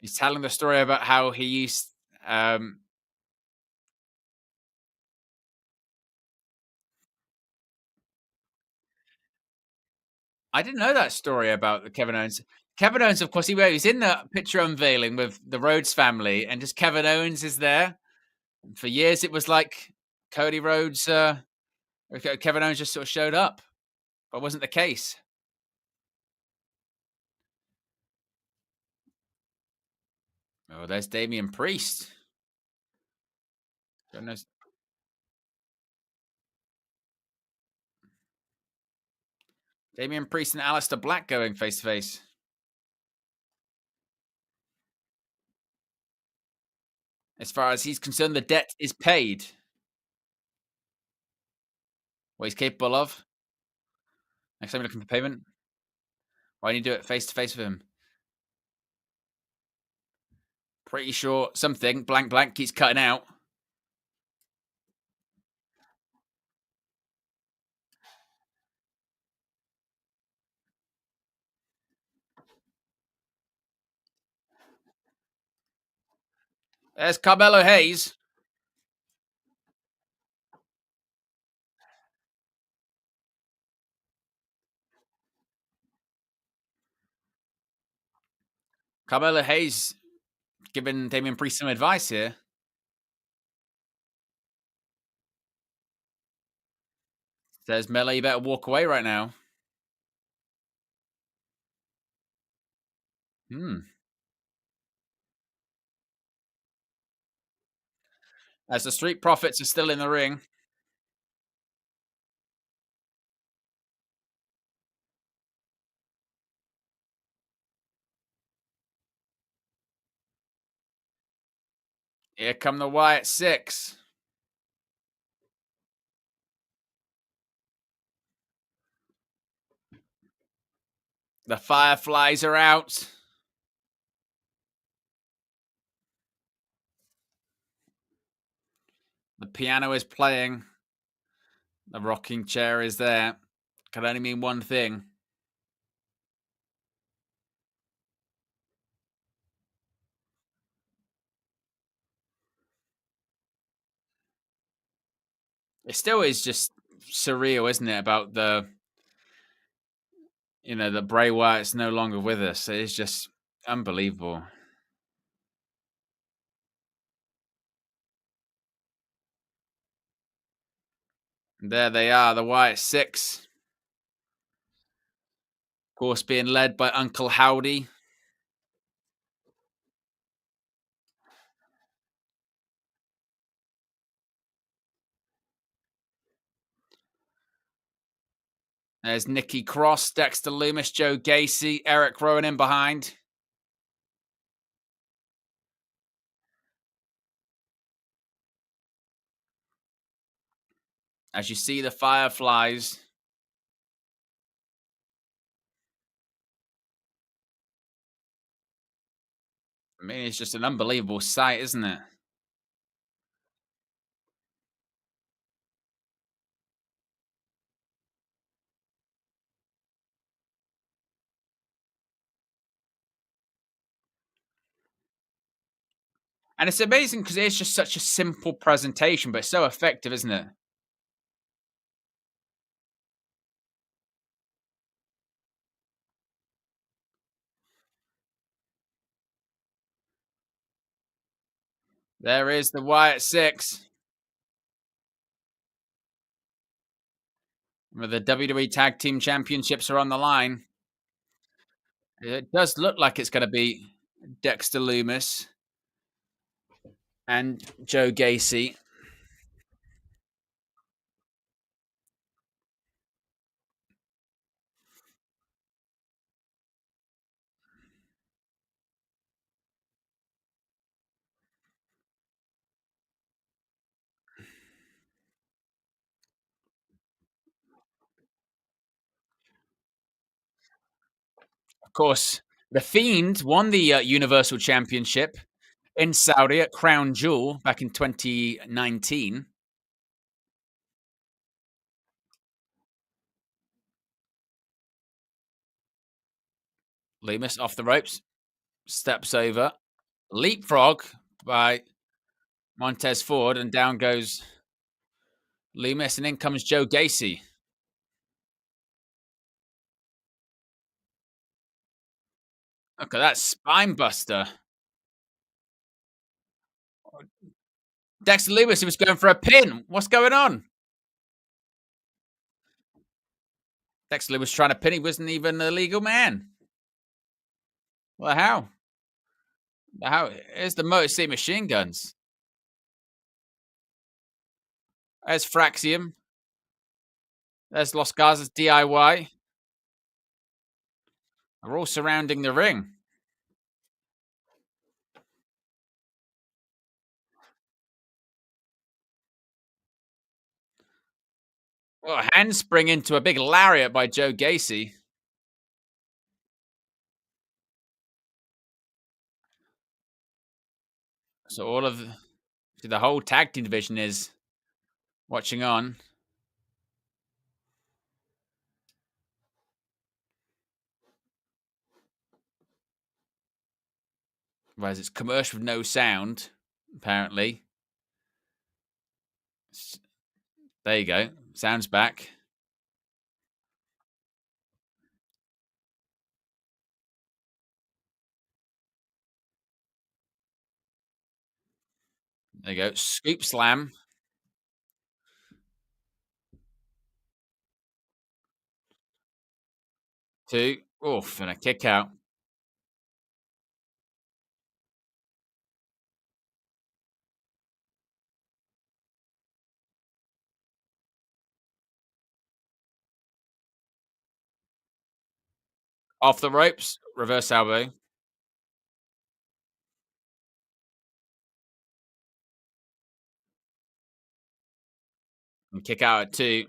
He's telling the story about how he used. I didn't know that story about Kevin Owens. Kevin Owens, of course, he was in the picture unveiling with the Rhodes family, and just Kevin Owens is there. For years, it was like Cody Rhodes, Kevin Owens just sort of showed up, but wasn't the case. Oh, there's Damian Priest. Goodness. Damian Priest and Aleister Black going face to face. As far as he's concerned, the debt is paid. What he's capable of. Next time you're looking for payment, why don't you do it face to face with him? Pretty sure something blank blank keeps cutting out. There's Carmelo Hayes. Carmelo Hayes giving Damian Priest some advice here. Says, Melo, you better walk away right now. As the Street Profits are still in the ring. Here come the Wyatt Six. The Fireflies are out. The piano is playing. The rocking chair is there. Can only mean one thing. It still is just surreal, isn't it? About the the Bray Wyatt's no longer with us. It is just unbelievable. And there they are, the Wyatt Six. Of course, being led by Uncle Howdy. There's Nikki Cross, Dexter Lumis, Joe Gacy, Eric Rowan in behind. As you see the Fireflies. I mean, it's just an unbelievable sight, isn't it? And it's amazing because it's just such a simple presentation, but it's so effective, isn't it? There is the Wyatt Six. The WWE Tag Team Championships are on the line. It does look like it's going to be Dexter Lumis and Joe Gacy. Of course, The Fiend won the Universal Championship in Saudi at Crown Jewel back in 2019. Lumis off the ropes, steps over, leapfrog by Montez Ford, and down goes Lumis, and in comes Joe Gacy. Look at that spine buster. Dexter Lumis, he was going for a pin. What's going on? Dexter Lumis trying to pin. He wasn't even a legal man. Well, how? How? Here's the Motor City Machine Guns. There's Fraxium. There's Los Garzas DIY. They're all surrounding the ring. Well, a handspring into a big lariat by Joe Gacy. So all of the whole tag team division is watching on. Whereas it's commercial with no sound, apparently. There you go. Sound's back. There you go. Scoop slam. Two. Oof, and a kick out. Off the ropes. Reverse elbow. And kick out at two.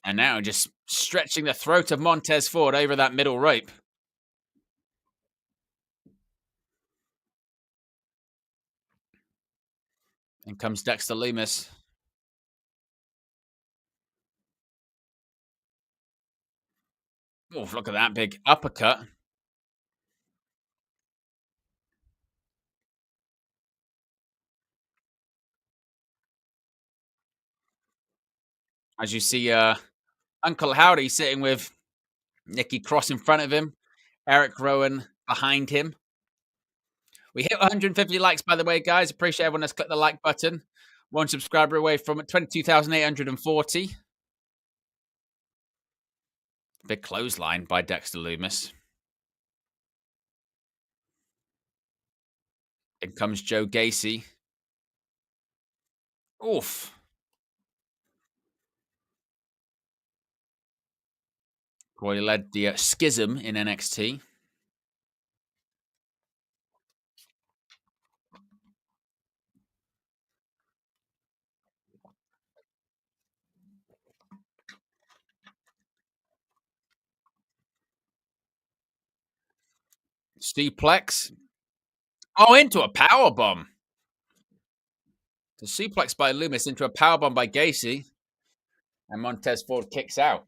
And now just stretching the throat of Montez Ford over that middle rope. And comes Dexter Lumis. Oh, look at that big uppercut. As you see, Uncle Howdy sitting with Nikki Cross in front of him, Eric Rowan behind him. We hit 150 likes, by the way, guys. Appreciate everyone that's clicked the like button. One subscriber away from 22,840. Big clothesline by Dexter Lumis. In comes Joe Gacy. Oof. Roy led the schism in NXT. Suplex. Oh, into a powerbomb. The suplex by Lumis into a powerbomb by Gacy. And Montez Ford kicks out.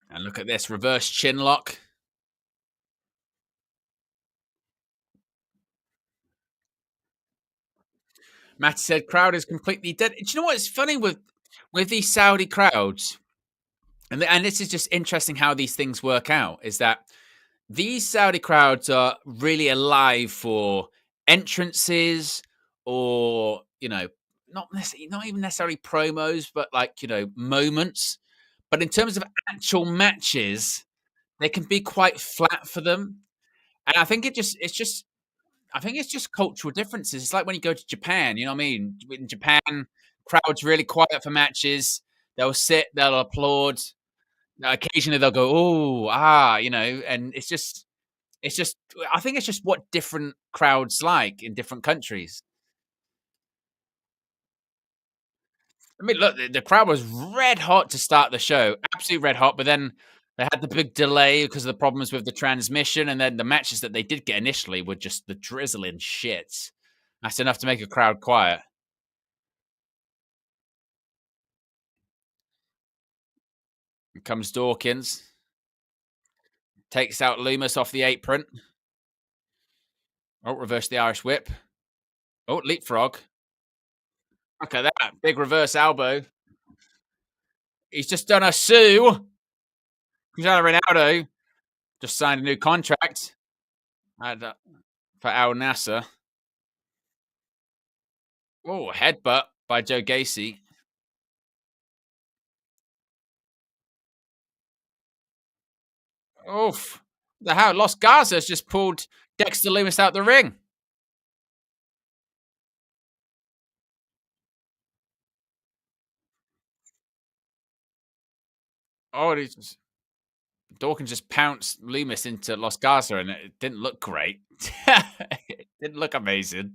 And look at this reverse chin lock. Matt said crowd is completely dead. Do you know what's funny with these Saudi crowds? And this is just interesting how these things work out, is that these Saudi crowds are really alive for entrances or, not even necessarily promos, but like, moments. But in terms of actual matches, they can be quite flat for them. And I think I think it's just cultural differences. It's like when you go to Japan, you know what I mean? In Japan, crowd's really quiet for matches. They'll sit, they'll applaud. Occasionally they'll go, oh, and it's just, I think it's just what different crowds like in different countries. I mean, look, the crowd was red hot to start the show, absolutely red hot, but then they had the big delay because of the problems with the transmission, and then the matches that they did get initially were just the drizzling shit. That's enough to make a crowd quiet. Here comes Dawkins. Takes out Lumis off the apron. Oh, reverse the Irish whip. Oh, leapfrog. Look at that. Big reverse elbow. He's just done a sue. Cristiano Ronaldo just signed a new contract for Al Nasser. Oh, headbutt by Joe Gacy. Oof. The how Los Garza's just pulled Dexter Lumis out the ring. Oh, Dawkins just pounced Lumis into Los Garza, and it didn't look great. It didn't look amazing.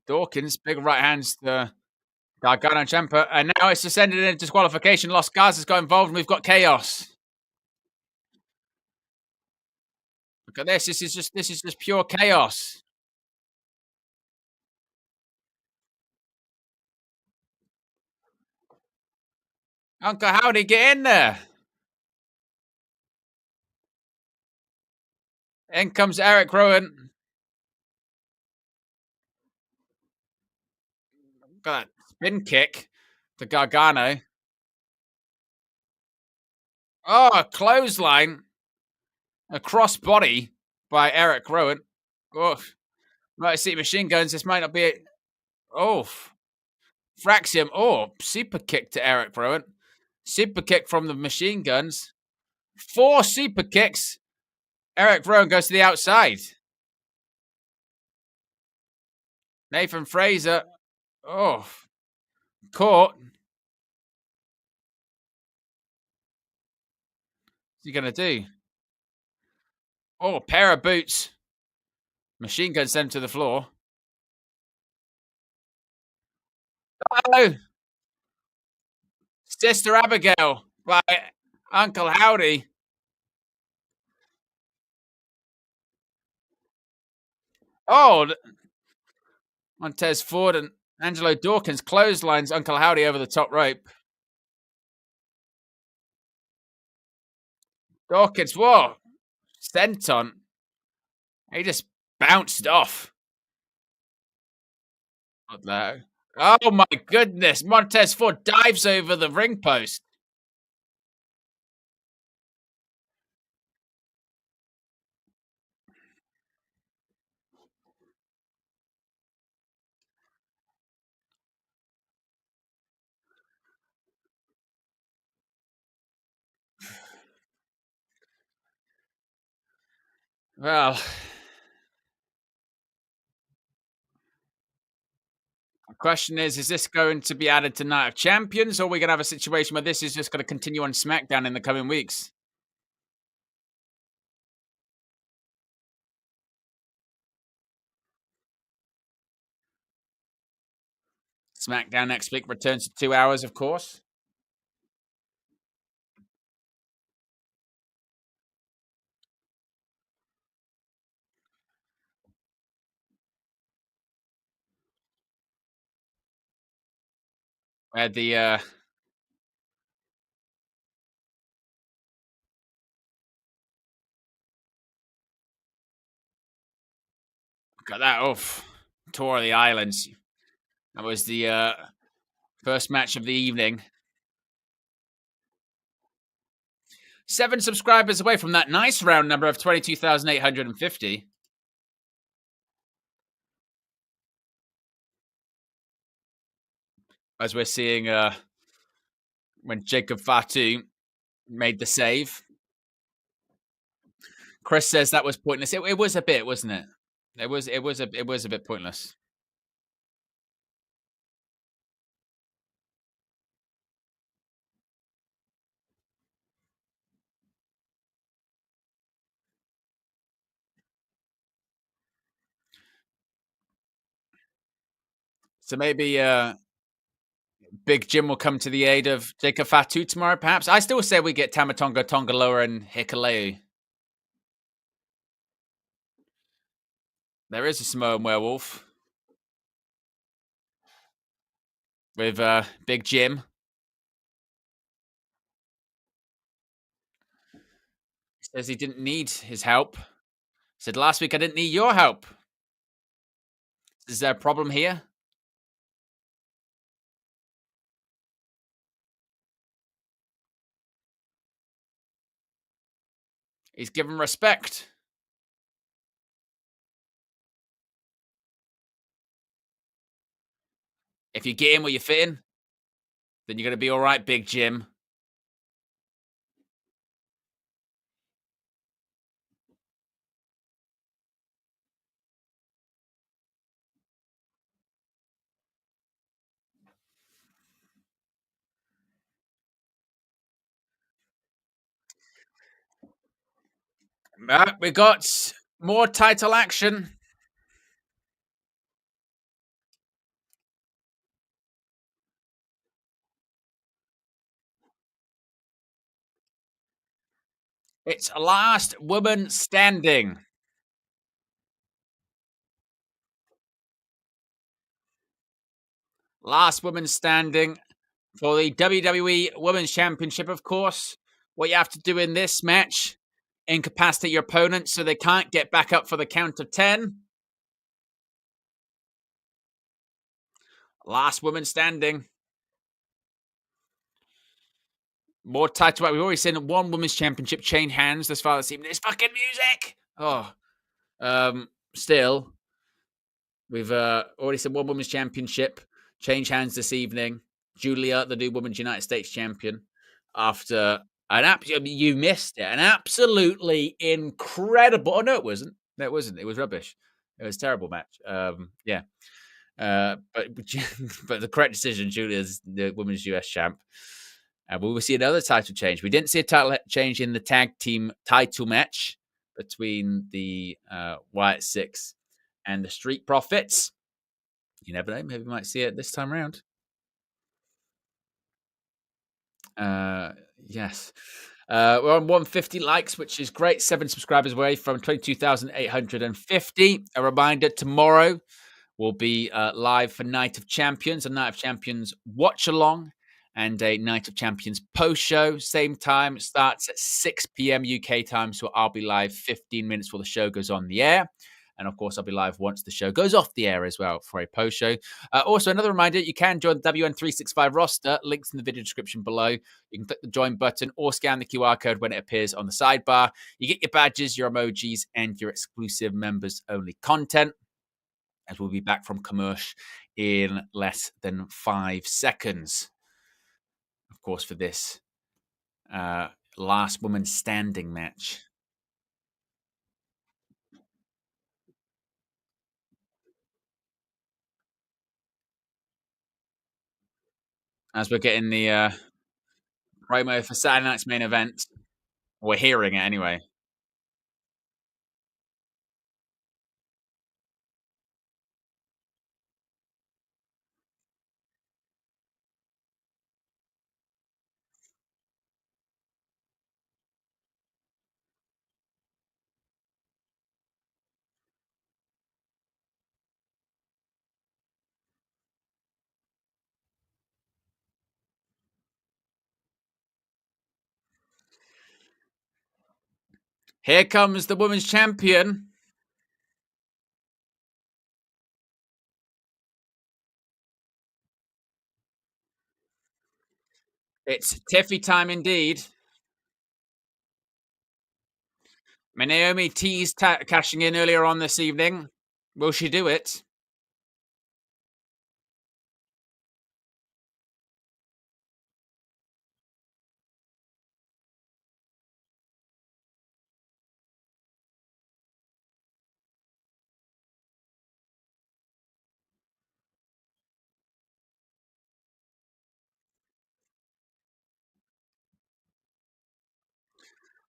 Dawkins, big right hands to Gargano and Ciampa, and now it's descended into disqualification. Los Garza's got involved, and we've got chaos. Look at this. This is just pure chaos. Uncle Howdy, get in there. In comes Eric Rowan. Got that spin kick to Gargano. Oh, a clothesline. A crossbody by Eric Rowan. Oh, right, see machine guns. This might not be it. Oh, fracks him. Oh, super kick to Eric Rowan. Super kick from the machine guns. 4 super kicks. Eric Rowan goes to the outside. Nathan Fraser. Oh, caught. What's he going to do? Oh, pair of boots. Machine gun sent to the floor. Oh, Sister Abigail by Uncle Howdy. Oh, Montez Ford and Angelo Dawkins clotheslines Uncle Howdy over the top rope. Dawkins, whoa. Senton. He just bounced off. What the? Oh my goodness. Montez Ford dives over the ring post. Well, the question is this going to be added to Night of Champions, or are we going to have a situation where this is just going to continue on SmackDown in the coming weeks? SmackDown next week returns to 2 hours, of course. Where the got that off. Tour of the Islands. That was the first match of the evening. 7 subscribers away from that nice round number of 22,850. As we're seeing when Jacob Fatu made the save. Chris says that was pointless. It was a bit, wasn't it? It was a bit pointless. So maybe Big Jim will come to the aid of Jacob Fatu tomorrow, perhaps. I still say we get Tamatonga, Tongaloa, and Hikaleu. There is a Samoan werewolf with Big Jim. He says he didn't need his help. He said last week I didn't need your help. Is there a problem here? He's given respect. If you get in where you fit in, then you're going to be all right, Big Jim. We got more title action. It's last woman standing. Last woman standing for the WWE Women's Championship, of course. What you have to do in this match, incapacitate your opponent so they can't get back up for the count of 10. Last woman standing. More title. We've already seen one women's championship change hands this far this evening. This fucking music. Still, we've already seen one women's championship change hands this evening. Julia, the new Women's United States champion, after you missed it. An absolutely incredible. Oh no, it wasn't. No, it wasn't. It was rubbish. It was a terrible match. Yeah. But the correct decision, Julia's the women's US champ. We will see another title change. We didn't see a title change in the tag team title match between the Wyatt Six and the Street Profits. You never know. Maybe we might see it this time around. Yes. We're on 150 likes, which is great. 7 subscribers away from 22,850. A reminder, tomorrow will be live for Night of Champions, a Night of Champions watch-along. and a Night of Champions post show. Same time, it starts at 6 p.m. UK time. So I'll be live 15 minutes before the show goes on the air. And of course, I'll be live once the show goes off the air as well for a post show. Also, another reminder, you can join the WN365 roster. Links in the video description below. You can click the join button or scan the QR code when it appears on the sidebar. You get your badges, your emojis, and your exclusive members-only content. As we'll be back from commercial in less than 5 seconds. Of course, for this last woman standing match. As we're getting the promo for Saturday night's main event. We're hearing it anyway. Here comes the women's champion. It's Tiffy time indeed. Naomi teased cashing in earlier on this evening. Will she do it?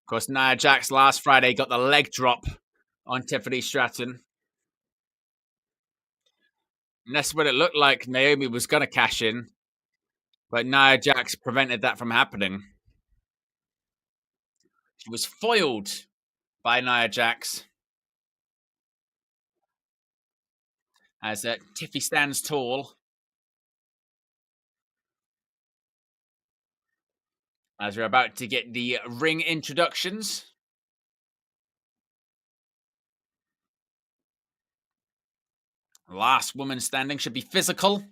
Of course, Nia Jax last Friday got the leg drop on Tiffany Stratton. And that's what it looked like Naomi was going to cash in. But Nia Jax prevented that from happening. She was foiled by Nia Jax. As Tiffy stands tall. As we're about to get the ring introductions. Last woman standing should be physical.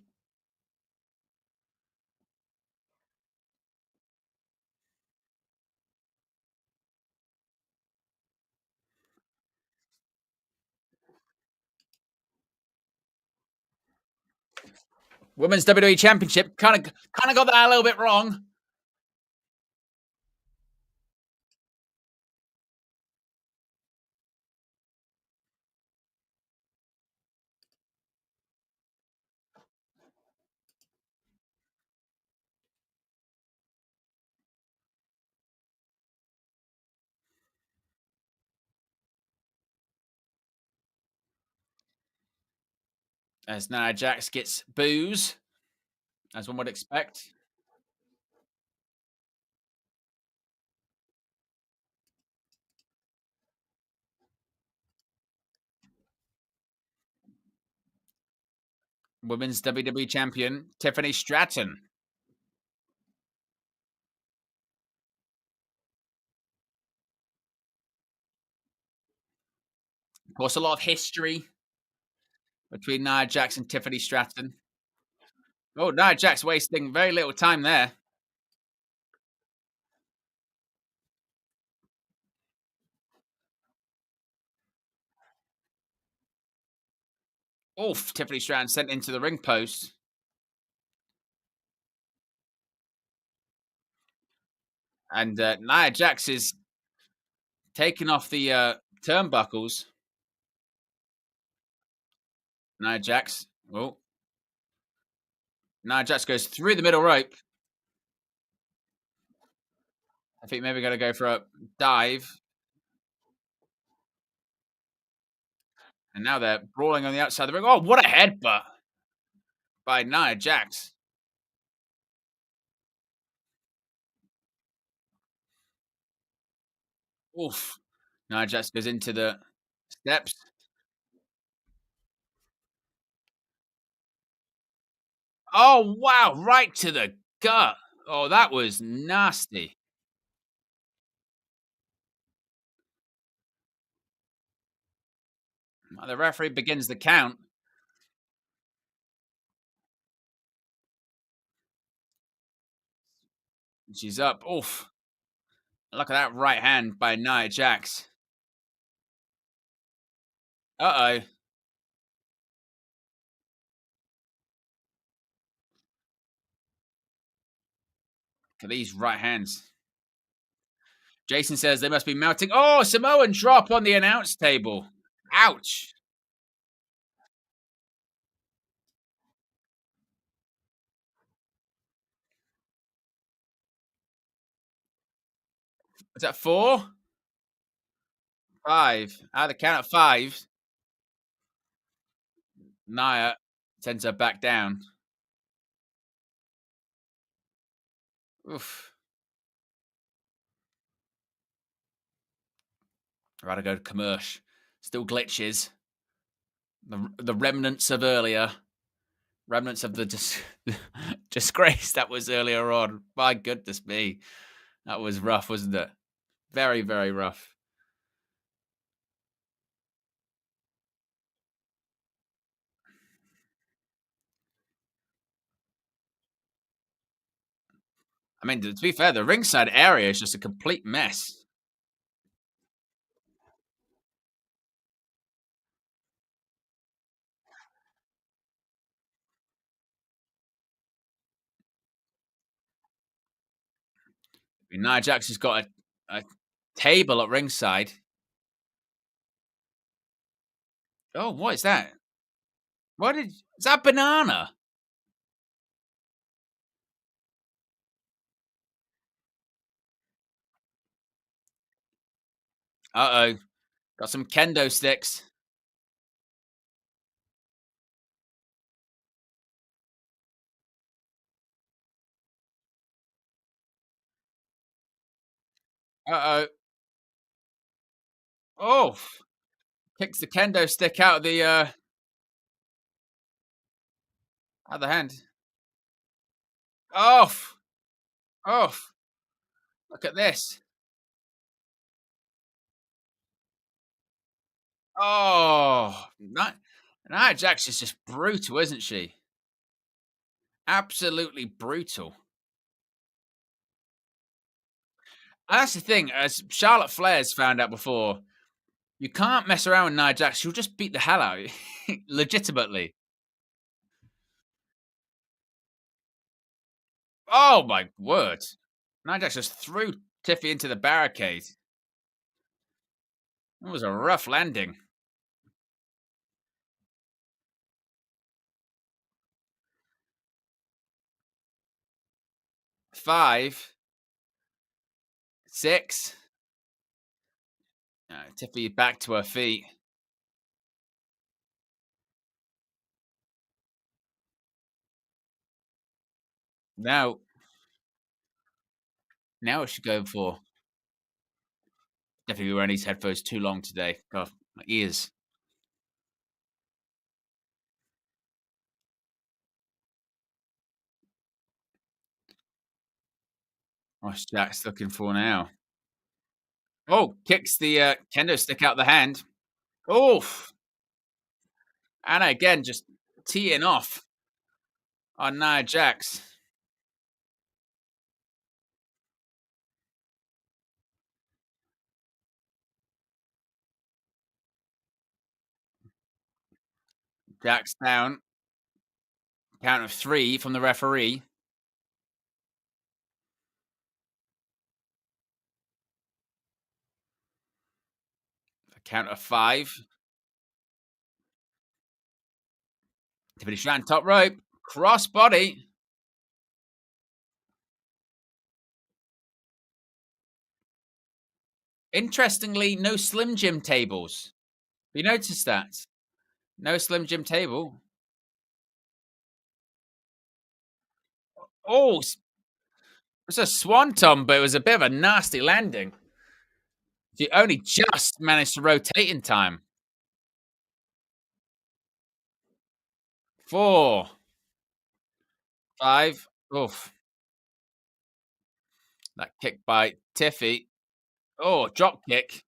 Women's WWE Championship. Kind of got that a little bit wrong. As Nia Jax gets boos, as one would expect. Women's WWE Champion, Tiffany Stratton. Of course, a lot of history between Nia Jax and Tiffany Stratton. Oh, Nia Jax wasting very little time there. Oof, Tiffany Stratton sent into the ring post. And Nia Jax is taking off the turnbuckles. Nia Jax. Oh. Nia Jax goes through the middle rope. I think maybe got to go for a dive. And now they're brawling on the outside of the ring. Oh, what a headbutt by Nia Jax. Oof. Nia Jax goes into the steps. Oh, wow. Right to the gut. Oh, that was nasty. The referee begins the count. She's up. Oof. Look at that right hand by Nia Jax. Uh-oh. Look at these right hands. Jason says they must be melting. Oh, Samoan drop on the announce table. Ouch. Is that 4? 5. Out of the count of 5. Nia sends her back down. Oof. I'd rather go to commercial. Still glitches. The remnants of earlier. Remnants of the disgrace that was earlier on. My goodness me. That was rough, wasn't it? Very, very rough. I mean, to be fair, the ringside area is just a complete mess. Nia Jax has got a table at ringside. Oh, what is that? Is that banana? Uh-oh. Got some kendo sticks. Uh-oh. Oh. Kicks the kendo stick out of the hand. Oh. Oh. Look at this. Oh. Nia Jax is just brutal, isn't she? Absolutely brutal. And that's the thing, as Charlotte Flair's found out before, you can't mess around with Nia Jax. She'll just beat the hell out of you. Legitimately. Oh, my word. Nia Jax just threw Tiffy into the barricade. It was a rough landing. Five. 6. Tiffy back to her feet. Now what's she going for? Definitely wearing these headphones too long today. God, my ears. What's Jax looking for now? Oh, kicks the kendo stick out the hand. Oof. And again, just teeing off on Nia Jax. Jax down. Count of 3 from the referee. A count of 5. Tiffany Stratton, top rope. Cross body. Interestingly, no Slim Jim tables. You noticed that? No Slim Jim table. Oh, it was a swanton, but it was a bit of a nasty landing. She only just managed to rotate in time. 4. 5. Oof. That kick by Tiffy. Oh, drop kick.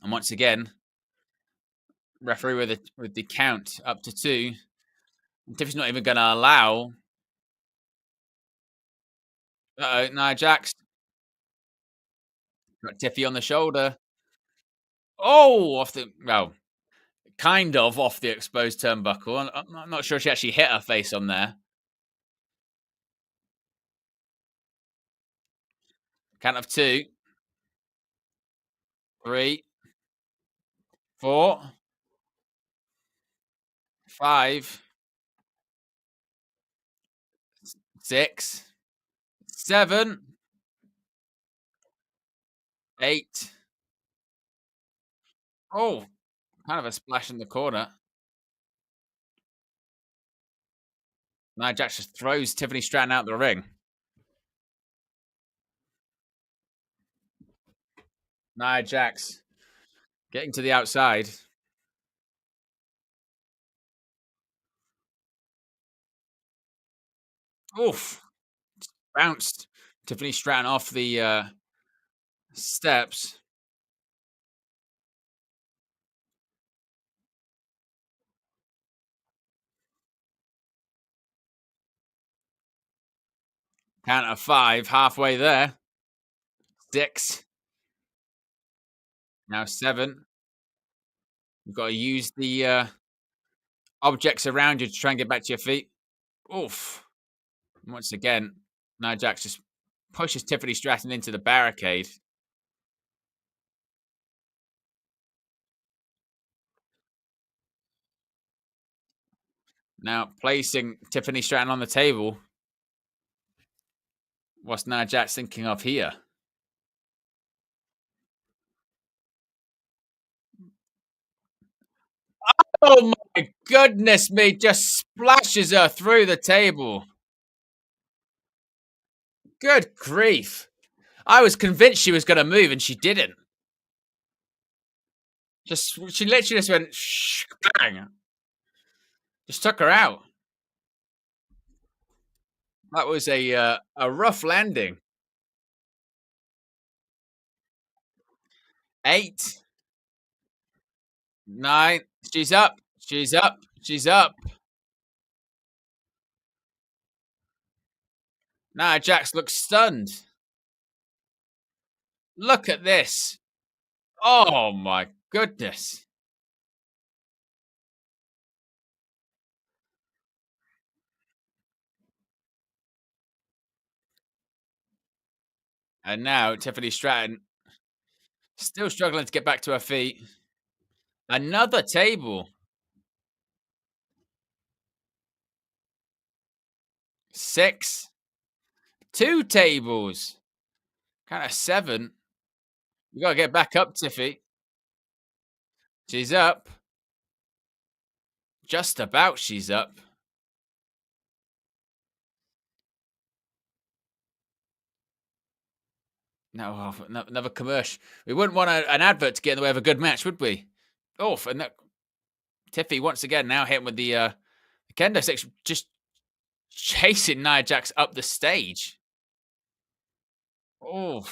And once again, referee with the count up to 2. Tiffy's not even going to allow. Nia Jax. Got Tiffy on the shoulder. Oh, kind of off the exposed turnbuckle. I'm not sure she actually hit her face on there. Count of 2. 3. 4. 5. 6. 7. 8. Oh, kind of a splash in the corner. Nia Jax just throws Tiffany Stratton out the ring. Nia Jax getting to the outside. Oof. Bounced Tiffany Stratton off the steps. Count of 5, halfway there. 6. Now 7. You've got to use the objects around you to try and get back to your feet. Oof. Once again, Nia Jax just pushes Tiffany Stratton into the barricade. Now placing Tiffany Stratton on the table. What's Nia Jax thinking of here? Oh my goodness me, just splashes her through the table. Good grief. I was convinced she was going to move and she didn't. She literally just went bang. Just took her out. That was a rough landing. 8. 9. She's up. She's up. She's up. Nia Jax looks stunned. Look at this. Oh my goodness. And now Tiffany Stratton still struggling to get back to her feet. Another table. 6. 2 tables. Kind of 7. You got to get back up, Tiffy. She's up. Just about she's up. No, another commercial. We wouldn't want an advert to get in the way of a good match, would we? Oh, and Tiffy once again now hitting with the kendo stick, just chasing Nia Jax up the stage. Oh.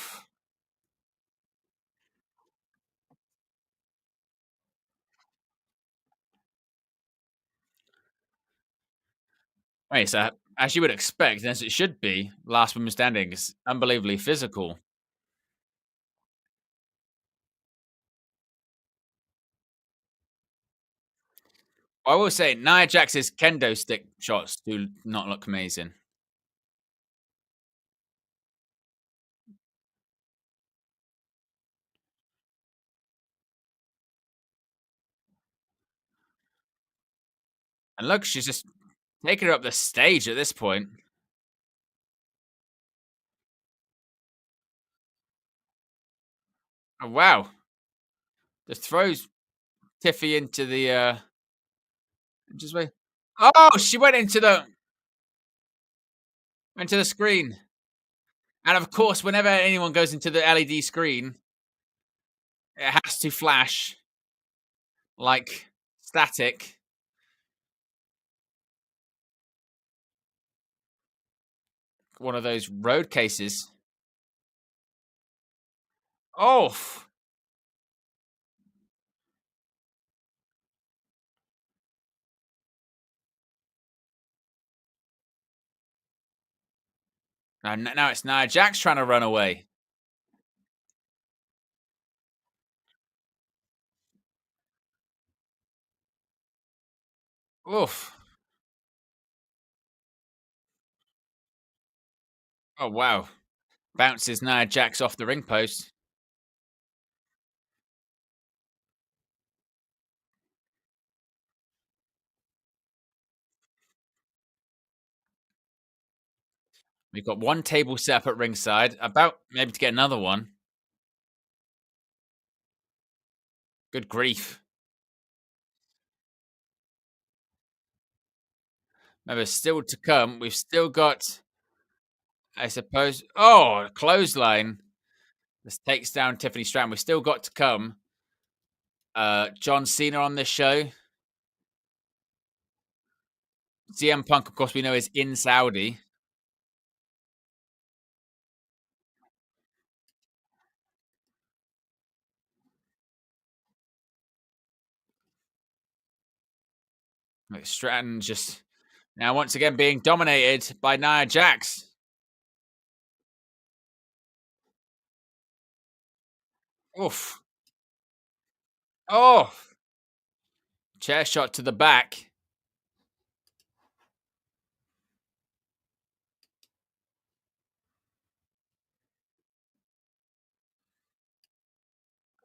Wait, so as you would expect, as it should be, last woman standing is unbelievably physical. I will say, Nia Jax's kendo stick shots do not look amazing. And look, she's just taking her up the stage at this point. Oh, wow. Just throws Tiffy into the just wait. Oh, she went into the screen. And of course, whenever anyone goes into the LED screen, it has to flash like static. one of those road cases. Oh. And now it's Nia Jax trying to run away. Oof. Oh, wow. Bounces Nia Jax off the ring post. We've got one table set up at ringside. About maybe to get another one. Good grief. Remember, still to come. We've still got, I suppose. Oh, a clothesline. This takes down Tiffany Stratton. We've still got to come. John Cena on this show. CM Punk, of course, we know is in Saudi. Stratton just now once again being dominated by Nia Jax. Oof. Oh. Chair shot to the back.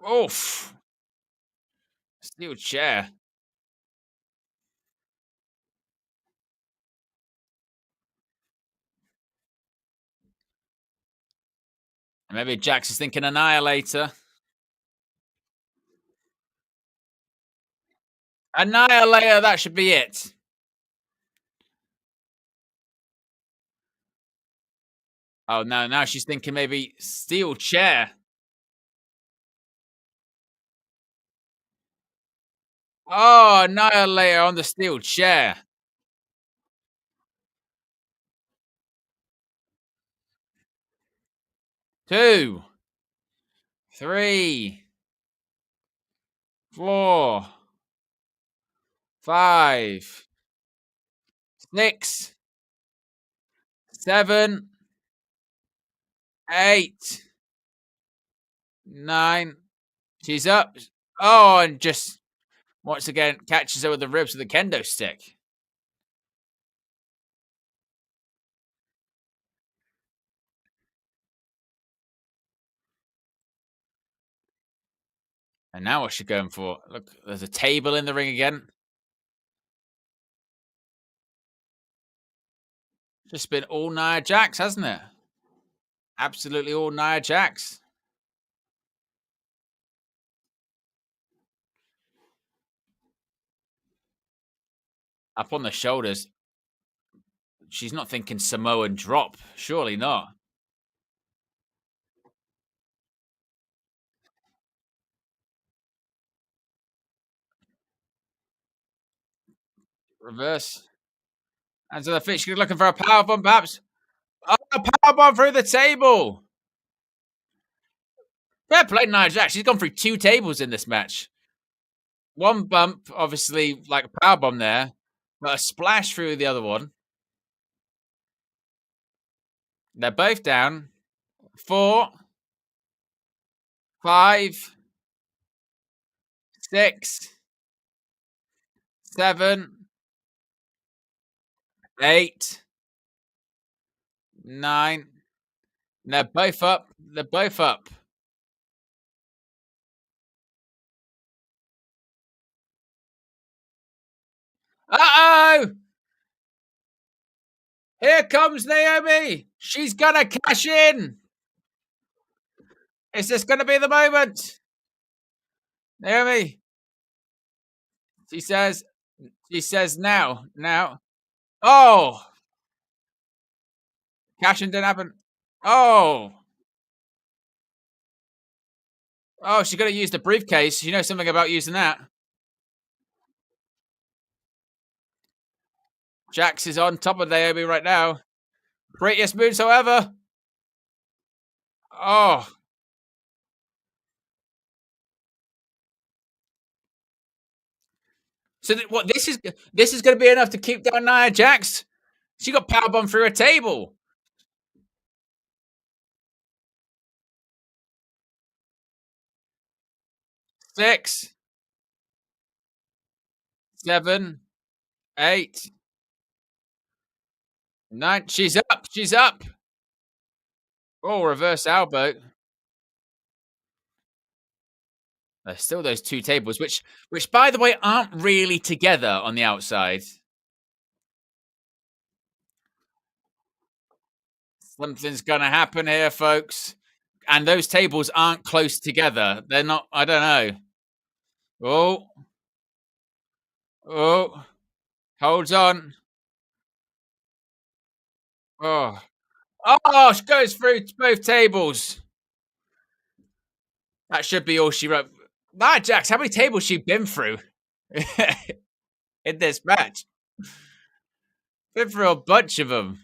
Oof. Steel chair. And maybe Jax is thinking Annihilator. Annihilator, that should be it. Oh, no, now she's thinking maybe steel chair. Oh, Annihilator on the steel chair. Two. 3. 4. 5. 6. 7. 8. 9. She's up. Oh, and just once again catches her with the ribs with a kendo stick. And now what's she going for? Look, there's a table in the ring again. Just been all Nia Jax, hasn't it? Absolutely all Nia Jax. Up on the shoulders. She's not thinking Samoan drop. Surely not. Reverse. And to the feet. She's looking for a powerbomb, perhaps. Oh, a powerbomb through the table. Fair play, Nia Jax. She's gone through 2 tables in this match. One bump, obviously, like a powerbomb there, but a splash through the other one. They're both down. 4. 5. 6. 7. 8. 9. They're both up. They're both up. Uh-oh! Here comes Naomi. She's gonna cash in. Is this gonna be the moment? Naomi. She says now. Oh! Cash in didn't happen. Oh! Oh, she's gonna use the briefcase. You know something about using that. Jax is on top of Naomi right now. Prettiest moves, however. Oh. So what? This is going to be enough to keep down Nia Jax. She got powerbomb through a table. 6, 7, 8, 9. She's up. She's up. Oh, reverse elbow. There's still those two tables, which by the way aren't really together on the outside. Something's gonna happen here, folks. And those tables aren't close together. They're not. I don't know. Oh, oh, holds on. Oh, oh, she goes through both tables. That should be all she wrote. Nia Jax, how many tables she been through in this match? Been through a bunch of them.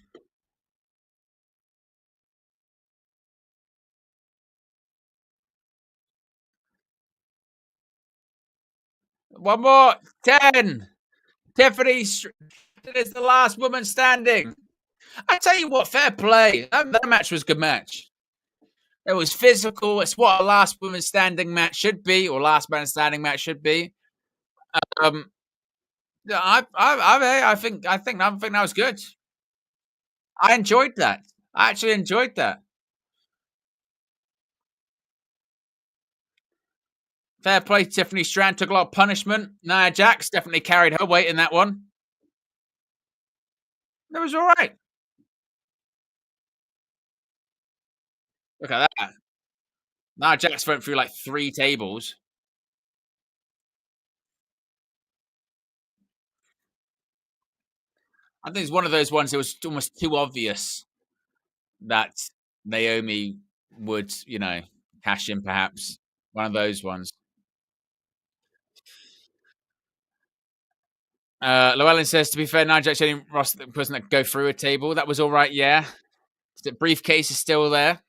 One more. 10. Tiffany is the last woman standing. I tell you what, fair play. That match was a good match. It was physical. It's what a last woman standing match should be, or last man standing match should be. I think that was good. I enjoyed that. I actually enjoyed that. Fair play, Tiffany Strand took a lot of punishment. Nia Jax definitely carried her weight in that one. It was all right. Look at that. Nia Jax went through like 3 tables. I think it's one of those ones that was almost too obvious that Naomi would, cash in perhaps. One of those ones. Llewellyn says, to be fair, Nia Jax only Ross the person that could go through a table. That was all right, yeah. The briefcase is still there.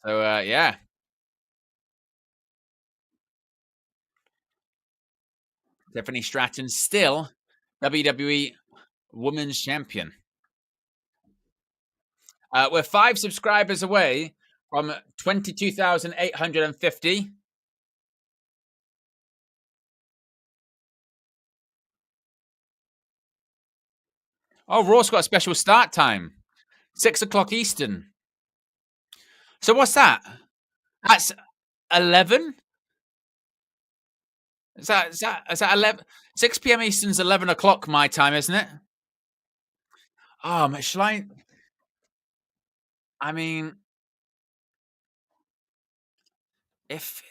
So, yeah. Tiffany Stratton still WWE Women's Champion. We're 5 subscribers away from 22,850. Oh, Raw's got a special start time. 6 o'clock Eastern. So what's that? That's 11? Is that 11? 6 p.m. Eastern's 11 o'clock my time, isn't it? Shall I mean, if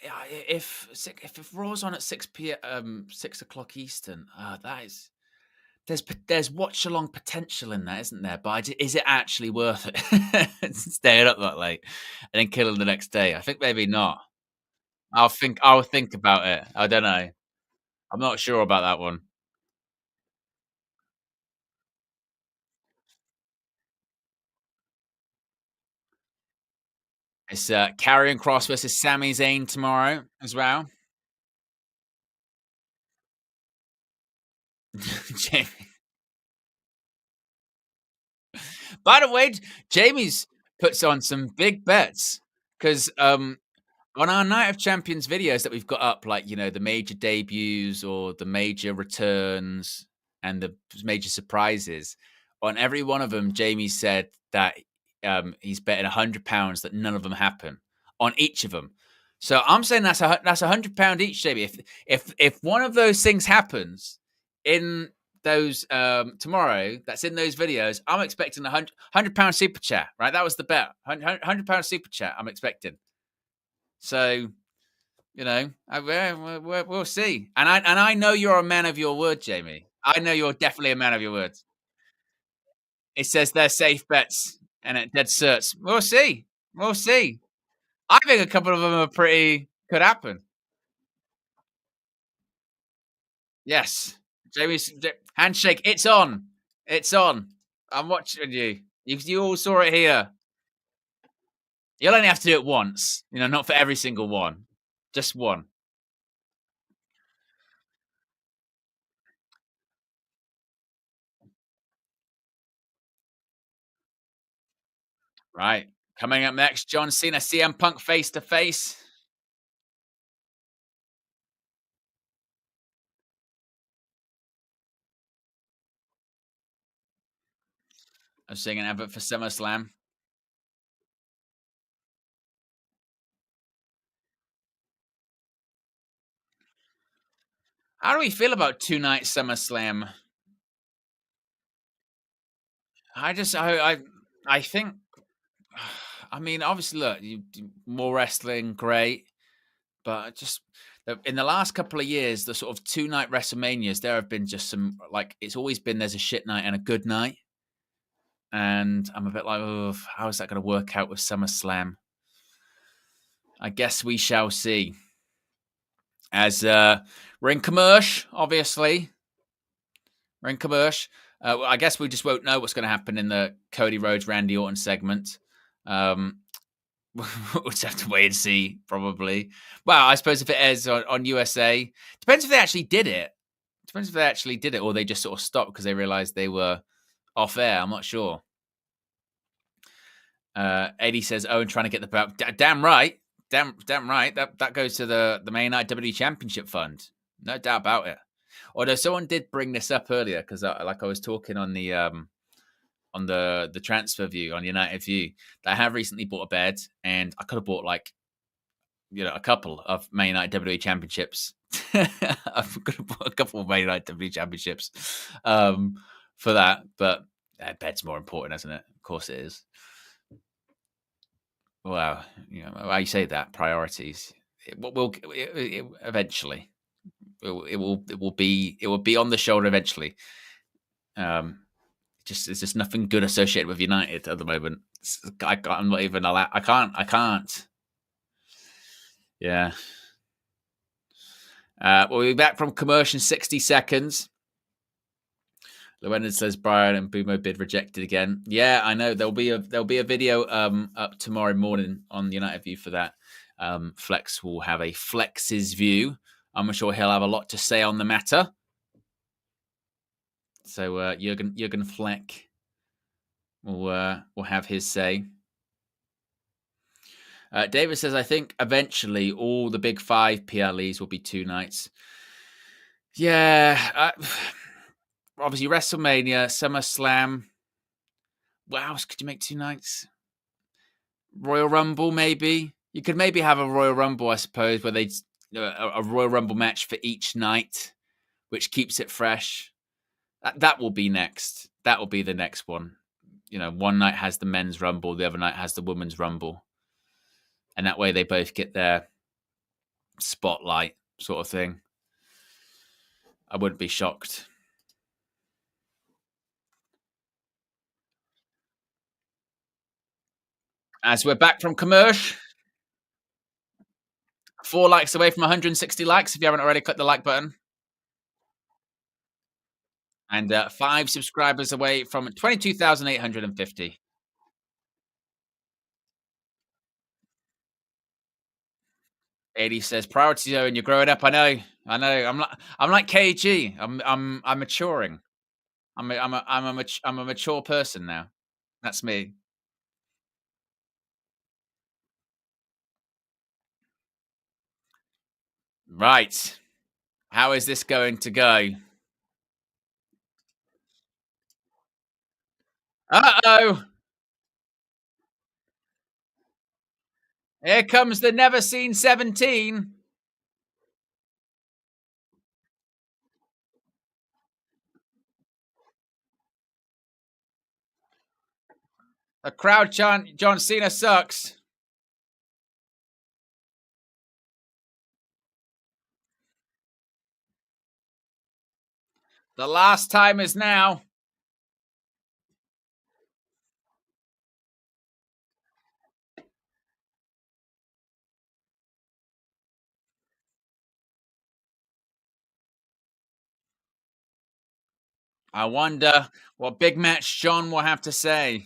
Raw's on at 6 p.m. 6 o'clock Eastern, that is there's watch along potential in that, isn't there? But is it actually worth it? Staying up that late and then killing the next day? I think maybe not. I'll think about it. I don't know. I'm not sure about that one. It's Karrion Kross versus Sami Zayn tomorrow as well. Jamie. By the way, Jamie's puts on some big bets because on our Night of Champions videos that we've got up, like the major debuts or the major returns and the major surprises, on every one of them, Jamie said that he's betting £100 that none of them happen on each of them. So I'm saying that's £100 each, Jamie. If one of those things happens in those tomorrow, that's in those videos, I'm expecting £100 super chat. Right, that was the bet. £100 super chat. I'm expecting. So, we'll see. And I know you're a man of your word, Jamie. I know you're definitely a man of your word. It says they're safe bets and it dead certs. We'll see. We'll see. I think a couple of them are could happen. Yes. Jamie's handshake. It's on. It's on. I'm watching you. You all saw it here. You'll only have to do it once. Not for every single one. Just one. Right. Coming up next, John Cena, CM Punk face to face. I'm seeing an advert for SummerSlam. How do we feel about 2-night SummerSlam? I think. I mean, obviously, look, more wrestling, great, but just in the last couple of years, the sort of 2-night WrestleManias, there have been just some it's always been there's a shit night and a good night, and I'm a bit like, oh, how is that going to work out with SummerSlam? I guess we shall see. As we're in commercial, obviously. We're in commercial. I guess we just won't know what's going to happen in the Cody Rhodes, Randy Orton segment. We'll just have to wait and see, probably. Well, I suppose if it airs on USA, depends if they actually did it. Or they just sort of stopped because they realized they were off air. I'm not sure. Eddie says, Owen trying to get the belt. Damn right. Damn right. That goes to the main WWE Championship Fund. No doubt about it. Although someone did bring this up earlier, because I was talking on the transfer view on United View, that I have recently bought a bed, and I could have bought a couple of Man United WWE Championships. I've got to bought a couple of Man United WWE Championships for that, but bed's more important, isn't it? Of course it is. Well, how you say that, priorities. It will eventually. It will be on the shoulder eventually. There's just nothing good associated with United at the moment. I'm not even allowed. I can't. Yeah. We'll be back from commercial in 60 seconds. Llewellyn says Brian and Bumo bid rejected again. Yeah, I know. There'll be a video up tomorrow morning on United View for that. Flex will have a Flex's view. I'm sure he'll have a lot to say on the matter. So Jurgen Fleck will have his say. David says, I think eventually all the big 5 PLEs will be 2 nights. Yeah. Obviously, WrestleMania, SummerSlam. What else could you make 2 nights? Royal Rumble, maybe. You could maybe have a Royal Rumble, I suppose, where they a Royal Rumble match for each night, which keeps it fresh. That will be next. That will be the next one. One night has the men's Rumble, the other night has the women's Rumble. And that way they both get their spotlight sort of thing. I wouldn't be shocked. As we're back from commercial, 4 likes away from 160 likes if you haven't already clicked the like button. And 5 subscribers away from 22,850. Eddie says, "Priorities, Owen. You're growing up. I know. I'm like KG. I'm maturing. I'm a mature person now. That's me." Right. How is this going to go? Uh-oh. Here comes the never seen 17. The crowd chant, John Cena sucks. The last time is now. I wonder what big match John will have to say.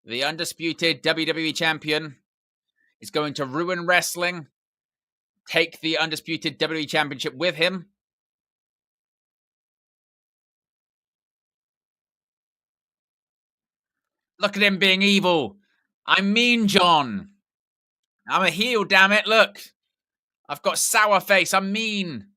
The undisputed WWE champion is going to ruin wrestling, take the undisputed WWE championship with him. Look at him being evil. I'm mean, John. I'm a heel, damn it. Look. I've got sour face. I'm mean.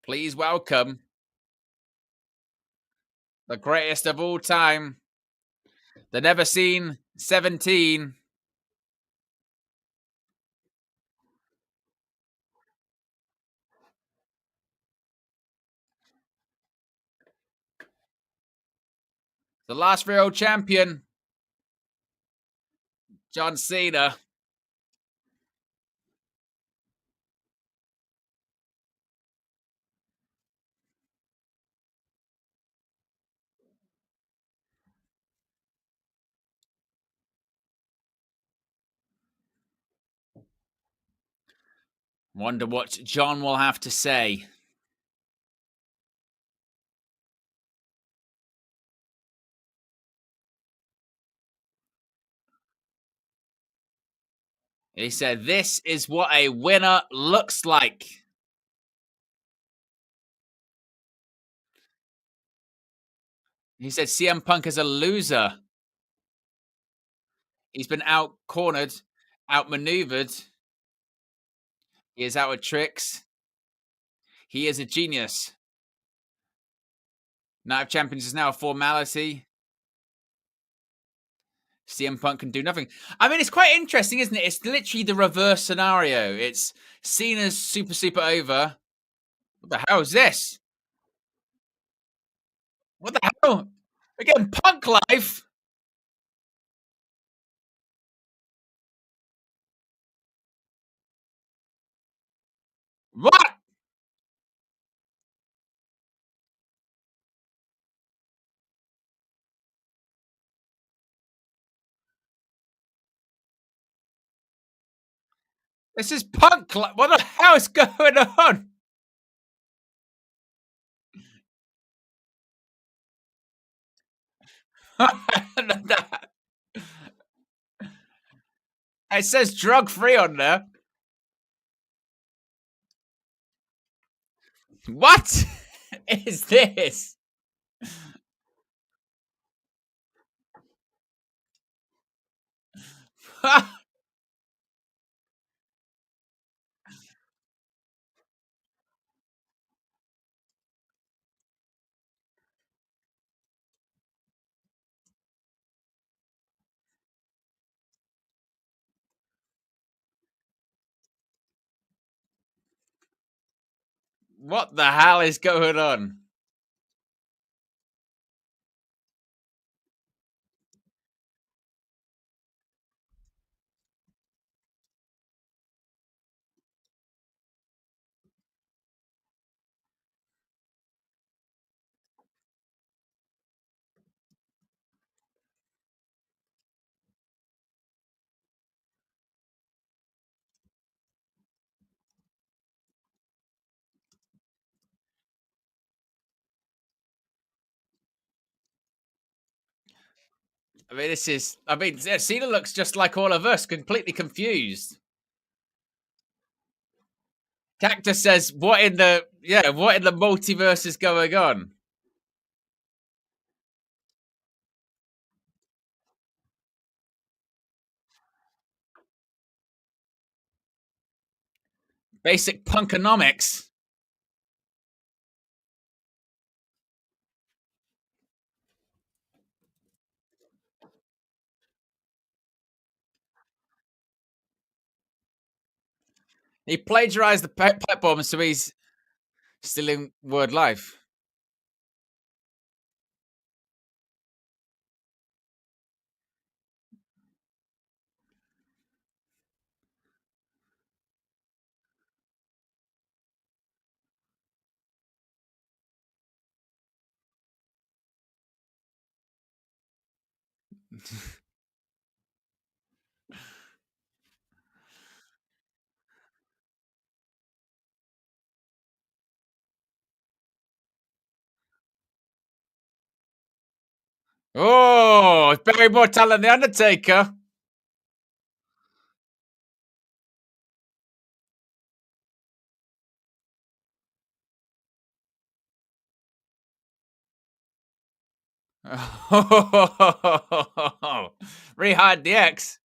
Please welcome the greatest of all time, the never seen 17. The last real champion, John Cena. Wonder what John will have to say. He said, "This is what a winner looks like." He said CM Punk is a loser. He's been out-cornered, outmaneuvered. He is out of tricks. He is a genius. Night of Champions is now a formality. CM Punk can do nothing. I mean, it's quite interesting, isn't it? It's literally the reverse scenario. It's Cena's super over. What the hell is this? What the hell? We're getting Punk life. What? This is Punk life. What the hell is going on? It says drug-free on there. What is this? What the hell is going on? I mean, Cena looks just like all of us, completely confused. Cactus says, what in the multiverse is going on? Basic punkonomics. He plagiarized the pipe bomb, so he's still in Word Life. Oh, it's Barry more talent than The Undertaker. Riyadh DX.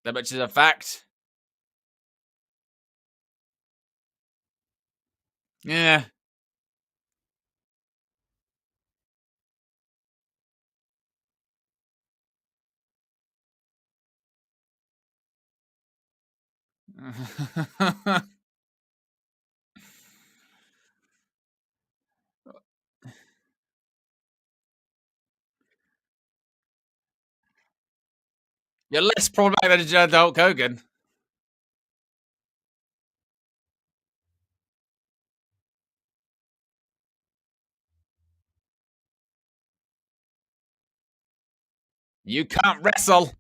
That much is a fact. Yeah. You're less problematic than Hulk Hogan. You can't wrestle.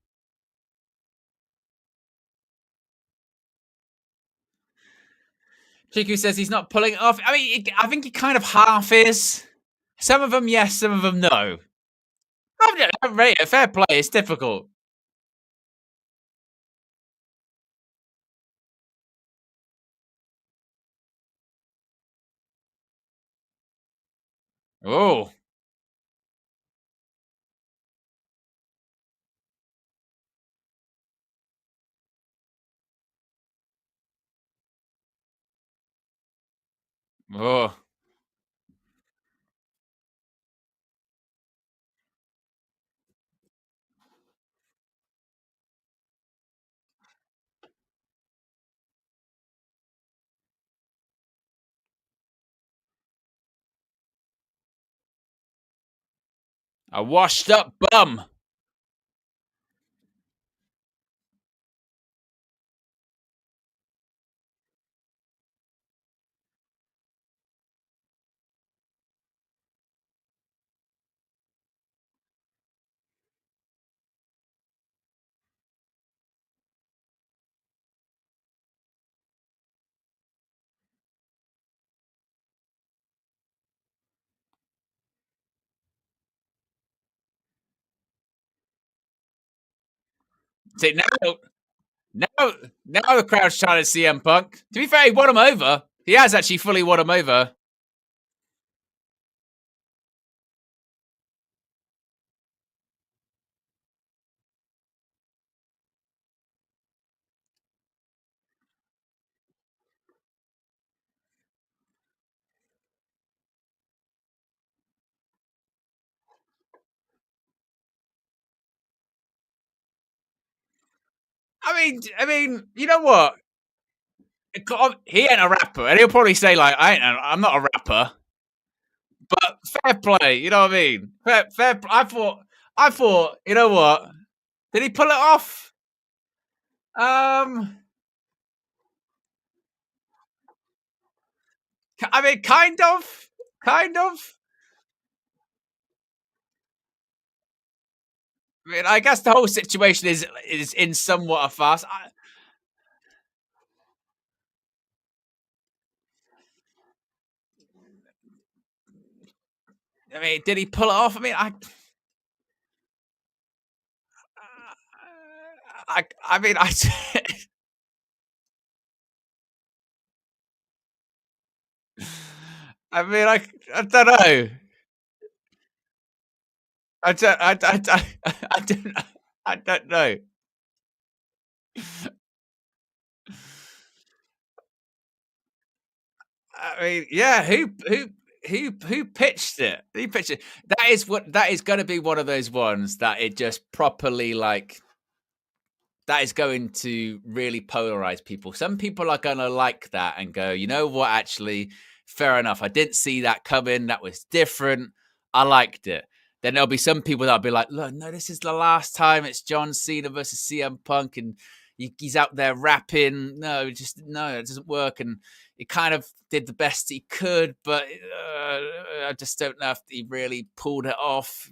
Chiku says he's not pulling it off. I mean, I think he kind of half is. Some of them, yes. Some of them, no. I'm rate it. Fair play. It's difficult. Oh. Oh. A washed up bum. See, now the crowd's trying to see CM Punk. To be fair, he won him over. He has actually fully won him over. I mean, you know what? He ain't a rapper, and he'll probably say like, I'm not a rapper." But fair play, you know what I mean? Fair. I thought, you know what? Did he pull it off? I mean, kind of. I mean, I guess the whole situation is in somewhat a farce. I mean, did he pull it off? I mean, I mean, I mean, I don't know. I don't know. I mean, yeah, who pitched it? Who pitched it? That is going to be one of those ones that it just properly like. That is going to really polarize people. Some people are going to like that and go, you know what? Actually, fair enough. I didn't see that coming. That was different. I liked it. then there'll be some people that'll be like, look, no, this is the last time it's John Cena versus CM Punk, and he's out there rapping. No, it doesn't work. And he kind of did the best he could, but I just don't know if he really pulled it off.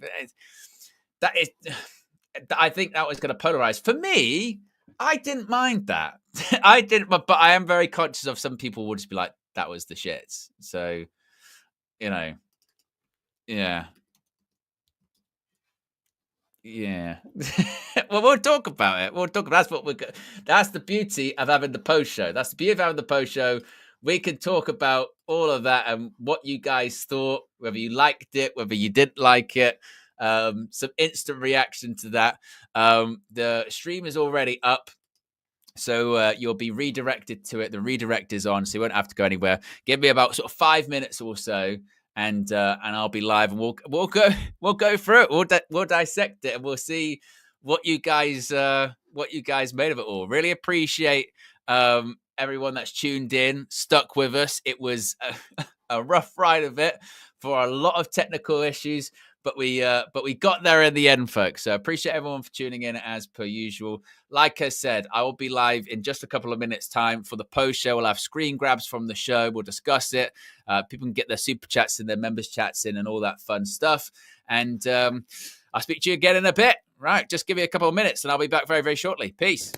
I think that was going to polarize. For me, I didn't mind that. I didn't, but I am very conscious of some people will just be like, that was the shits. So, yeah. Yeah. Well, we'll talk about it. That's the beauty of having the post show. That's the beauty of having the post show. We can talk about all of that and what you guys thought, whether you liked it, whether you didn't like it. Some instant reaction to that. The stream is already up, so you'll be redirected to it. The redirect is on, so you won't have to go anywhere. Give me about sort of 5 minutes or so, and I'll be live, and we'll go through it. We'll dissect it, and we'll see what you guys made of it all. Really appreciate everyone that's tuned in, stuck with us. It was a rough ride of it for a lot of technical issues, but we got there in the end, folks. So appreciate everyone for tuning in as per usual. Like I said, I will be live in just a couple of minutes' time for the post show. We'll have screen grabs from the show. We'll discuss it. People can get their super chats in, their members chats in, and all that fun stuff. And I'll speak to you again in a bit. Right, just give me a couple of minutes, and I'll be back very, very shortly. Peace.